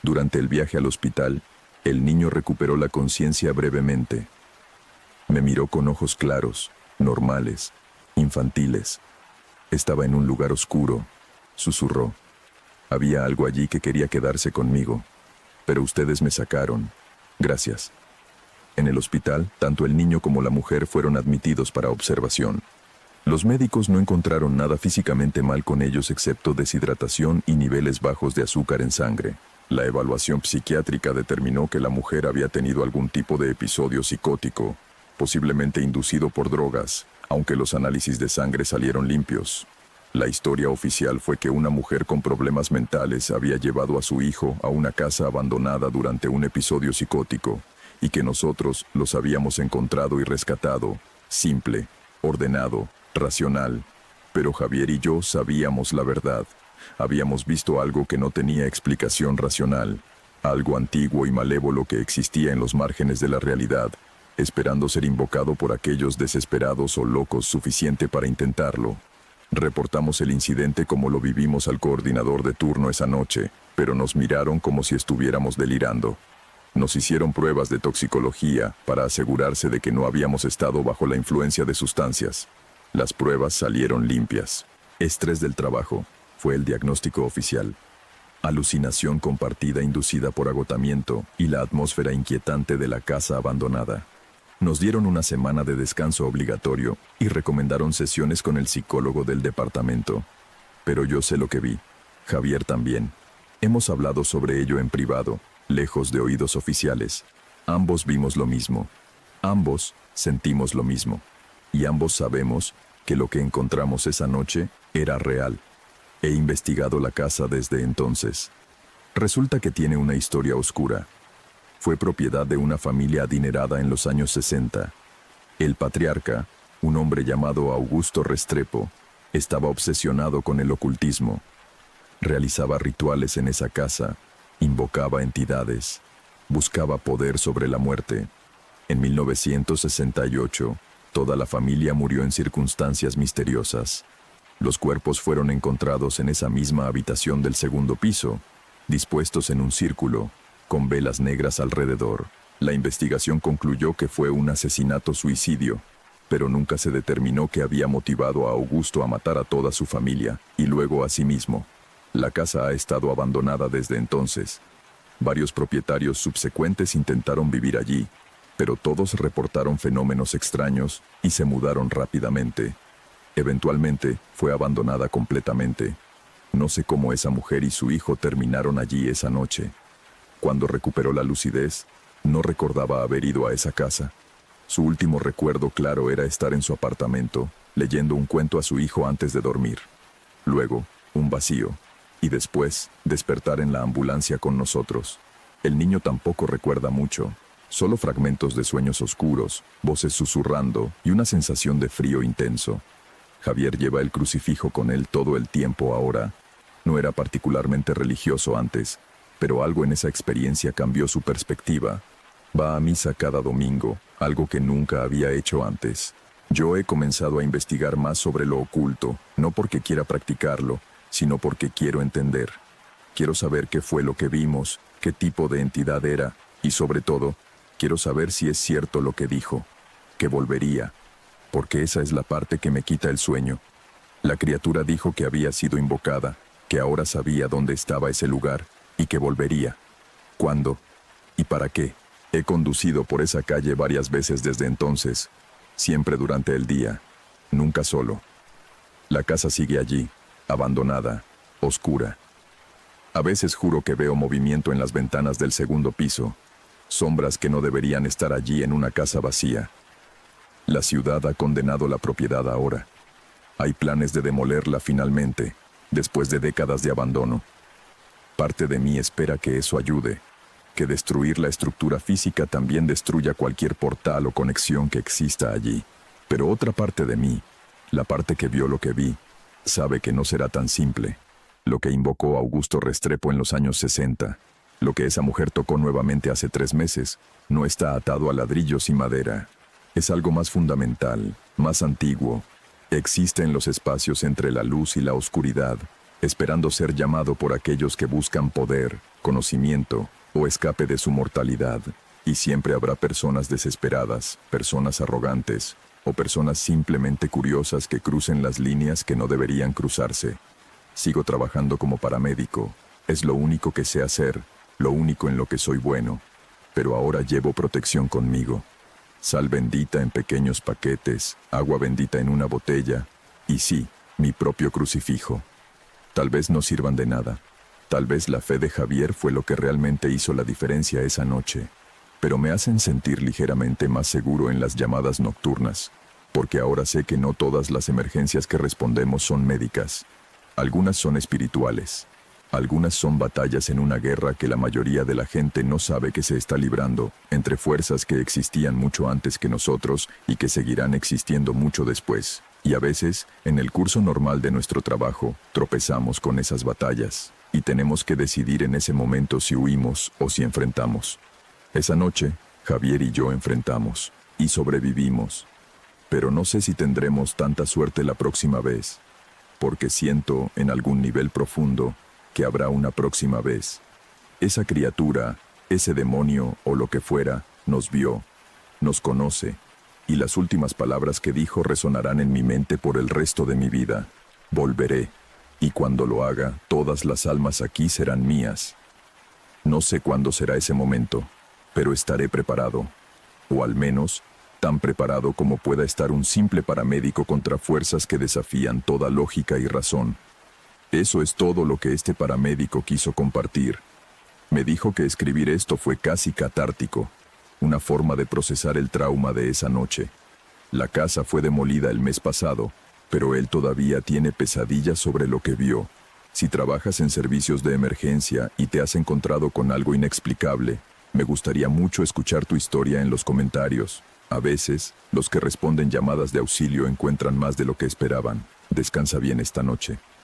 Durante el viaje al hospital, el niño recuperó la conciencia brevemente. Me miró con ojos claros, normales, infantiles. Estaba en un lugar oscuro, susurró. Había algo allí que quería quedarse conmigo, pero ustedes me sacaron. Gracias. En el hospital, tanto el niño como la mujer fueron admitidos para observación. Los médicos no encontraron nada físicamente mal con ellos excepto deshidratación y niveles bajos de azúcar en sangre. La evaluación psiquiátrica determinó que la mujer había tenido algún tipo de episodio psicótico, posiblemente inducido por drogas, aunque los análisis de sangre salieron limpios. La historia oficial fue que una mujer con problemas mentales había llevado a su hijo a una casa abandonada durante un episodio psicótico, y que nosotros los habíamos encontrado y rescatado, simple, ordenado, racional. Pero Javier y yo sabíamos la verdad. Habíamos visto algo que no tenía explicación racional, algo antiguo y malévolo que existía en los márgenes de la realidad, esperando ser invocado por aquellos desesperados o locos suficiente para intentarlo. Reportamos el incidente como lo vivimos al coordinador de turno esa noche, pero nos miraron como si estuviéramos delirando. Nos hicieron pruebas de toxicología para asegurarse de que no habíamos estado bajo la influencia de sustancias. Las pruebas salieron limpias. Estrés del trabajo fue el diagnóstico oficial. Alucinación compartida inducida por agotamiento y la atmósfera inquietante de la casa abandonada. Nos dieron una semana de descanso obligatorio y recomendaron sesiones con el psicólogo del departamento. Pero yo sé lo que vi. Javier también. Hemos hablado sobre ello en privado, lejos de oídos oficiales. Ambos vimos lo mismo. Ambos sentimos lo mismo. Y ambos sabemos que lo que encontramos esa noche era real. He investigado la casa desde entonces. Resulta que tiene una historia oscura. Fue propiedad de una familia adinerada en los años 60. El patriarca, un hombre llamado Augusto Restrepo, estaba obsesionado con el ocultismo. Realizaba rituales en esa casa, invocaba entidades, buscaba poder sobre la muerte. En 1968, toda la familia murió en circunstancias misteriosas. Los cuerpos fueron encontrados en esa misma habitación del segundo piso, dispuestos en un círculo, con velas negras alrededor. La investigación concluyó que fue un asesinato-suicidio, pero nunca se determinó qué había motivado a Augusto a matar a toda su familia, y luego a sí mismo. La casa ha estado abandonada desde entonces. Varios propietarios subsecuentes intentaron vivir allí, pero todos reportaron fenómenos extraños y se mudaron rápidamente. Eventualmente, fue abandonada completamente. No sé cómo esa mujer y su hijo terminaron allí esa noche. Cuando recuperó la lucidez, no recordaba haber ido a esa casa. Su último recuerdo claro era estar en su apartamento, leyendo un cuento a su hijo antes de dormir. Luego, un vacío. Y después, despertar en la ambulancia con nosotros. El niño tampoco recuerda mucho. Solo fragmentos de sueños oscuros, voces susurrando y una sensación de frío intenso. Javier lleva el crucifijo con él todo el tiempo ahora. No era particularmente religioso antes, pero algo en esa experiencia cambió su perspectiva. Va a misa cada domingo, algo que nunca había hecho antes. Yo he comenzado a investigar más sobre lo oculto, no porque quiera practicarlo, sino porque quiero entender. Quiero saber qué fue lo que vimos, qué tipo de entidad era, y sobre todo, quiero saber si es cierto lo que dijo, que volvería, porque esa es la parte que me quita el sueño. La criatura dijo que había sido invocada, que ahora sabía dónde estaba ese lugar, y que volvería. ¿Cuándo? ¿Y para qué? He conducido por esa calle varias veces desde entonces, siempre durante el día, nunca solo. La casa sigue allí, abandonada, oscura. A veces juro que veo movimiento en las ventanas del segundo piso, sombras que no deberían estar allí en una casa vacía. La ciudad ha condenado la propiedad ahora. Hay planes de demolerla finalmente, después de décadas de abandono. Parte de mí espera que eso ayude, que destruir la estructura física también destruya cualquier portal o conexión que exista allí. Pero otra parte de mí, la parte que vio lo que vi, sabe que no será tan simple. Lo que invocó Augusto Restrepo en los años 60, lo que esa mujer tocó nuevamente hace 3 meses, no está atado a ladrillos y madera. Es algo más fundamental, más antiguo. Existe en los espacios entre la luz y la oscuridad, esperando ser llamado por aquellos que buscan poder, conocimiento o escape de su mortalidad. Y siempre habrá personas desesperadas, personas arrogantes, o personas simplemente curiosas que crucen las líneas que no deberían cruzarse. Sigo trabajando como paramédico. Es lo único que sé hacer, lo único en lo que soy bueno. Pero ahora llevo protección conmigo. Sal bendita en pequeños paquetes, agua bendita en una botella, y sí, mi propio crucifijo. Tal vez no sirvan de nada. Tal vez la fe de Javier fue lo que realmente hizo la diferencia esa noche. Pero me hacen sentir ligeramente más seguro en las llamadas nocturnas, porque ahora sé que no todas las emergencias que respondemos son médicas. Algunas son espirituales. Algunas son batallas en una guerra que la mayoría de la gente no sabe que se está librando, entre fuerzas que existían mucho antes que nosotros y que seguirán existiendo mucho después. Y a veces, en el curso normal de nuestro trabajo, tropezamos con esas batallas, y tenemos que decidir en ese momento si huimos o si enfrentamos. Esa noche, Javier y yo enfrentamos, y sobrevivimos. Pero no sé si tendremos tanta suerte la próxima vez, porque siento, en algún nivel profundo, que habrá una próxima vez. Esa criatura, ese demonio o lo que fuera, nos vio, nos conoce, y las últimas palabras que dijo resonarán en mi mente por el resto de mi vida. Volveré, y cuando lo haga, todas las almas aquí serán mías. No sé cuándo será ese momento, pero estaré preparado, o al menos, tan preparado como pueda estar un simple paramédico contra fuerzas que desafían toda lógica y razón. Eso es todo lo que este paramédico quiso compartir. Me dijo que escribir esto fue casi catártico, una forma de procesar el trauma de esa noche. La casa fue demolida el mes pasado, pero él todavía tiene pesadillas sobre lo que vio. Si trabajas en servicios de emergencia y te has encontrado con algo inexplicable, me gustaría mucho escuchar tu historia en los comentarios. A veces, los que responden llamadas de auxilio encuentran más de lo que esperaban. Descansa bien esta noche.